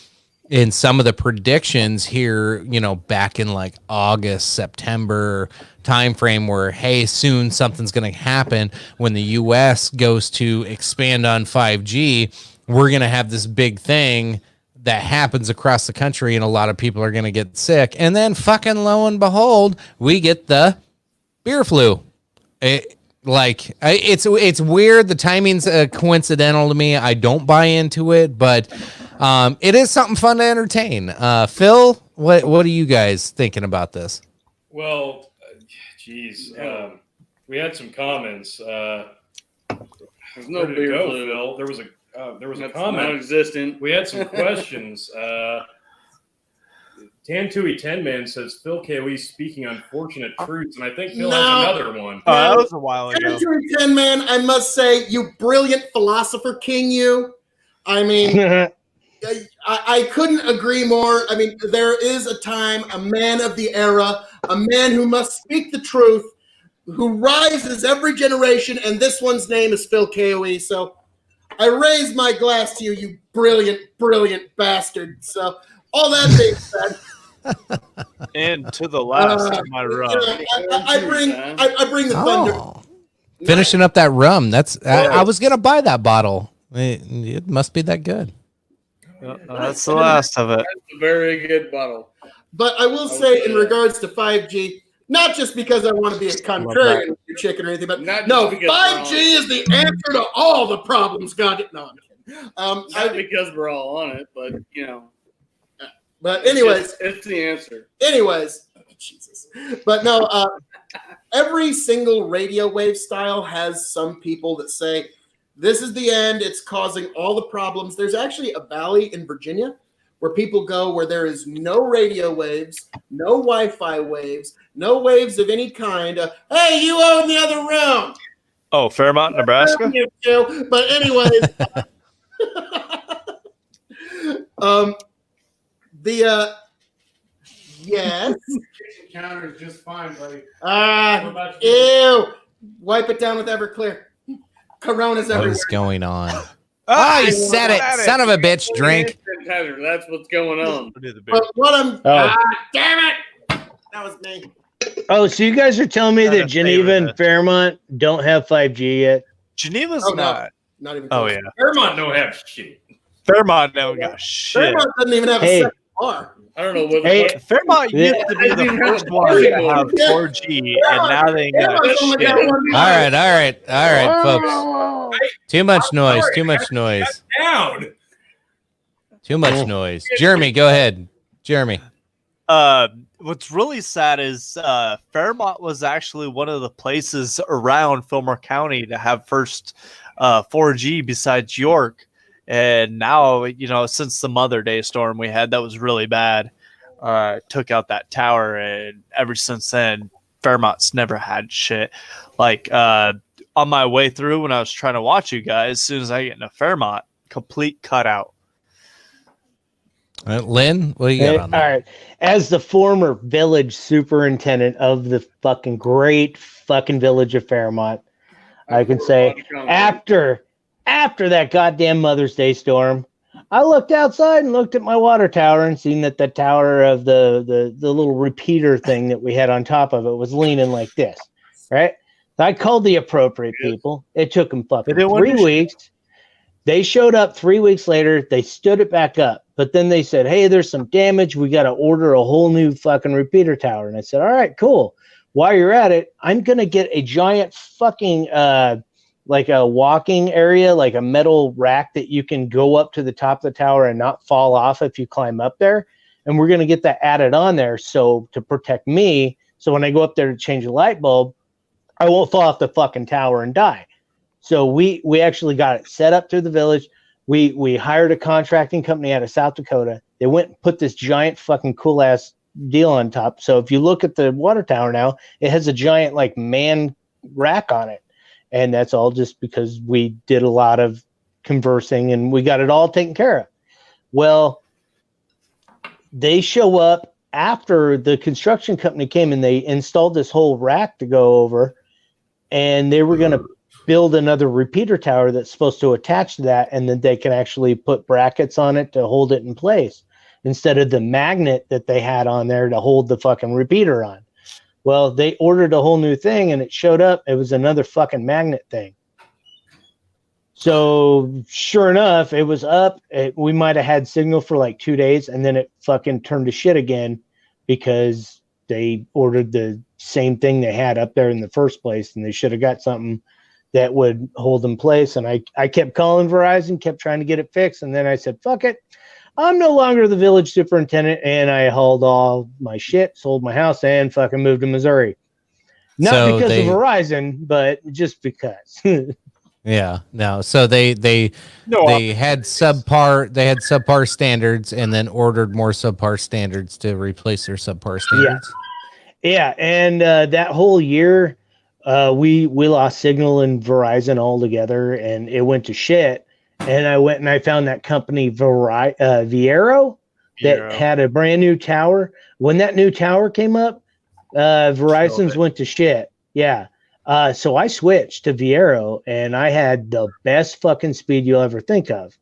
in some of the predictions here, back in August, September timeframe, where hey, soon something's going to happen when the U.S. goes to expand on 5G. We're going to have this big thing that happens across the country, and a lot of people are going to get sick. And then, fucking lo and behold, we get the beer flu. It's weird. The timing's coincidental to me. I don't buy into it, but It is something fun to entertain. Phil, what are you guys thinking about this? Well, geez, we had some comments. There's no Where did it beer go, fluid. Phil? There was a That's comment. non-existent. We had some questions. Tantui Ten Man says Phil KOE speaking unfortunate truths, and I think Phil No. has another one. Oh, that was a while ago. Century 10 Man, I must say, you brilliant philosopher king, you. I mean, I couldn't agree more. I mean, there is a time, a man of the era, a man who must speak the truth, who rises every generation, and this one's name is Phil KOE. So I raise my glass to you, you brilliant, brilliant bastard. So all that being said, And to the last of my rum. I bring the thunder. Oh, finishing up that rum. That's I was gonna buy that bottle. It must be that good. That's the last of it. That's a very good bottle. But I will say, in regards to 5G, not just because I want to be a contrarian with your chicken or anything, but Not no, just because 5G is the answer to all the problems. God, no, I'm kidding. Not because we're all on it, but you know. But anyways, it's the answer. Anyways, Jesus. But no, every single radio wave style has some people that say this is the end. It's causing all the problems. There's actually a valley in Virginia where people go where there is no radio waves, no Wi-Fi waves, no waves of any kind. Hey, you own the other room. Oh, Fairmont, Nebraska? You too. But anyways, yes. Kitchen counter is just fine, buddy. Ew. Wipe it down with Everclear. Corona's What everywhere. is going on? Oh, he said it. Son of a bitch. Drink. That's what's going on. But what I'm damn it. That was me. Oh, so you guys are telling me that Gotta Geneva stay and with it. Fairmont don't have 5G yet? Geneva's Oh, no. not. Not even Oh, close. yeah. Fairmont don't have shit. Fairmont don't got shit. Fairmont doesn't even have Hey. a second bar. I don't know what. Hey, Fairmont used to be the first one to have 4G, and now they ain't got Fairmont's only shit. got one All bar. right, folks. Too much noise. Too much noise. Down. Too much noise. Jeremy, go ahead. Jeremy. What's really sad is Fairmont was actually one of the places around Fillmore County to have first 4G besides York. And now, you know, since the Mother Day storm we had, that was really bad. Took out that tower, and ever since then, Fairmont's never had shit. Like on my way through when I was trying to watch you guys, as soon as I get into Fairmont, complete cutout. Lynn, what do you got on all that? right. As the former village superintendent of the fucking great fucking village of Fairmont, I can say after that goddamn Mother's Day storm, I looked outside and looked at my water tower and seen that the tower of the little repeater thing that we had on top of it was leaning like this, right? So I called the appropriate people. It took them fucking 3 weeks. They showed up 3 weeks later. They stood it back up. But then they said, hey, there's some damage. We got to order a whole new fucking repeater tower. And I said, all right, cool. While you're at it, I'm going to get a giant fucking, like a walking area, like a metal rack that you can go up to the top of the tower and not fall off if you climb up there. And we're going to get that added on there. So to protect me, so when I go up there to change the light bulb, I won't fall off the fucking tower and die. So we actually got it set up through the village. We hired a contracting company out of South Dakota. They went and put this giant fucking cool ass deal on top. So if you look at the water tower now, it has a giant like man rack on it. And that's all just because we did a lot of conversing and we got it all taken care of. Well, they show up after the construction company came and they installed this whole rack to go over, and they were going to build another repeater tower that's supposed to attach to that, and then they can actually put brackets on it to hold it in place instead of the magnet that they had on there to hold the fucking repeater on. Well, they ordered a whole new thing and it showed up. It was another fucking magnet thing. So sure enough, it was up. We might have had signal for like 2 days, and then it fucking turned to shit again because they ordered the same thing they had up there in the first place, and they should have got something that would hold in place. And I kept calling Verizon, kept trying to get it fixed. And then I said, fuck it. I'm no longer the village superintendent, and I hauled all my shit, sold my house, and fucking moved to Missouri. Not So because they- of Verizon, but just because. Yeah, no. So they had subpar standards, and then ordered more subpar standards to replace their subpar standards. Yeah, and that whole year, we lost signal in Verizon altogether, and it went to shit. And I went and I found that company Viero that Viero. had a brand new tower. When that new tower came up, Verizon's went to shit. Yeah. So I switched to Viero, and I had the best fucking speed you'll ever think of.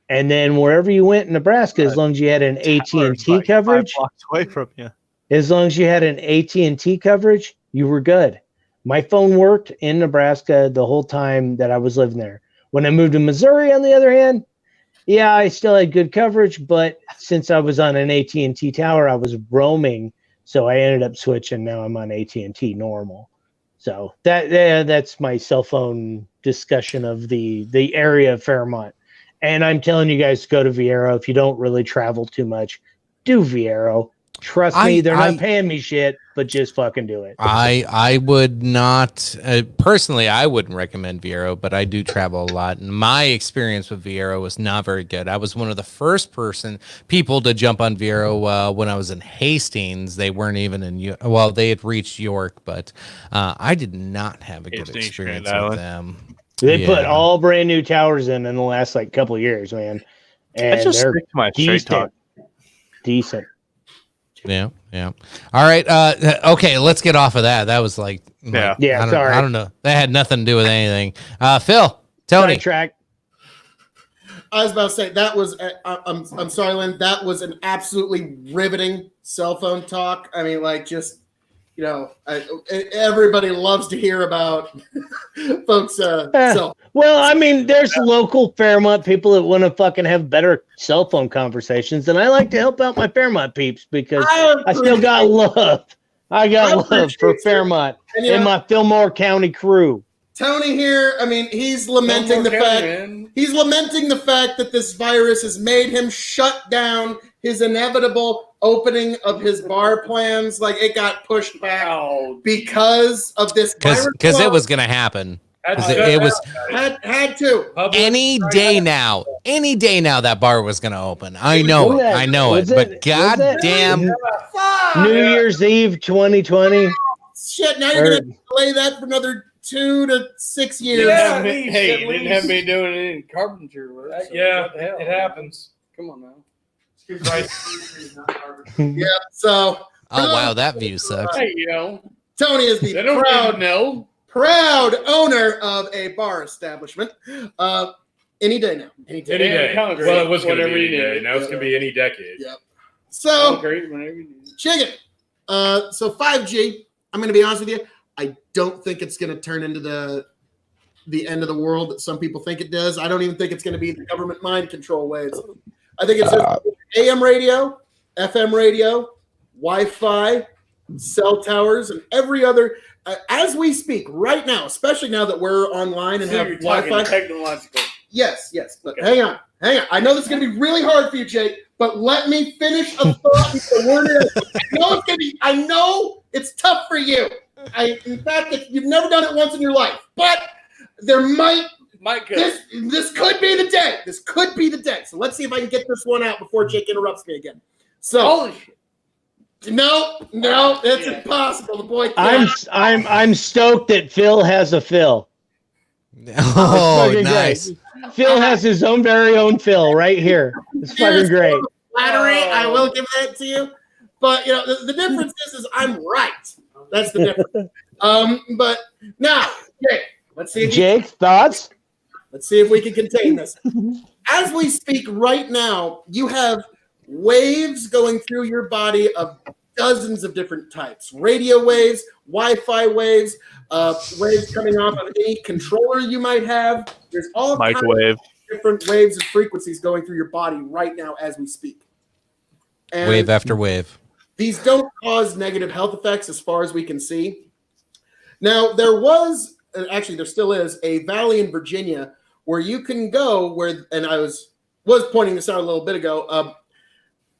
And then wherever you went in Nebraska, as long as you had an AT&T coverage, 5 blocks away from you. as long as you had an AT&T coverage, you were good. My phone worked in Nebraska the whole time that I was living there. When I moved to Missouri, on the other hand, yeah, I still had good coverage, but since I was on an AT&T tower, I was roaming, so I ended up switching. Now I'm on AT&T normal. So that's my cell phone discussion of the area of Fairmont. And I'm telling you guys to go to Viero. If you don't really travel too much, do Viero. Trust me, they're not paying me shit, but just fucking do it. I would not personally. I wouldn't recommend Viero, but I do travel a lot, and my experience with Viero was not very good. I was one of the first people to jump on Viero when I was in Hastings. They weren't even in they had reached York, but I did not have a good Hastings, experience Grand with Island. them. They put all brand new towers in the last like couple of years, man, and I just they're stick to my straight talk. decent. Yeah. All right. Okay, let's get off of that. That was like, Yeah. Sorry. I don't know. That had nothing to do with anything. Phil, Tony. Sidetrack. I was about to say that was. I'm sorry, Lynn. That was an absolutely riveting cell phone talk. I mean, like, just everybody loves to hear about folks. Well, I mean, there's local Fairmont people that want to fucking have better cell phone conversations, and I like to help out my Fairmont peeps because I still got love. I got love for Fairmont and my Fillmore County crew. Tony here, I mean, he's lamenting the fact that this virus has made him shut down his inevitable opening of his bar plans. Like, it got pushed back because of this virus. Because it was going to happen. It was had to. Any day now that bar was going to open. I know it. But goddamn, New Year's Eve 2020. Shit, now you're going to delay that for another 2 to 6 years. Yeah, hey, you didn't have me doing it in carpentry work. So it happens. Come on now. Yeah, so. Oh, wow, that view sucks. Hey, you know. Tony is the proud owner of a bar establishment. Any day now. Any day. Well, it was going to be any day. Now it's going to be any decade. Yep. So, Chicken. So 5G, I'm going to be honest with you. I don't think it's going to turn into the end of the world that some people think it does. I don't even think it's going to be the government mind control waves. I think it's just AM radio, FM radio, Wi-Fi, cell towers, and every other. As we speak right now, especially now that we're online and have Wi-Fi. Technological. Yes. But hang on. I know this is going to be really hard for you, Jake, but let me finish a thought before we're I know it's tough for you. In fact, you've never done it once in your life, but there might this could be the day. This could be the day. So let's see if I can get this one out before Jake interrupts me again. So, holy shit. No, it's impossible. The boy can't. I'm stoked that Phil has a Phil. Oh, nice. Great. Phil has his very own Phil right here. It's fucking great. Flattery, I will give that to you. But the difference is I'm right. That's the difference. But now, Jake, let's see. Jake, thoughts? Let's see if we can contain this. As we speak right now, you have waves going through your body of dozens of different types. Radio waves, Wi-Fi waves, waves coming off of any controller you might have. There's all microwave, kinds of different waves and frequencies going through your body right now as we speak. And wave after wave. These don't cause negative health effects as far as we can see. Now, there was, actually there still is, a valley in Virginia where you can go and I was was pointing this out a little bit ago.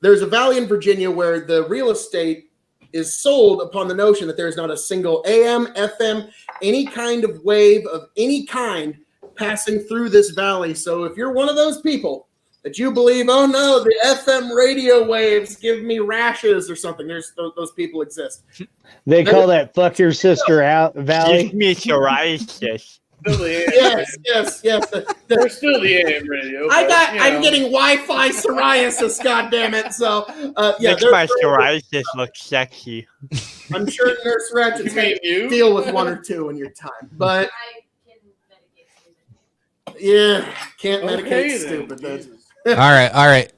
There's a valley in Virginia where the real estate is sold upon the notion that there is not a single AM, FM, any kind of wave of any kind passing through this valley. So if you're one of those people that you believe, oh no, the FM radio waves give me rashes or something, those people exist. They call that "fuck your sister" out valley. Give me your eyes. Yes. They're still the AM radio. I'm getting Wi-Fi psoriasis, goddammit. So Makes my psoriasis look sexy. I'm sure Nurse Ratchet's going to deal with one or two in your time, but can't medicate stupid. All right.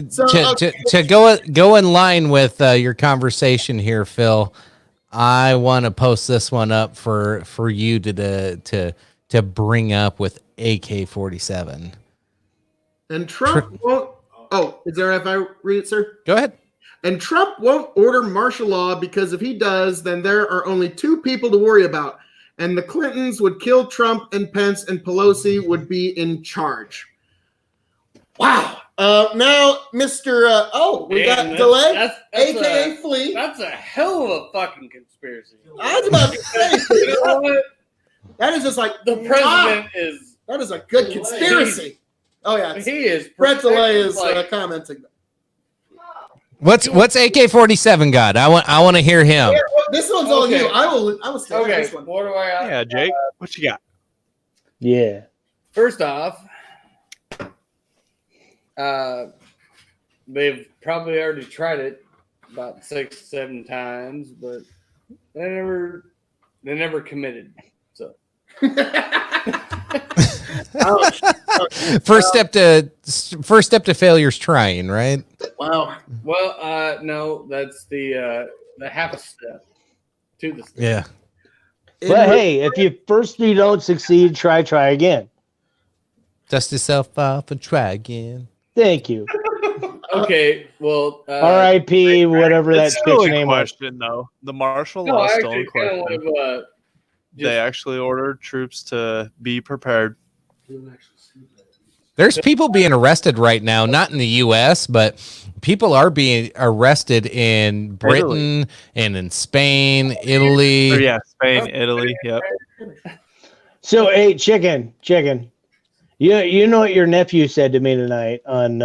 So, to go in line with your conversation here, Phil, I want to post this one up for you to bring up with AK-47. And Trump won't. Oh, is there? If I read it, sir? Go ahead. And Trump won't order martial law because if he does, then there are only two people to worry about. And the Clintons would kill Trump, and Pence and Pelosi would be in charge. Wow. Now, Mr. We got delay, that's AKA Flea. That's a hell of a fucking conspiracy. I was about to say, You know what? that is just like The president is. That is a good conspiracy. Oh yeah, He is. Brett Delay is like, commenting. What's AK-47 got? I want to hear him. This one's all Okay. you. I will stay on okay, this one. what do I got? Yeah, Jake, what you got? Yeah. First off, they've probably already tried it about 6-7 times, but they never committed. So First step to failure is trying, right? Wow. well, no, that's the half a step to the step. Yeah. But hey, if you don't succeed, try again. Dust yourself off and try again. Thank you. Okay, well, R.I.P. Whatever that It's still bitch in name was. question, though. The martial no, law I is still in actually kind question. of They actually ordered troops to be prepared. There's people being arrested right now, not in the U.S., but people are being arrested in Britain and in Spain, Italy. Oh, yeah, Spain, Italy. Yep. So, hey, chicken. You know what your nephew said to me tonight on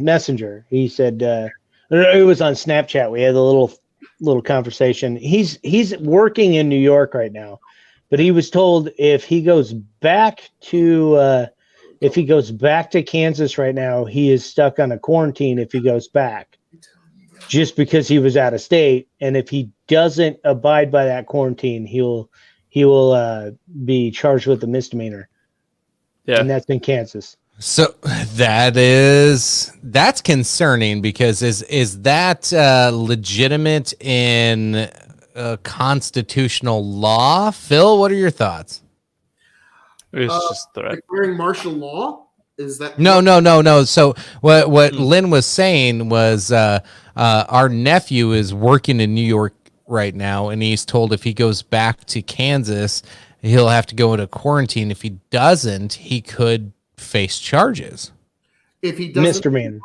Messenger? He said it was on Snapchat. We had a little conversation. He's working in New York right now, but he was told if he goes back to Kansas right now, he is stuck on a quarantine if he goes back, just because he was out of state. And if he doesn't abide by that quarantine, he will be charged with a misdemeanor. Yeah. And that's in Kansas. So that's concerning because is that legitimate in constitutional law? Phil, what are your thoughts? It's just threat. Declaring martial law? Is that No. So what Lynn was saying was our nephew is working in New York right now, and he's told if he goes back to Kansas, he'll have to go into quarantine. If he doesn't, he could face charges. If he doesn't, Misdemeanor.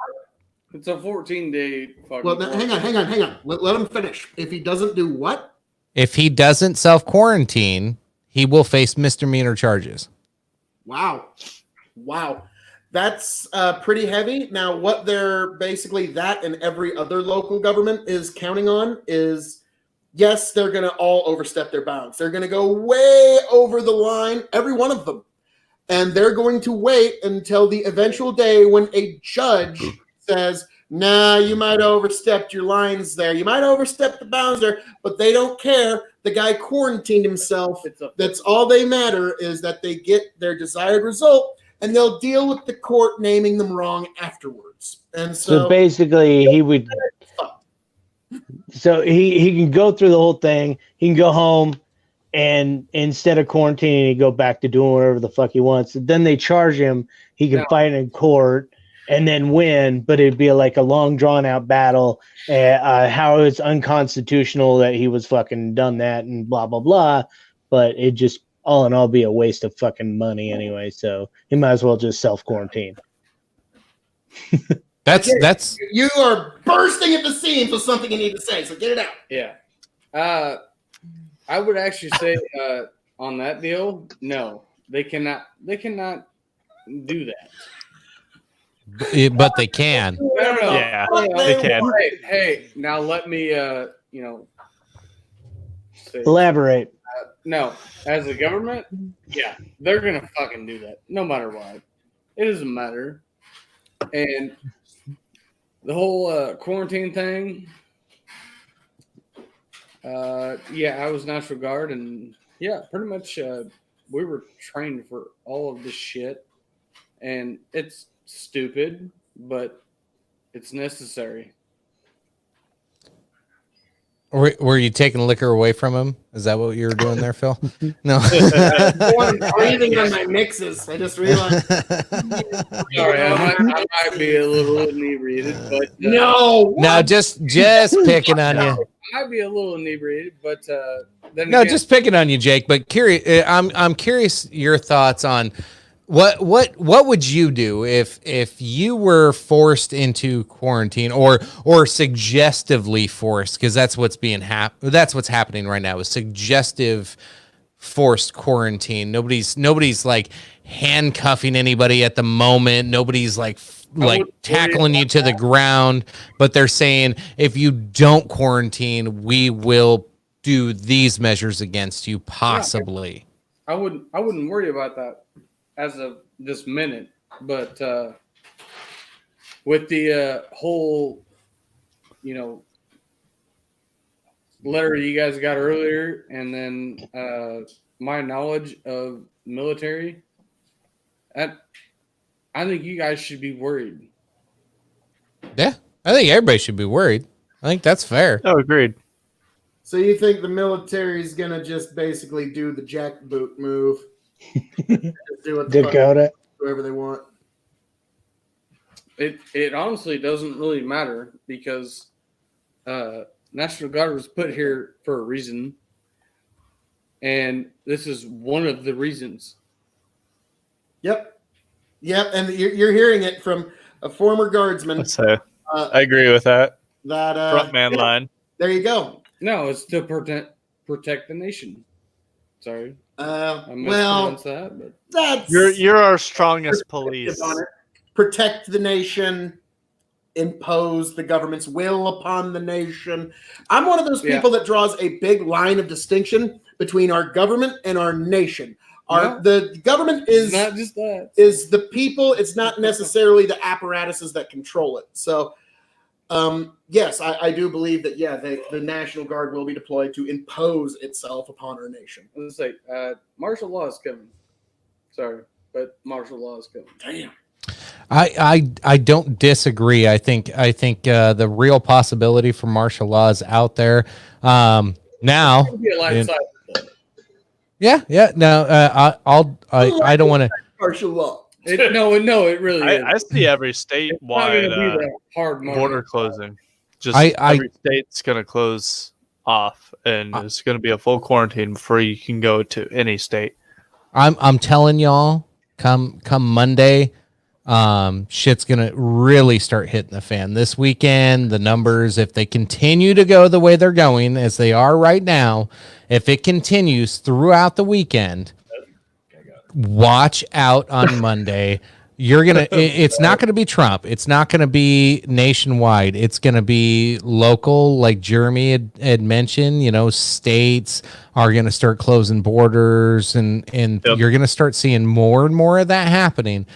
It's a 14-day fucking. Well, hang on. Let him finish. If he doesn't do what? If he doesn't self-quarantine, he will face misdemeanor charges. Wow. That's pretty heavy. Now, what they're basically that and every other local government is counting on is, yes, they're going to all overstep their bounds. They're going to go way over the line, every one of them. And they're going to wait until the eventual day when a judge says, nah, you might have overstepped your lines there. You might have overstepped the bounds there, but they don't care. The guy quarantined himself. That's all they matter is that they get their desired result, and they'll deal with the court naming them wrong afterwards. And So basically, he would. So he can go through the whole thing. He can go home, and instead of quarantining, he go back to doing whatever the fuck he wants. Then they charge him. He can fight in court and then win, but it'd be like a long, drawn out battle. How it's unconstitutional that he was fucking done that and blah blah blah. But it just all in all be a waste of fucking money anyway. So he might as well just self quarantine. That's You are bursting at the seams with something you need to say, so get it out. Yeah. I would actually say on that deal, no, they cannot do that. but they can. No. Yeah, No. they can. Hey, now let me say, Elaborate. no, as a government, yeah, they're gonna fucking do that, no matter what. It doesn't matter. And the whole quarantine thing, I was National Guard, and yeah, pretty much we were trained for all of this shit, and it's stupid, but it's necessary. Were you taking liquor away from him? Is that what you were doing there, Phil? No. I'm breathing on my mixes. I just realized. Sorry, I might be a little inebriated, but No. No, just picking on you. I might be a little inebriated, but then No, again, just picking on you, Jake. But curious, I'm curious your thoughts on what would you do if you were forced into quarantine or suggestively forced, because that's what's happening right now is suggestive forced quarantine. Nobody's like handcuffing anybody at the moment. Nobody's like tackling you to the ground, but they're saying if you don't quarantine, we will do these measures against you, possibly. I wouldn't worry about that as of this minute, but with the whole, letter you guys got earlier, and then my knowledge of military, I think you guys should be worried. Yeah, I think everybody should be worried. I think that's fair. Oh, agreed. So you think the military is gonna just basically do the jackboot move? Just do what the fuck, Dakota. whoever they want. It honestly doesn't really matter because National Guard was put here for a reason, and this is one of the reasons. Yep, and you're hearing it from a former guardsman. So I agree with that. That Frontman line. There you go. No, it's to protect the nation. Sorry, I Well, mispronounced that, but that's You're our strongest police. protect the nation, impose the government's will upon the nation. I'm one of those people that draws a big line of distinction between our government and our nation. The government is not just that. Is the people. It's not necessarily the apparatuses that control it. So, yes, I do believe that. Yeah, the National Guard will be deployed to impose itself upon our nation. Let's say martial law is coming. Sorry, but martial law is coming. Damn. I don't disagree. I think the real possibility for martial law is out there now. Be a light side. Yeah. No, I don't want to. Martial law. No, it really is. I see every statewide border closing. Just every state's going to close off, and it's going to be a full quarantine before you can go to any state. I'm telling y'all, come Monday, shit's gonna really start hitting the fan this weekend. The numbers, if they continue to go the way they're going as they are right now, if it continues throughout the weekend, watch out on Monday. It's not gonna be Trump. It's not gonna be nationwide. It's gonna be local, like Jeremy had mentioned. States are gonna start closing borders, and you're gonna start seeing more and more of that happening.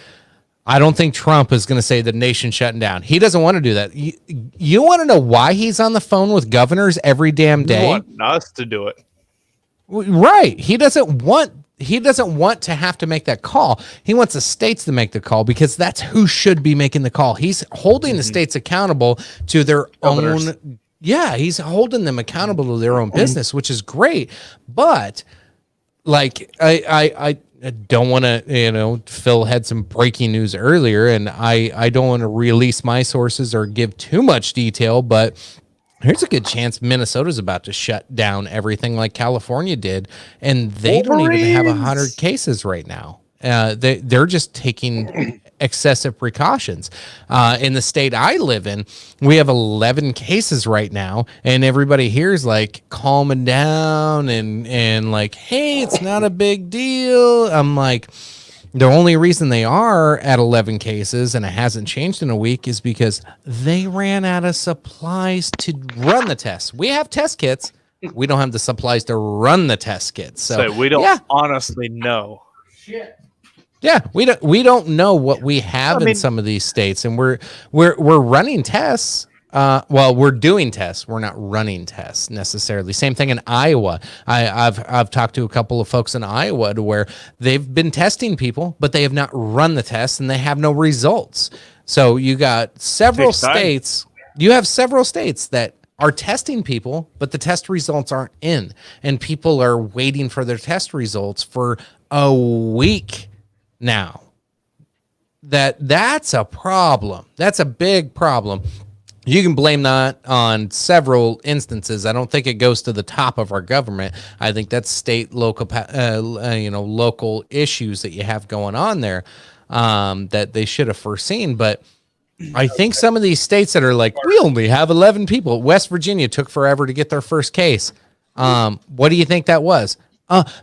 I don't think Trump is going to say the nation's shutting down. He doesn't want to do that. You want to know why he's on the phone with governors every damn day? He wants us to do it. Right. He doesn't want to have to make that call. He wants the states to make the call because that's who should be making the call. He's holding the states accountable to their own. Yeah, he's holding them accountable to their own business, which is great. But like I don't want to, Phil had some breaking news earlier, and I don't want to release my sources or give too much detail, but there's a good chance Minnesota's about to shut down everything like California did, and they don't even have 100 cases right now. They're just taking excessive precautions. In the state I live in, we have 11 cases right now, and everybody here is like calming down and like, hey, it's not a big deal. I'm like, the only reason they are at 11 cases and it hasn't changed in a week is because they ran out of supplies to run the tests. We have test kits. We don't have the supplies to run the test kits. So we don't yeah. honestly know. Yeah, we don't know what we have in some of these states, and we're running tests. Well, we're doing tests. We're not running tests necessarily. Same thing in Iowa. I've talked to a couple of folks in Iowa to where they've been testing people, but they have not run the tests and they have no results. So you got several states. You have several states that are testing people, but the test results aren't in, and people are waiting for their test results for a week now. That's a problem. That's a big problem. You can blame that on several instances. I don't think it goes to the top of our government. I think that's state, local, local issues that you have going on there that they should have foreseen. But I think some of these states that are like, we only have 11 people. West Virginia took forever to get their first case. What do you think that was?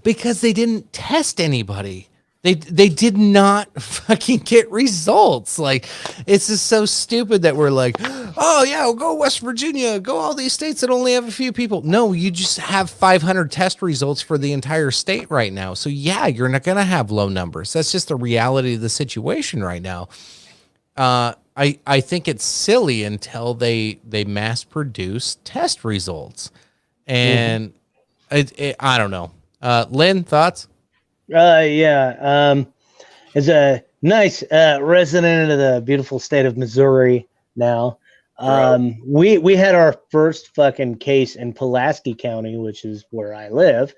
Because they didn't test anybody. They did not fucking get results. Like, it's just so stupid that we're like, oh yeah, we'll go West Virginia, go all these states that only have a few people. No, you just have 500 test results for the entire state right now. So yeah, you're not going to have low numbers. That's just the reality of the situation right now. I think it's silly until they mass produce test results. And I don't know. Lynn, thoughts? As a nice resident of the beautiful state of Missouri now, we had our first fucking case in Pulaski County, which is where I live,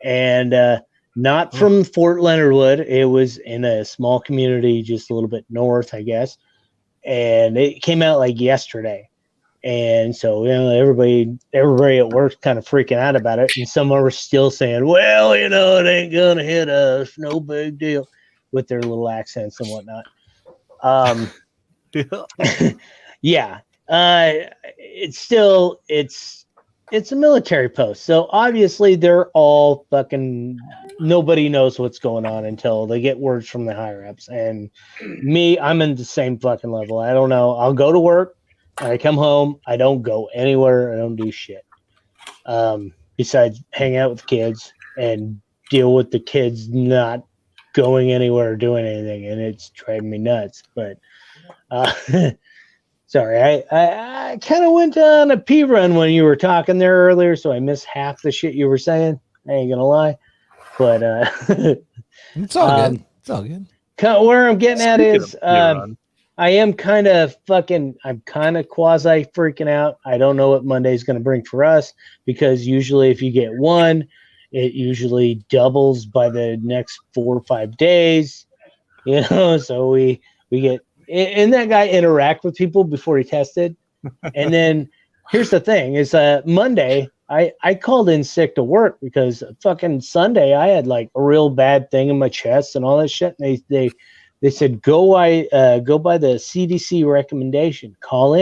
and not from Fort Leonard Wood. It was in a small community just a little bit north, I guess, and it came out like yesterday. And so, everybody at work's kind of freaking out about it. And some are still saying, well, it ain't going to hit us. No big deal, with their little accents and whatnot. Yeah. It's a military post. So obviously they're all fucking, nobody knows what's going on until they get words from the higher ups. And me, I'm in the same fucking level. I don't know. I'll go to work. I come home. I don't go anywhere. I don't do shit. Besides hang out with kids and deal with the kids not going anywhere or doing anything. And it's driving me nuts. But sorry, I kind of went on a pee run when you were talking there earlier, so I missed half the shit you were saying. I ain't gonna lie. But it's all good. It's all good. Where I'm getting at is I am kind of quasi freaking out. I don't know what Monday's going to bring for us, because usually if you get one, it usually doubles by the next 4 or 5 days, so we get, and that guy interact with people before he tested. And then here's the thing is Monday, I called in sick to work because fucking Sunday I had like a real bad thing in my chest and all that shit. And they said, go by the CDC recommendation, call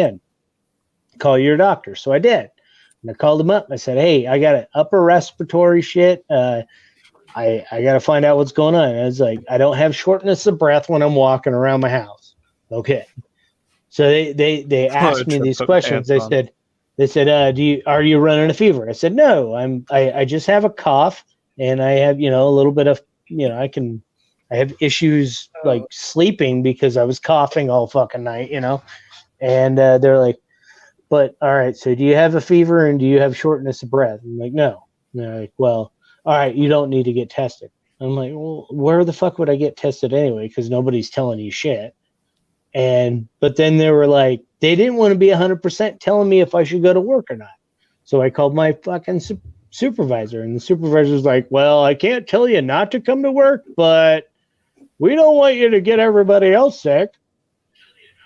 your doctor. So I did. And I called him up. I said, hey, I got an upper respiratory shit. I got to find out what's going on. And I was like, I don't have shortness of breath when I'm walking around my house. Okay. So they asked me these questions. They said, are you running a fever? I said, no, I just have a cough, and I have, a little bit of, I have issues like sleeping because I was coughing all fucking night, and they're like, but all right, so do you have a fever and do you have shortness of breath? I'm like, no. And they're like, well, all right, you don't need to get tested. I'm like, well, where the fuck would I get tested anyway? Because nobody's telling you shit. But then they were like, they didn't want to be 100% telling me if I should go to work or not. So I called my fucking supervisor, and the supervisor's like, well, I can't tell you not to come to work, but we don't want you to get everybody else sick.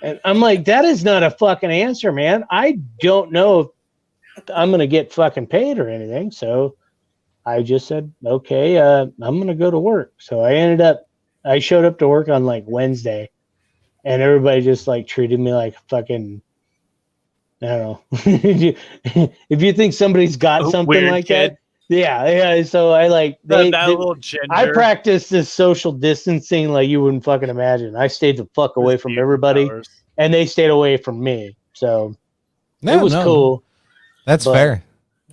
And I'm like, that is not a fucking answer, man. I don't know if I'm going to get fucking paid or anything. So I just said, okay, I'm going to go to work. So I showed up to work on like Wednesday, and everybody just like treated me like fucking. I don't know. If you think somebody's got A something weird like kid. that, yeah. So I like That little ginger. I practiced this social distancing like you wouldn't fucking imagine. I stayed the fuck away from everybody, and they stayed away from me. So it was cool. That's but- fair.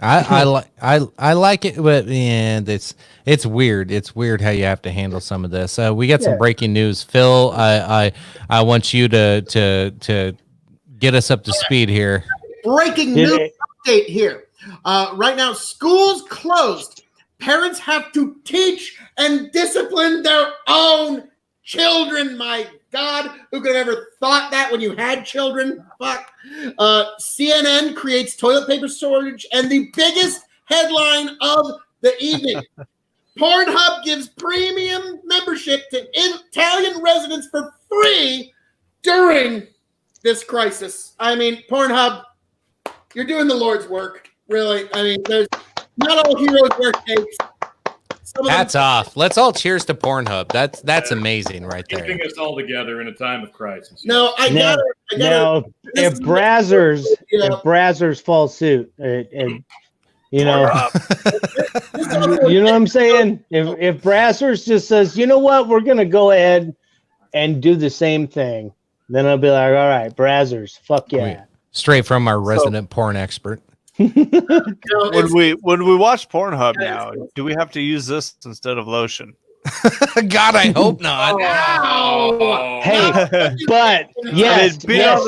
I like it, but yeah, it's weird. It's weird how you have to handle some of this. We got some breaking news, Phil. I want you to get us up to speed here. Breaking news update here. Right now, schools closed. Parents have to teach and discipline their own children. My God, who could have ever thought that when you had children? Fuck. CNN creates toilet paper shortage, and the biggest headline of the evening. Pornhub gives premium membership to Italian residents for free during this crisis. I mean, Pornhub, you're doing the Lord's work, really. I mean, there's not all heroes wear capes. Hats off. Let's all cheers to Pornhub. That's amazing right there. Keeping us all together in a time of crisis. No, I got it. Now, if Brazzers fall suit, and you know, you know what I'm saying? If Brazzers just says, you know what, we're gonna go ahead and do the same thing, then I'll be like, all right, Brazzers, fuck yeah. Straight from our resident porn expert. When we watch Pornhub now, do we have to use this instead of lotion? God, I hope not. Hey, but yes,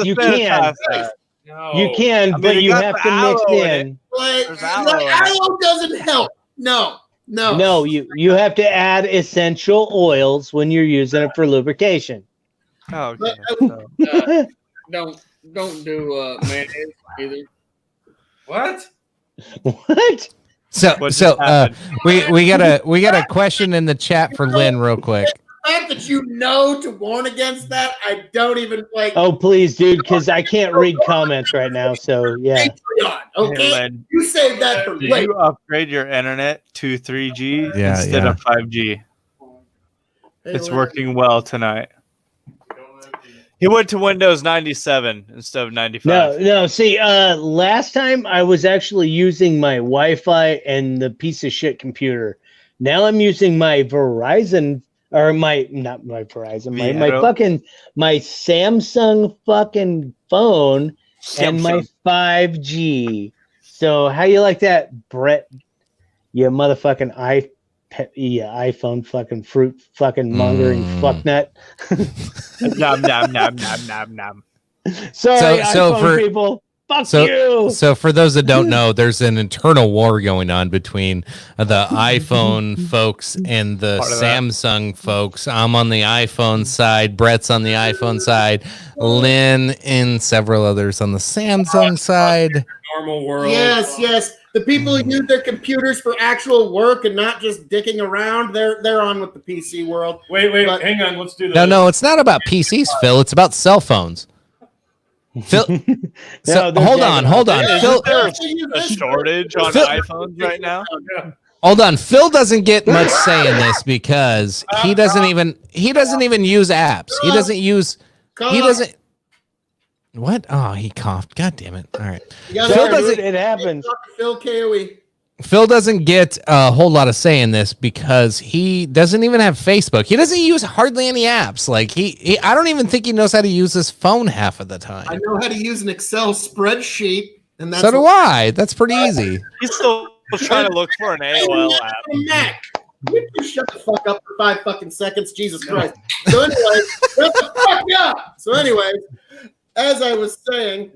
you can. You can, but you have to mix in. Aloe doesn't help. No. You have to add essential oils when you're using it for lubrication. Oh, okay. Don't do mayonnaise either. What? So we got a question in the chat for Lynn real quick. The fact that you know to warn against that, I don't even like. Oh please, dude, because I can't read comments right now. So yeah. Okay, Hey, Lynn, you save that for did later. you upgrade your internet to 3G instead of 5G? It's working well tonight. He went to Windows 97 instead of 95. No. See, last time I was actually using my Wi-Fi and the piece of shit computer. Now I'm using my Verizon or my Samsung fucking phone and my 5G. So how you like that, Brett? You motherfucking iPhone fucking fruit fucking mongering fucknut. Nom nom nom nom nom nom. Sorry, iPhone people. Fuck you. So for those that don't know, there's an internal war going on between the iPhone folks and the Samsung folks. I'm on the iPhone side. Brett's on the iPhone side. Lynn and several others on the Samsung side. Normal world. Yes. The people who use their computers for actual work and not just dicking around, they're on with the PC world. Wait, hang on. Let's do this. No, it's not about PCs, Phil. It's about cell phones. Phil, hold on. Phil, there's a shortage on iPhones right now. Hold on. Phil doesn't get much say in this because he doesn't even use apps. He doesn't. What? Oh, he coughed. God damn it! All right. Phil doesn't. It happens. Phil KOE. Phil doesn't get a whole lot of say in this because he doesn't even have Facebook. He doesn't use hardly any apps. Like he I don't even think he knows how to use his phone half of the time. I know how to use an Excel spreadsheet, and that's so do I. That's pretty easy. He's still trying to look for an AOL app. Mac. You shut the fuck up for 5 fucking seconds, Jesus Christ. So anyway, shut the fuck up. So anyway, as I was saying,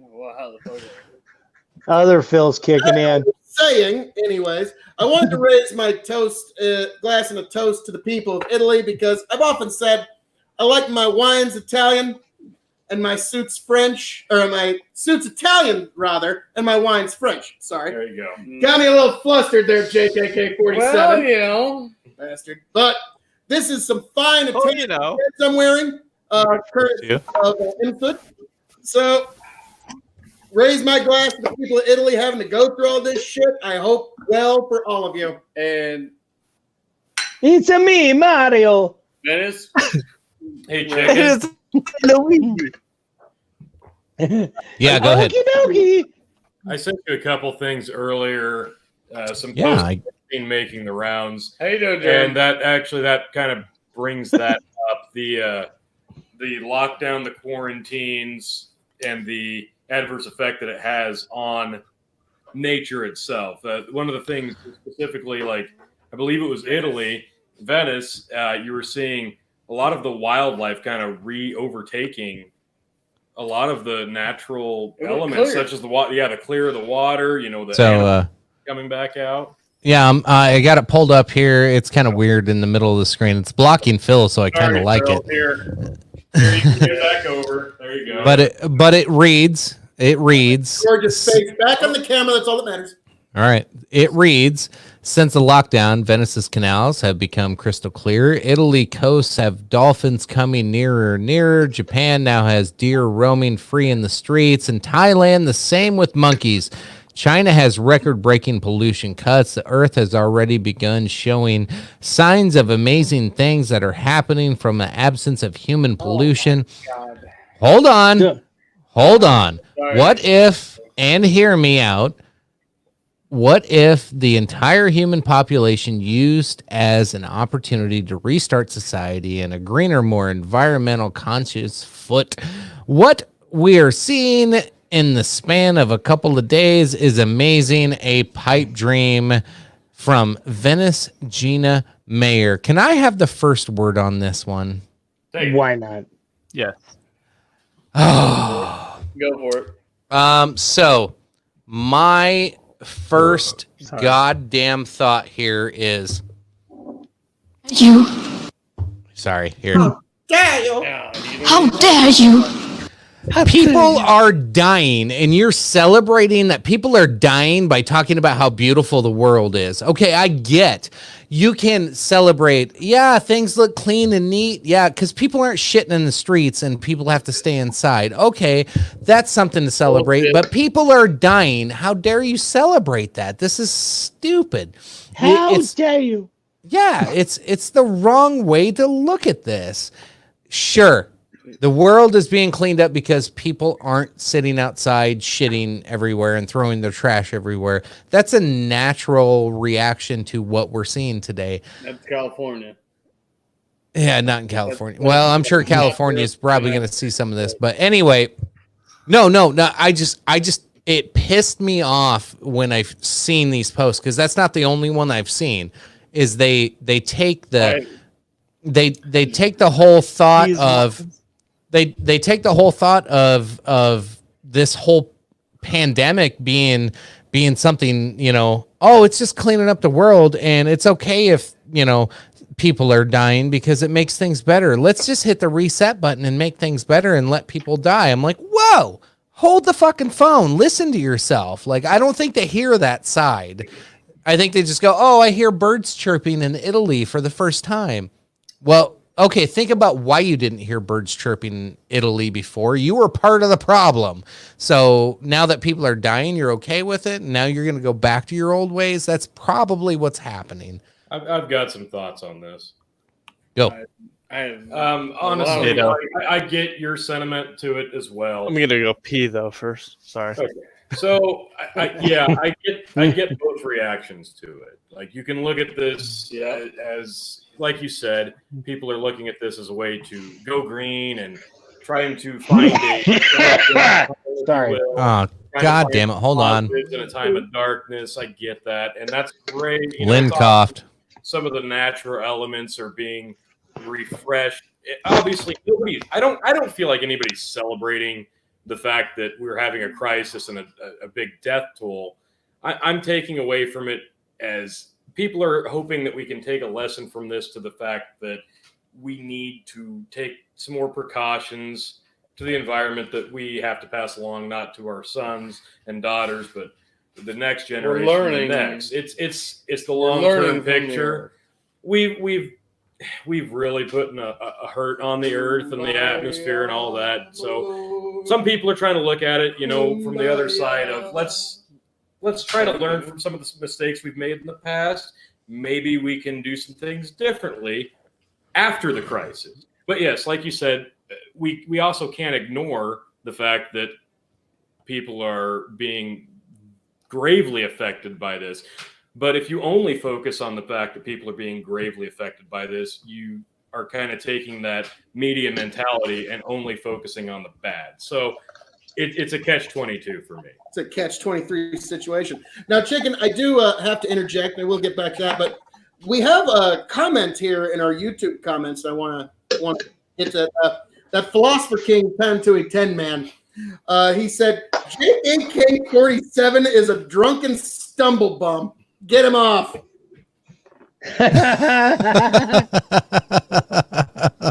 other Phil's kicking in. Anyways, I wanted to raise my glass and a toast to the people of Italy because I've often said I like my wines Italian and my suits French, or my suits Italian rather, and my wines French. Sorry. There you go. Got me a little flustered there, JKK47. Well, Bastard. But this is some fine Italian know. shirts I'm wearing, courtesy of Infoot. So, raise my glass to the people of Italy having to go through all this shit. I hope well for all of you. and It's a me, Mario. Dennis, Hey, chicken. Luigi. Yeah, go ahead. Okie dokie. I sent you a couple things earlier. Some Yeah, posts been making the rounds, How you doing, Jerry? and that kind of brings that up. The lockdown, the quarantines, and the adverse effect that it has on nature itself. One of the things specifically, like I believe it was Italy, Venice, you were seeing a lot of the wildlife kind of overtaking a lot of the natural It went elements, clear. such as the water. Yeah, the clear of the water. You know, the So, animals coming back out. yeah, I got it pulled up here. It's kind of weird in the middle of the screen. It's blocking Phil, so I kind of like Phil, it. Here, you can get back over. There you go. But it reads. It reads. Gorgeous face. Back on the camera. That's all that matters. All right. It reads, since the lockdown, Venice's canals have become crystal clear. Italy coasts have dolphins coming nearer and nearer. Japan now has deer roaming free in the streets. And Thailand, the same with monkeys. China has record-breaking pollution cuts. The Earth has already begun showing signs of amazing things that are happening from the absence of human pollution. Hold on. Yeah. Hold on. Sorry. What if, and hear me out, what if the entire human population used as an opportunity to restart society in a greener, more environmental conscious foot? What we are seeing in the span of a couple of days is amazing. A pipe dream from Venice Gina Mayer. Can I have the first word on this one? Why not? Yeah. Oh. Go for it. So my first Sorry. goddamn thought here is You. sorry here. Yeah, How dare you? People are dying, and you're celebrating that people are dying by talking about how beautiful the world is. Okay, I get you can celebrate. Yeah, things look clean and neat. Yeah, because people aren't shitting in the streets and people have to stay inside. Okay, that's something to celebrate. But people are dying. How dare you celebrate that? This is stupid. How It's- dare you? Yeah, it's the wrong way to look at this. Sure, the world is being cleaned up because people aren't sitting outside shitting everywhere and throwing their trash everywhere. That's a natural reaction to what we're seeing today. That's California. Yeah, not in California. Well, I'm sure California is probably going to see some of this, but anyway, no. I just it pissed me off when I've seen these posts because that's not the only one I've seen. Is they take the they take the whole thought of they take the whole thought of this whole pandemic being something, you know, oh, it's just cleaning up the world and it's okay if, you know, people are dying because it makes things better. Let's just hit the reset button and make things better and let people die. I'm like, whoa, hold the fucking phone. Listen to yourself. Like, I don't think they hear that side. I think they just go, oh, I hear birds chirping in Italy for the first time. Well, okay, think about why you didn't hear birds chirping in Italy before. You were part of the problem. So now that people are dying, you're okay with it. And now you're going to go back to your old ways. That's probably what's happening. I've got some thoughts on this. Go. I have Honestly, Ditto. I get your sentiment to it as well. I'm gonna go pee though first. Sorry. Okay. So I get both reactions to it. Like you can look at this as like you said, people are looking at this as a way to go green and trying to find a Sorry. Oh, God damn it. Hold on. in a time of darkness. I get that, and that's great. You know, Lynn it's coughed. some of the natural elements are being refreshed. Obviously, I don't feel like anybody's celebrating the fact that we're having a crisis and a big death toll. I'm taking away from it as people are hoping that we can take a lesson from this to the fact that we need to take some more precautions to the environment that we have to pass along, not to our sons and daughters, but the next generation. We're learning. The next. It's the We're long learning term from the picture. earth. We've really put a hurt on the earth and the atmosphere and all that. So some people are trying to look at it, you know, from the other side of let's try to learn from some of the mistakes we've made in the past. Maybe we can do some things differently after the crisis. But yes, like you said, we also can't ignore the fact that people are being gravely affected by this. But if you only focus on the fact that people are being gravely affected by this, you are kind of taking that media mentality and only focusing on the bad. So it's a catch-22 for me. It's a catch-23 situation. Now, Chicken, I do have to interject, and we'll get back to that, but we have a comment here in our YouTube comments. I want to get to that Philosopher King 10 to a 10 man. He said, JAK-47 is a drunken stumble bum. Get him off.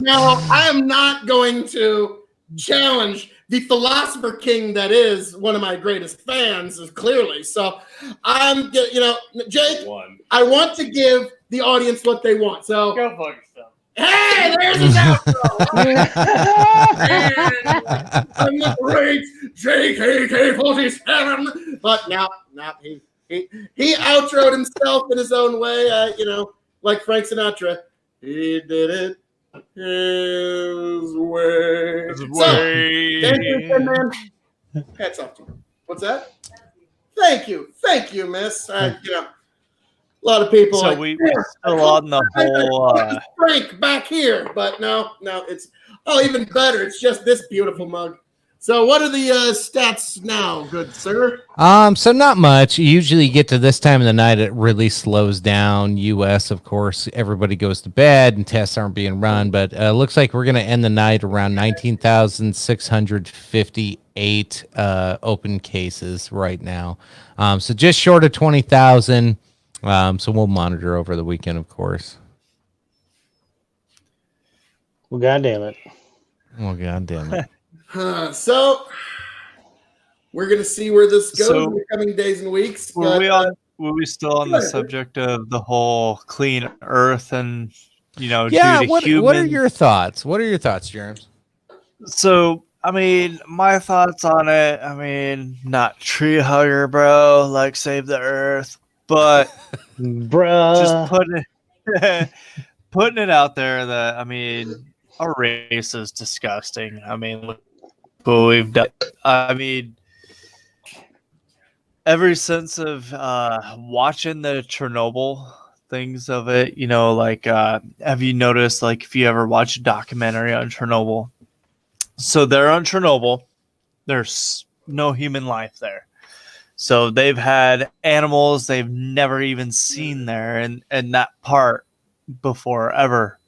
Now, I am not going to challenge the Philosopher King that is one of my greatest fans, clearly. So I'm, Jake, I want to give the audience what they want. So Go fuck yourself. Hey, there's his outro. I'm the great JKK-47. But now he outroed himself in his own way. Like Frank Sinatra. He did it his way. Thank you, man. Hats off to you. What's that? Thank you, miss. A lot of people. So we still on the whole Frank back here, but no, it's even better. It's just this beautiful mug. So what are the stats now, good sir? So not much. You usually get to this time of the night, it really slows down. US, of course, everybody goes to bed and tests aren't being run, but looks like we're going to end the night around 19,658 open cases right now. So just short of 20,000. So we'll monitor over the weekend, of course. Well, goddamn it. Oh, goddamn it. So we're gonna see where this goes in the coming days and weeks. Were we still on the subject of the whole clean earth and yeah? due to What are your thoughts? What are your thoughts, James? So I mean, my thoughts on it. I mean, not tree hugger, bro. Like save the earth, but bruh, just putting it out there that I mean, our race is disgusting. I mean, look what we've done. I mean, ever since of watching the Chernobyl things of it, have you noticed, like, if you ever watch a documentary on Chernobyl? So they're on Chernobyl. There's no human life there. So they've had animals they've never even seen there and that part before ever.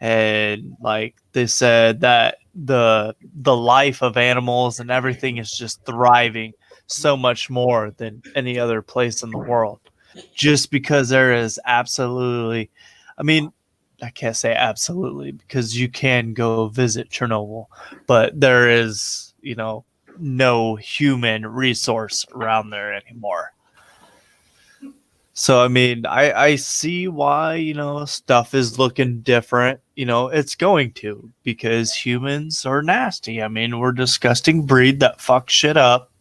And like they said that the life of animals and everything is just thriving so much more than any other place in the world, just because there is absolutely, I mean, I can't say absolutely because you can go visit Chernobyl, but there is, no human resource around there anymore. So, I mean, I see why, stuff is looking different. It's going to, because humans are nasty. I mean, we're a disgusting breed that fucks shit up,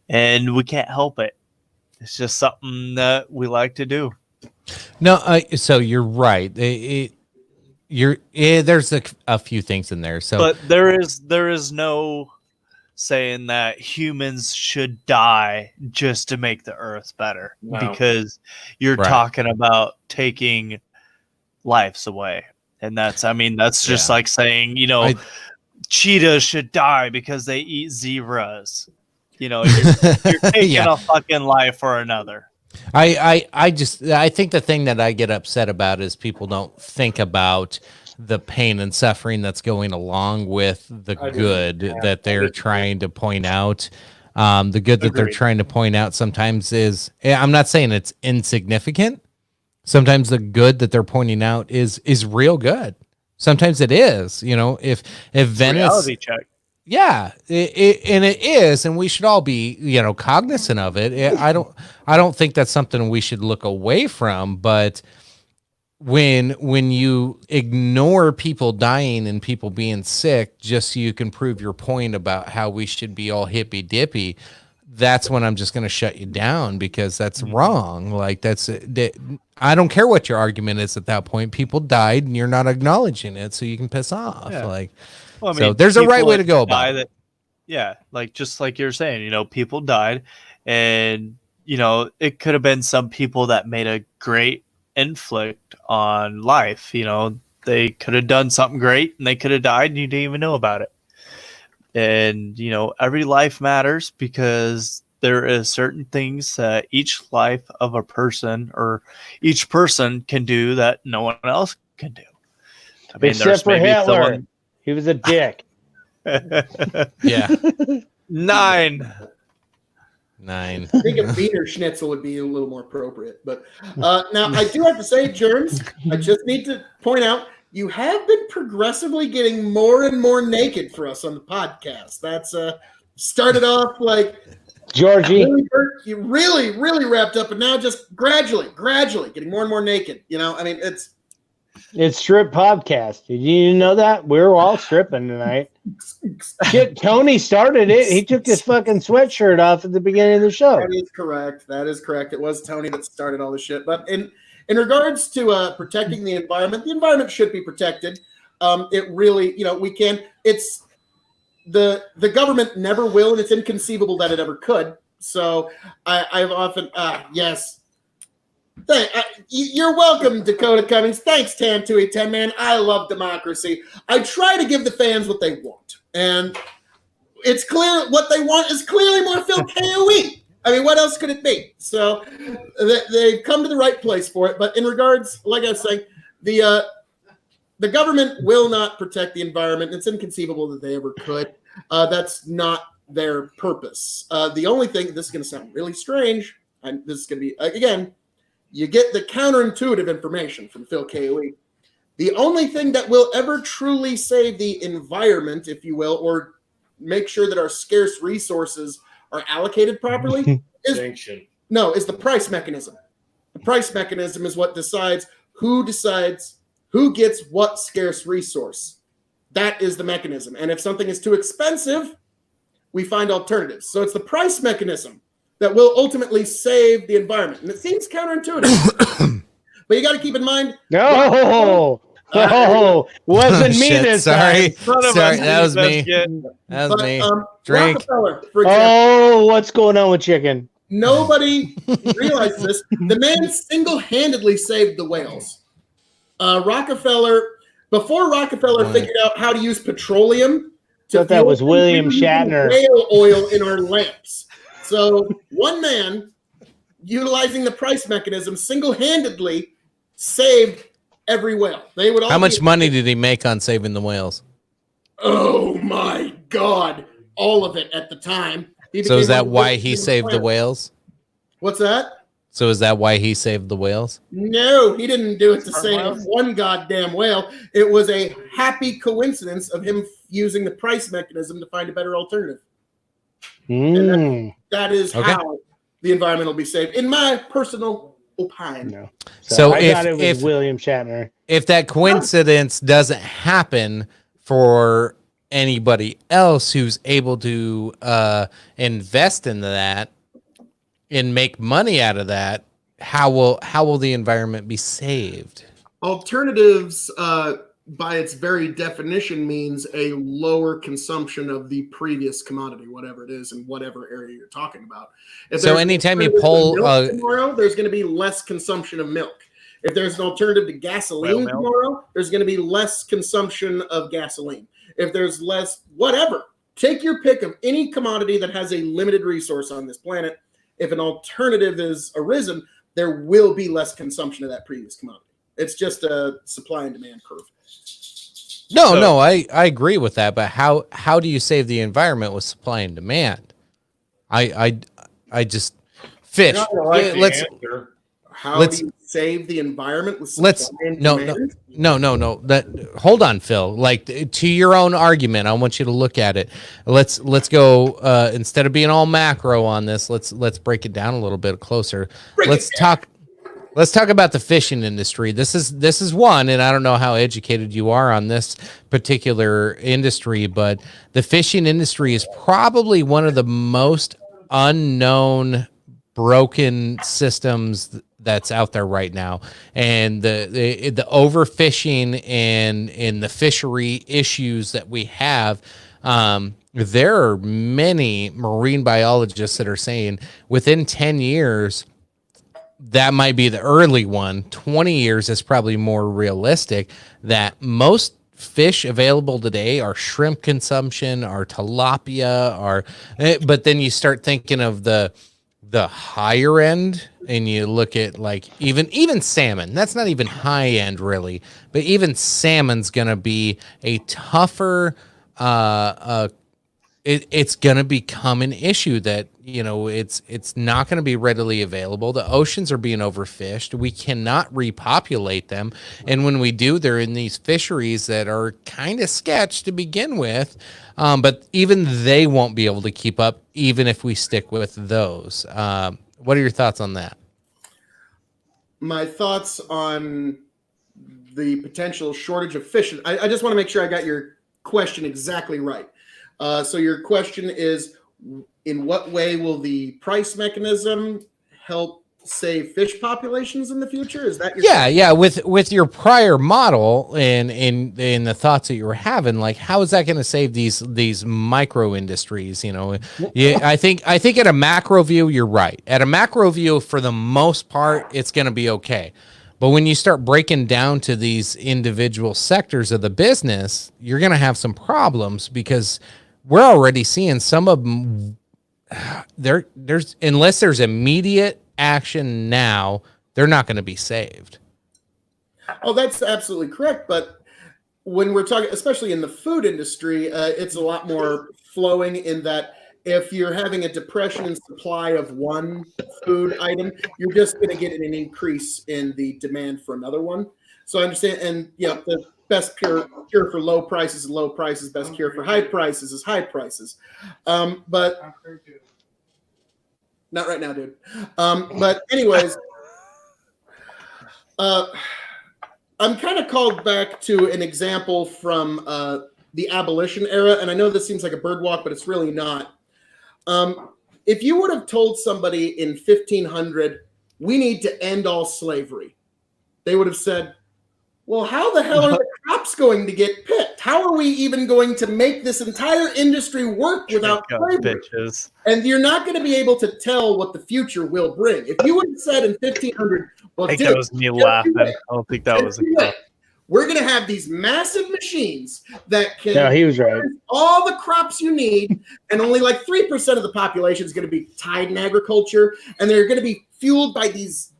and we can't help it. It's just something that we like to do. No, so you're right. There's a few things in there. So, but there is no saying that humans should die just to make the earth better, because you're talking about taking lives away. And that's just like saying, cheetahs should die because they eat zebras. You're taking a fucking life for another. I think the thing that I get upset about is people don't think about the pain and suffering that's going along with the good that they're trying to point out. The good that they're trying to point out sometimes is, I'm not saying it's insignificant. Sometimes the good that they're pointing out is real good. Sometimes it is, if Venice, reality check. Yeah, and it is, and we should all be, cognizant of it. I don't think that's something we should look away from, but when you ignore people dying and people being sick just so you can prove your point about how we should be all hippy dippy, that's when I'm just going to shut you down, because that's wrong. Like I don't care what your argument is at that point. People died and you're not acknowledging it, so you can piss off. Yeah. Like, Well, So there's a right people way to go about die it. that- yeah, like just like you're saying, people died, and it could have been some people that made a great inflict on life. They could have done something great, and they could have died, and you didn't even know about it. And every life matters because there is certain things that each life of a person or each person can do that no one else can do. I mean, Except for maybe Hitler. He was a dick. Yeah. 9. I think a Wiener Schnitzel would be a little more appropriate. But now I do have to say, Germs, I just need to point out you have been progressively getting more and more naked for us on the podcast. That's started off like Georgie. you really wrapped up, and now just gradually getting more and more naked. I mean, It's strip podcast. Did you know that? We were all stripping tonight. Shit, Tony started it. He took his fucking sweatshirt off at the beginning of the show. That is correct. It was Tony that started all this shit. But in regards to protecting the environment should be protected. It really, we can. It's the government never will, and it's inconceivable that it ever could. So I've often, yes. You're welcome, Dakota Cummings. Thanks, Tan2A10, man. I love democracy. I try to give the fans what they want. And it's clear what they want is clearly more Phil KOE. I mean, what else could it be? So they've come to the right place for it. But in regards, like I was saying, the government will not protect the environment. It's inconceivable that they ever could. That's not their purpose. The only thing, this is going to sound really strange, and this is going to be, again, you get the counterintuitive information from Phil KOE. The only thing that will ever truly save the environment, if you will, or make sure that our scarce resources are allocated properly is the price mechanism. The price mechanism is what decides who gets what scarce resource. That is the mechanism. And if something is too expensive, we find alternatives. So it's the price mechanism that will ultimately save the environment. And it seems counterintuitive. But you got to keep in mind. Wasn't me this sorry. time. Sorry, that was me. That was me. Drink. Rockefeller, for example, What's going on with chicken? Nobody realizes this. The man single-handedly saved the whales. Before Rockefeller figured out how to use petroleum to thought that was William Shatner. Whale oil in our lamps. So one man, utilizing the price mechanism, single-handedly saved every whale. They would all. How much money did he make on saving the whales? Oh my God! All of it at the time. So is that why he saved the whales? What's that? So is that why he saved the whales? No, he didn't do it to save one goddamn whale. It was a happy coincidence of him using the price mechanism to find a better alternative. That is how the environment will be saved, in my personal opinion. No. So I thought it was if William Shatner. If that coincidence doesn't happen for anybody else who's able to invest in that and make money out of that, how will the environment be saved? Alternatives, by its very definition, means a lower consumption of the previous commodity, whatever it is, in whatever area you're talking about. So anytime you pull tomorrow, there's going to be less consumption of milk. If there's an alternative to gasoline tomorrow, there's going to be less consumption of gasoline. If there's less, whatever, take your pick of any commodity that has a limited resource on this planet. If an alternative is arisen, there will be less consumption of that previous commodity. It's just a supply and demand curve. No, I agree with that. But how do you save the environment with supply and demand? I just fish. How do you save the environment with supply and demand? No. Hold on, Phil. Like, to your own argument, I want you to look at it. Let's go instead of being all macro on this. Let's break it down a little bit closer. Let's talk about the fishing industry. This is one, and I don't know how educated you are on this particular industry, but the fishing industry is probably one of the most unknown broken systems that's out there right now, and the overfishing and the fishery issues that we have. There are many marine biologists that are saying within 10 years, that might be the early one. 20 years is probably more realistic, that most fish available today are shrimp consumption, are tilapia, but then you start thinking of the higher end, and you look at like even salmon. That's not even high end really, but even salmon's gonna be a tougher it's going to become an issue that, it's not going to be readily available. The oceans are being overfished. We cannot repopulate them. And when we do, they're in these fisheries that are kind of sketch to begin with. But even they won't be able to keep up, even if we stick with those. What are your thoughts on that? My thoughts on the potential shortage of fish. I just want to make sure I got your question exactly right. So your question is, in what way will the price mechanism help save fish populations in the future? Is that your question? Yeah. With your prior model and in the thoughts that you were having, like how is that going to save these micro industries? Yeah, I think at a macro view, you're right. At a macro view, for the most part, it's going to be okay. But when you start breaking down to these individual sectors of the business, you're going to have some problems, because we're already seeing some of them. There's unless there's immediate action now, they're not going to be saved. Oh, that's absolutely correct. But when we're talking, especially in the food industry, it's a lot more flowing in that if you're having a depression in supply of one food item, you're just going to get an increase in the demand for another one. So I understand. And the best cure for low prices is low prices. Best cure for high prices is high prices. But not right now, dude. But anyways, I'm kind of called back to an example from the abolition era. And I know this seems like a bird walk, but it's really not. If you would have told somebody in 1500, we need to end all slavery, they would have said, well, how the hell are the crops going to get picked? How are we even going to make this entire industry work without slavery? Bitches. And you're not going to be able to tell what the future will bring. If you would have said in 1500, well, I think that was me laughing. I don't think that was we're going to have these massive machines that can No, he was right. all the crops you need, and only like 3% of the population is going to be tied in agriculture, and they're going to be fueled by these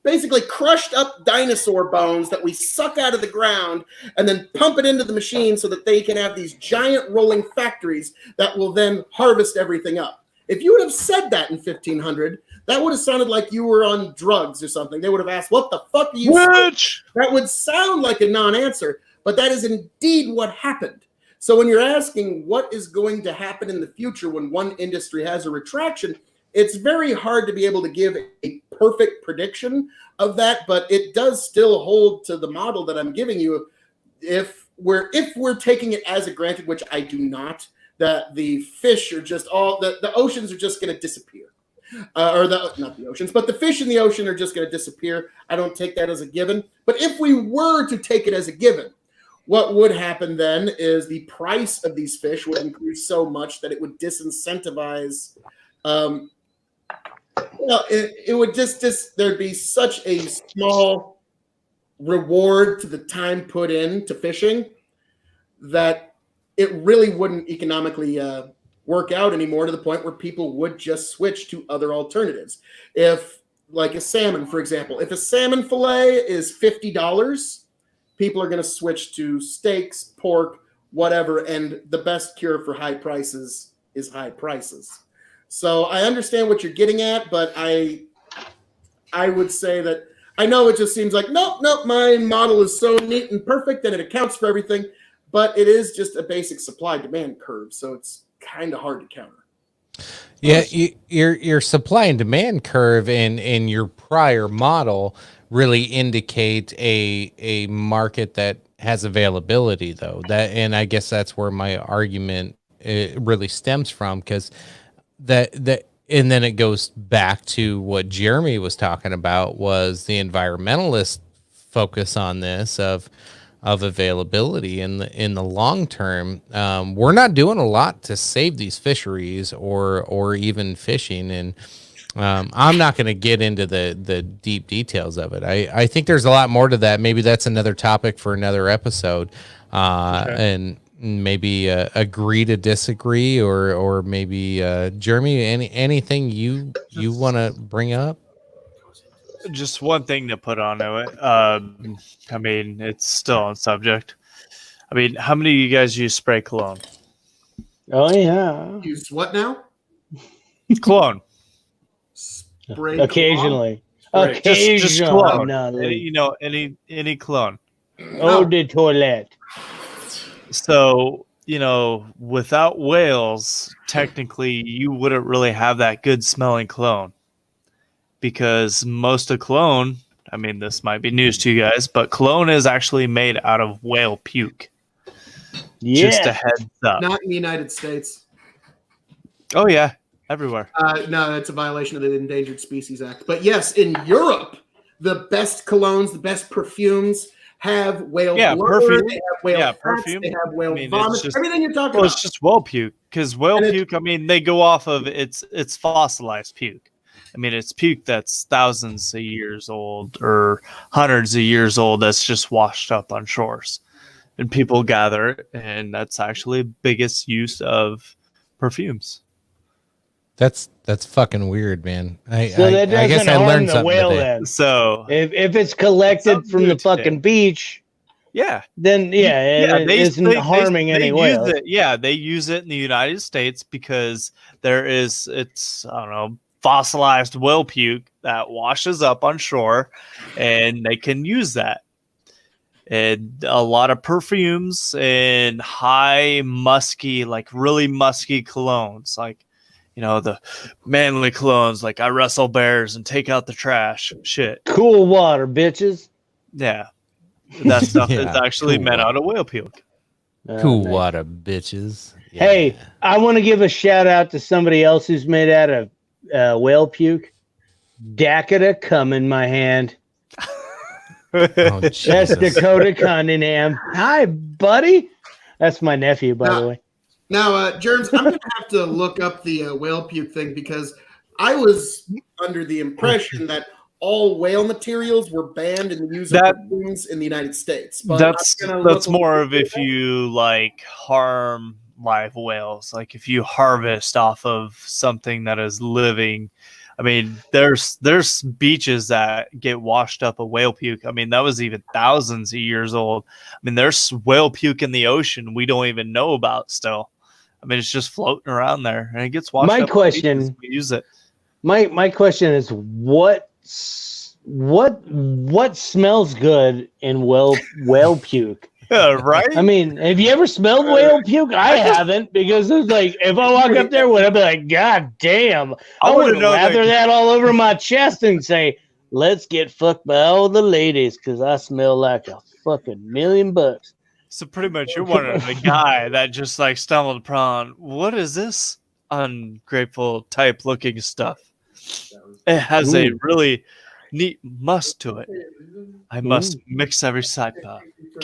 basically crushed up dinosaur bones that we suck out of the ground and then pump it into the machine so that they can have these giant rolling factories that will then harvest everything up. If you would have said that in 1500, that would have sounded like you were on drugs or something. They would have asked, what the fuck are you saying? That would sound like a non-answer, but that is indeed what happened. So when you're asking what is going to happen in the future when one industry has a retraction, it's very hard to be able to give a perfect prediction of that, but it does still hold to the model that I'm giving you. If we're taking it as a granted, which I do not, that the fish are just the oceans are just going to disappear. Not the oceans, but the fish in the ocean are just going to disappear. I don't take that as a given. But if we were to take it as a given, what would happen then is the price of these fish would increase so much that it would disincentivize. It would just there'd be such a small reward to the time put in to fishing that it really wouldn't economically work out anymore, to the point where people would just switch to other alternatives. If, like a salmon, for example, if a salmon fillet is $50, people are going to switch to steaks, pork, whatever, and the best cure for high prices is high prices. So I understand what you're getting at, but I would say that I know it just seems like, nope, my model is so neat and perfect and it accounts for everything, but it is just a basic supply-demand curve, so it's kind of hard to counter. Yeah, your supply and demand curve in your prior model really indicate a market that has availability, though. And I guess that's where my argument really stems from, because that and then it goes back to what Jeremy was talking about, was the environmentalist focus on this of availability in the long term. We're not doing a lot to save these fisheries or even fishing, and I'm not going to get into the deep details of it. I think there's a lot more to that. Maybe that's another topic for another episode, and maybe agree to disagree, or maybe Jeremy, anything you want to bring up? Just one thing to put onto it. I mean, it's still on subject. I mean, how many of you guys use spray cologne? Oh yeah, Use what now? Cologne. Spray occasionally. cologne? Occasionally, Just cologne. no, Any cologne. eau de toilette. So, without whales, technically, you wouldn't really have that good smelling cologne. Because most of cologne, I mean, this might be news to you guys, but cologne is actually made out of whale puke. Yeah. Just a heads up. Not in the United States. Oh, yeah. Everywhere. No, that's a violation of the Endangered Species Act. But yes, in Europe, the best colognes, the best perfumes have whale blubber, perfume. they have whale farts, Perfume. they have whale I mean, vomit, it's just- everything you're talking Well, about. it's just whale puke. Because whale And it- puke, I mean, they go off of it's fossilized puke. I mean, it's puke that's thousands of years old or hundreds of years old that's just washed up on shores. And people gather it, and that's actually biggest use of perfumes. That's fucking weird, man. So that I guess doesn't I harm learned the something whale today. then. So, If it's collected Something from new the today. fucking beach, yeah. then it isn't harming any use whales. it. Yeah, they use it in the United States because it's I don't know, fossilized whale puke that washes up on shore, and they can use that. And a lot of perfumes and high musky, like really musky colognes, like the manly colognes, like I wrestle bears and take out the trash. Shit. Cool water, bitches. Yeah. That stuff is Yeah, actually cool made water. out of whale puke. Cool Nice. water, bitches. Yeah. Hey, I want to give a shout out to somebody else who's made out of whale puke. Dakota come in my hand. Oh, That's Jesus. Dakota Cunningham. Hi, buddy. That's my nephew, by the way. Now, Germs, I'm going to have to look up the whale puke thing because I was under the impression that all whale materials were banned in the use of perfumes in the United States. But That's more of if you like harm live whales, like if you harvest off of something that is living. I mean, there's beaches that get washed up of whale puke. I mean, that was even thousands of years old. I mean, there's whale puke in the ocean we don't even know about still. I mean, it's just floating around there, and it gets washed up. My question, we use it. My question is, what smells good in whale puke? Right? I mean, have you ever smelled whale puke? I haven't, because it's like if I walk up there, would I be like, God damn, I wanna would know lather that all over my chest and say, let's get fucked by all the ladies because I smell like a fucking $1,000,000. So pretty much you're wondering the guy that just like stumbled upon, what is this ungrateful type looking stuff? It has a really neat musk to it. I must mix every side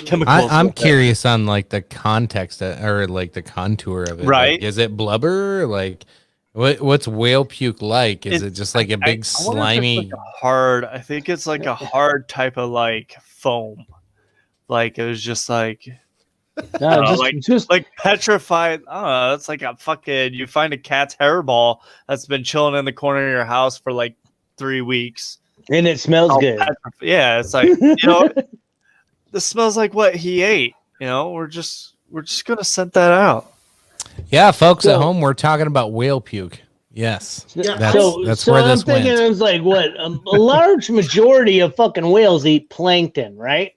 chemicals. I'm with it. curious on like the context or like the contour of it. Right. Like, is it blubber? Like what's whale puke like? Is it just like a big I wonder if it's slimy? like a hard. I think it's like a hard type of like foam. Like it was just like Just like petrified. I don't know. It's like a fucking. You find a cat's hairball that's been chilling in the corner of your house for like 3 weeks. and it smells good. Yeah, it's like this smells like what he ate. We're just gonna send that out. Yeah, folks at So- home, we're talking about whale puke. Yes, Yeah, that's where I'm this thinking went. it was like what a large majority of fucking whales eat plankton, right?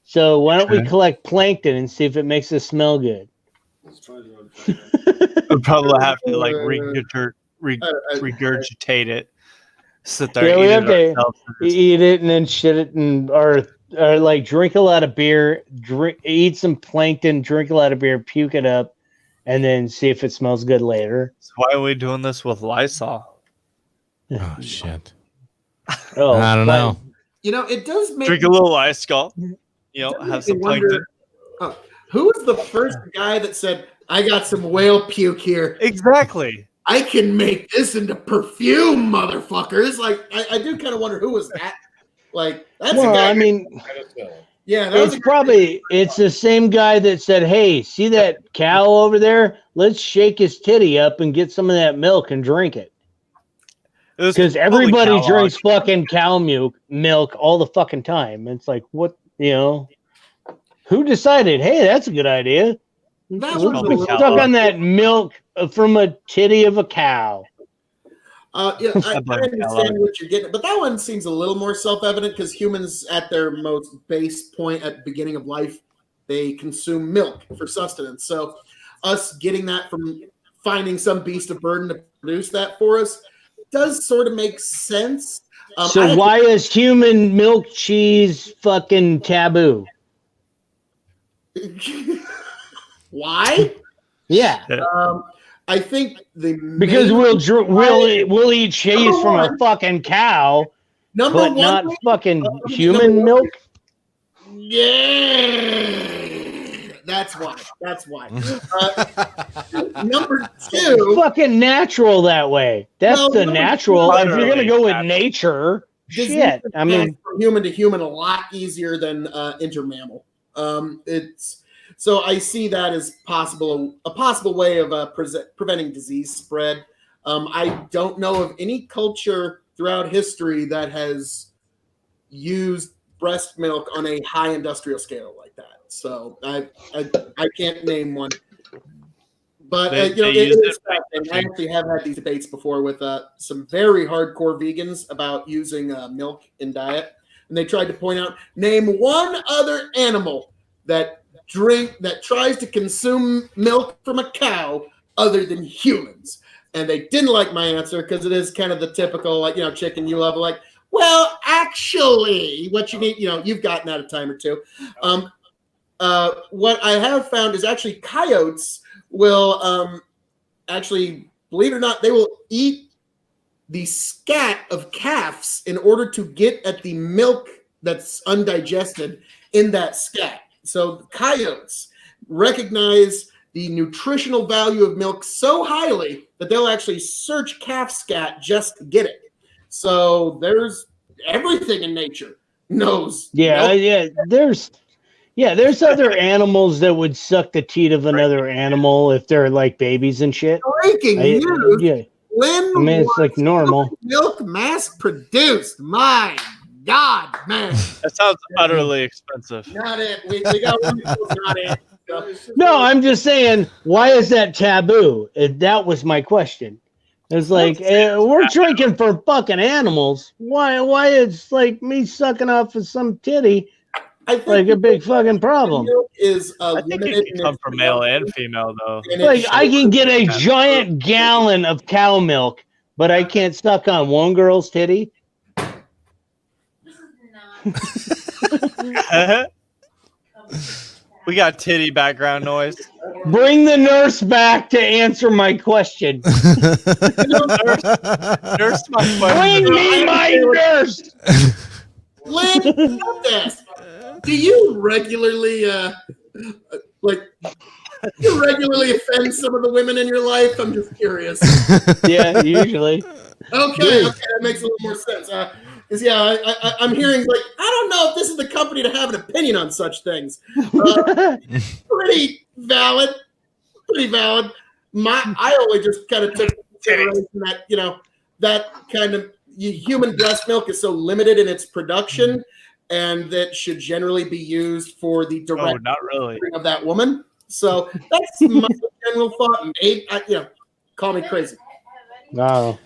So why don't we Okay. collect plankton and see if it makes us smell good? We'd probably have to like Uh, regurgitate it. Sit there, Yeah, we eat have it to ourselves. eat it and then shit it, and or like drink a lot of beer, eat some plankton, drink a lot of beer, puke it up, and then see if it smells good later. So why are we doing this with Lysol? Oh shit. Oh, I don't know. You know, it does make Drink a little Lysol. You know, does have make some me wonder, plankton. who was the first guy that said, "I got some whale puke here. Exactly. I can make this into perfume, motherfuckers." Like, I do kind of wonder who was that. Like, that's well, a guy. I mean, yeah, that was it's a guy. probably it's the same guy that said, "Hey, see that cow over there? Let's shake his titty up and get some of that milk and drink it." It was Because probably everybody Kellogg. drinks fucking cow milk all the fucking time. It's like, what, who decided, hey, that's a good idea? That Let's was be a stuck Kellogg. on that milk from a titty of a cow. Yeah, I blame understand Kellogg. what you're getting, but that one seems a little more self-evident because humans, at their most base point at the beginning of life, they consume milk for sustenance. So, us getting that from finding some beast of burden to produce that for us does sort of make sense. So why is human milk cheese fucking taboo? Why? Yeah, I think because we'll eat cheese Number from a one. fucking cow, number but one not thing- fucking number human one- milk. Yeah, that's why. That's why. Number two, Fucking natural that way. That's Well, the number natural. two- If you're gonna go with Literally nature, disease shit. I mean, pass from human to human a lot easier than intermammal. It's so I see that as a possible way of preventing disease spread. I don't know of any culture throughout history that has used breast milk on a high industrial scale like that. So I can't name one. But They it use is it for fascinating. I actually have had these debates before with some very hardcore vegans about using milk in diet, and they tried to point out, name one other animal that tries to consume milk from a cow other than humans, and they didn't like my answer because it is kind of the typical, like, chicken you love, like, well, actually, what you need, you've gotten that a time or two. What I have found is actually coyotes will actually, believe it or not, they will eat the scat of calves in order to get at the milk that's undigested in that scat. So coyotes recognize the nutritional value of milk so highly that they'll actually search calf scat just to get it. So there's everything in nature knows. yeah. There's other animals that would suck the teat of another animal if they're like babies and shit. Breaking news. Yeah, Lynn I mean, it's like normal. milk mass produced. My God, man. That sounds utterly expensive. Not it. We got one that was not it. No, I'm just saying, why is that taboo? That was my question. It's like, we're drinking for fucking animals. Why it's like me sucking off of some titty I think like a big fucking problem? milk is I think limited it in can come its from male and production, female, though. and Like it's I can get a giant gallon of cow milk, but I can't suck on one girl's titty. We got titty background noise. Bring the nurse back to answer my question. Nurse my Bring question. me my nurse. Lynn, this. Do you regularly offend some of the women in your life? I'm just curious. Yeah, usually. Okay, that makes a little more sense. Because I'm hearing, like, I don't know if this is the company to have an opinion on such things. Pretty valid. I only just kind of took consideration that that kind of human breast milk is so limited in its production, and that should generally be used for the direct not really. of that woman. So that's my general thought. Call me crazy. No.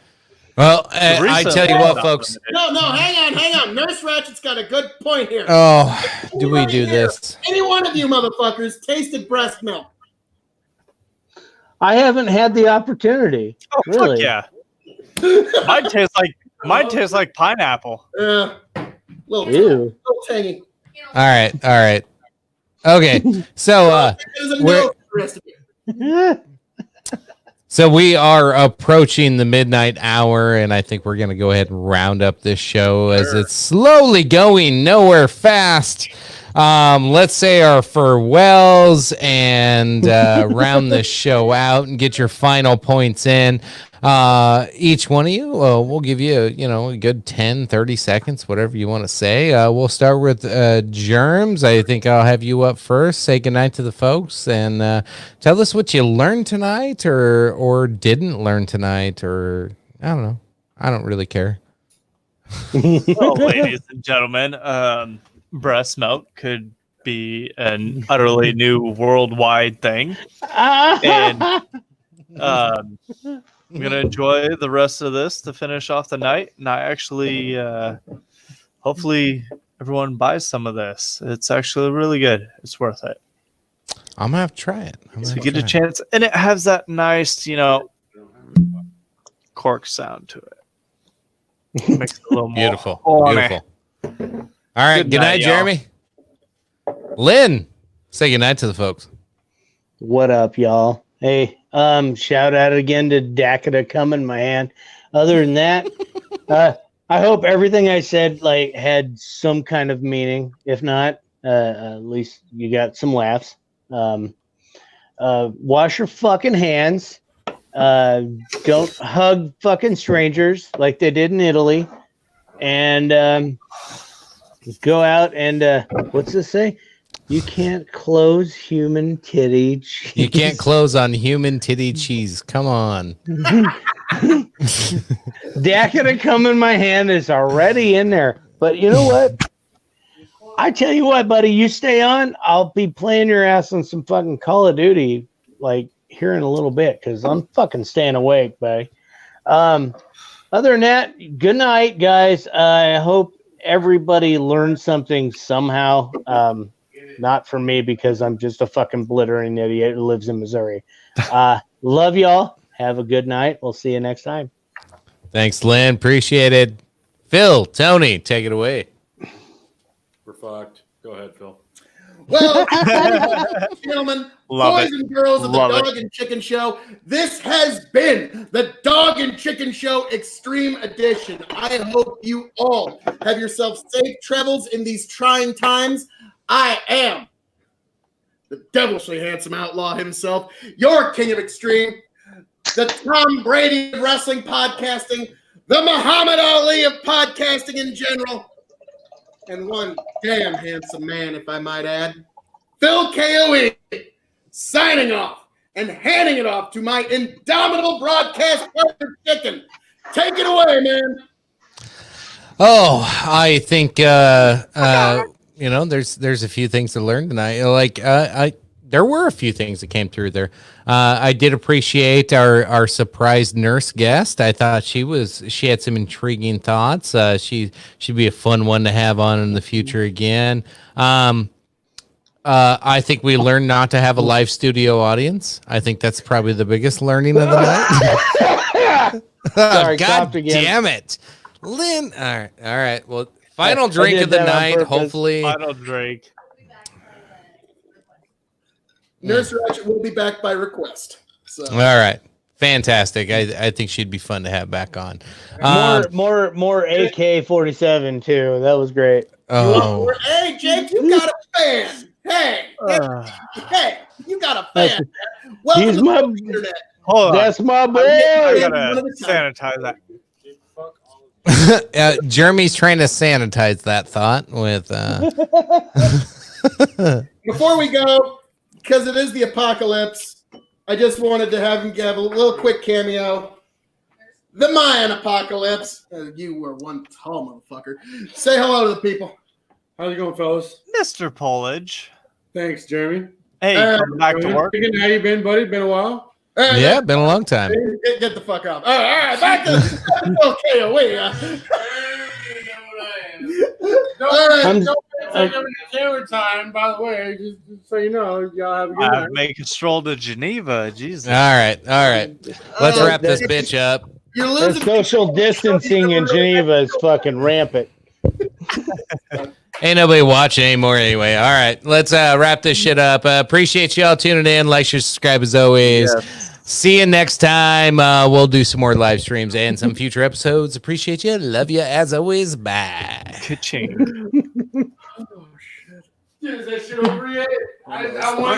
Well, I tell you what, folks. No, hang on. Nurse Ratchet's got a good point here. Oh, do we do Here, this? Any one of you motherfuckers tasted breast milk? I haven't had the opportunity. Oh, Really? fuck yeah. Mine tastes like pineapple. Little Ew. tangy. All right. Okay. So There's a we're no for the rest of you. So we are approaching the midnight hour, and I think we're going to go ahead and round up this show as it's slowly going nowhere fast. Let's say our farewells and round this show out and get your final points in. Each one of you, we'll give you, a good 10, 30 seconds, whatever you want to say. We'll start with Germs. I think I'll have you up first. Say goodnight to the folks and tell us what you learned tonight or didn't learn tonight, or I don't know. I don't really care. Well, ladies and gentlemen, breast milk could be an utterly new worldwide thing. And I'm going to enjoy the rest of this to finish off the night. And I actually, hopefully everyone buys some of this. It's actually really good. It's worth it. I'm going to have to try it. So you get a chance. And it has that nice, cork sound to it. Makes it a little Beautiful. more Beautiful. All right. Good night, Jeremy. Lynn, say good night to the folks. What up, y'all? Hey, shout out again to Dakota coming, my hand. Other than that, I hope everything I said had some kind of meaning. If not, at least you got some laughs. Wash your fucking hands. Don't hug fucking strangers like they did in Italy. And go out and what's this say? You can't close human titty cheese. You can't close on human titty cheese. Come on. Dakota come in my hand is already in there. But you know what? I tell you what, buddy, you stay on. I'll be playing your ass on some fucking Call of Duty here in a little bit because I'm fucking staying awake, buddy. Other than that, good night, guys. I hope everybody learned something somehow. Not for me because I'm just a fucking blittering idiot who lives in Missouri. Love y'all. Have a good night. We'll see you next time. Thanks, Lynn. Appreciate it. Phil, Tony, take it away. We're fucked. Go ahead, Phil. Well, gentlemen, Love boys it. and girls of the Love Dog and Chicken Show, this has been the Dog and Chicken Show Extreme Edition. I hope you all have yourself safe travels in these trying times. I am the devilishly handsome outlaw himself, your king of extreme, the Tom Brady of wrestling podcasting, the Muhammad Ali of podcasting in general, and one damn handsome man, if I might add, Phil KOE, signing off and handing it off to my indomitable broadcast partner, Chicken. Take it away, man. Oh, I think there's a few things to learn tonight. There were a few things that came through there. I did appreciate our surprise nurse guest. I thought she had some intriguing thoughts. She'd be a fun one to have on in the future again. I think we learned not to have a live studio audience. I think that's probably the biggest learning of the night. Sorry, God again. damn it, Lynn. All right. Well, final drink of the night. Hopefully, final drink. Nurse Ratchet will be back by request. So. All right. Fantastic. I think she'd be fun to have back on. More AK-47 too. That was great. Oh. Hey, Jake, you got a fan. Hey, you got a fan. Welcome He's to my- the internet. Hold on. That's my boy. I gotta sanitize that. Jeremy's trying to sanitize that thought with. Before we go, because it is the apocalypse, I just wanted to have him give a little quick cameo. The Mayan apocalypse. You were one tall motherfucker. Say hello to the people. How's it going, fellas? Mr. Polage. Thanks, Jeremy. Hey, coming back to work. How you been, buddy? Been a while? Yeah, been a long time. Get the fuck up. All right, back to okay, away. All right. Don't take over the camera time, by the way, just so you know. Y'all have a good night. Make a stroll to Geneva. Jesus. All right. Let's wrap this bitch up. You're The losing social distancing in Geneva is fucking rampant. Ain't nobody watching anymore anyway. All right, let's wrap this shit up. Appreciate y'all tuning in. Like, share, subscribe as always. See you next time. We'll do some more live streams and some future episodes. Appreciate you. Love you as always. Bye. Ka-ching. Dude, is that shit over yet? I want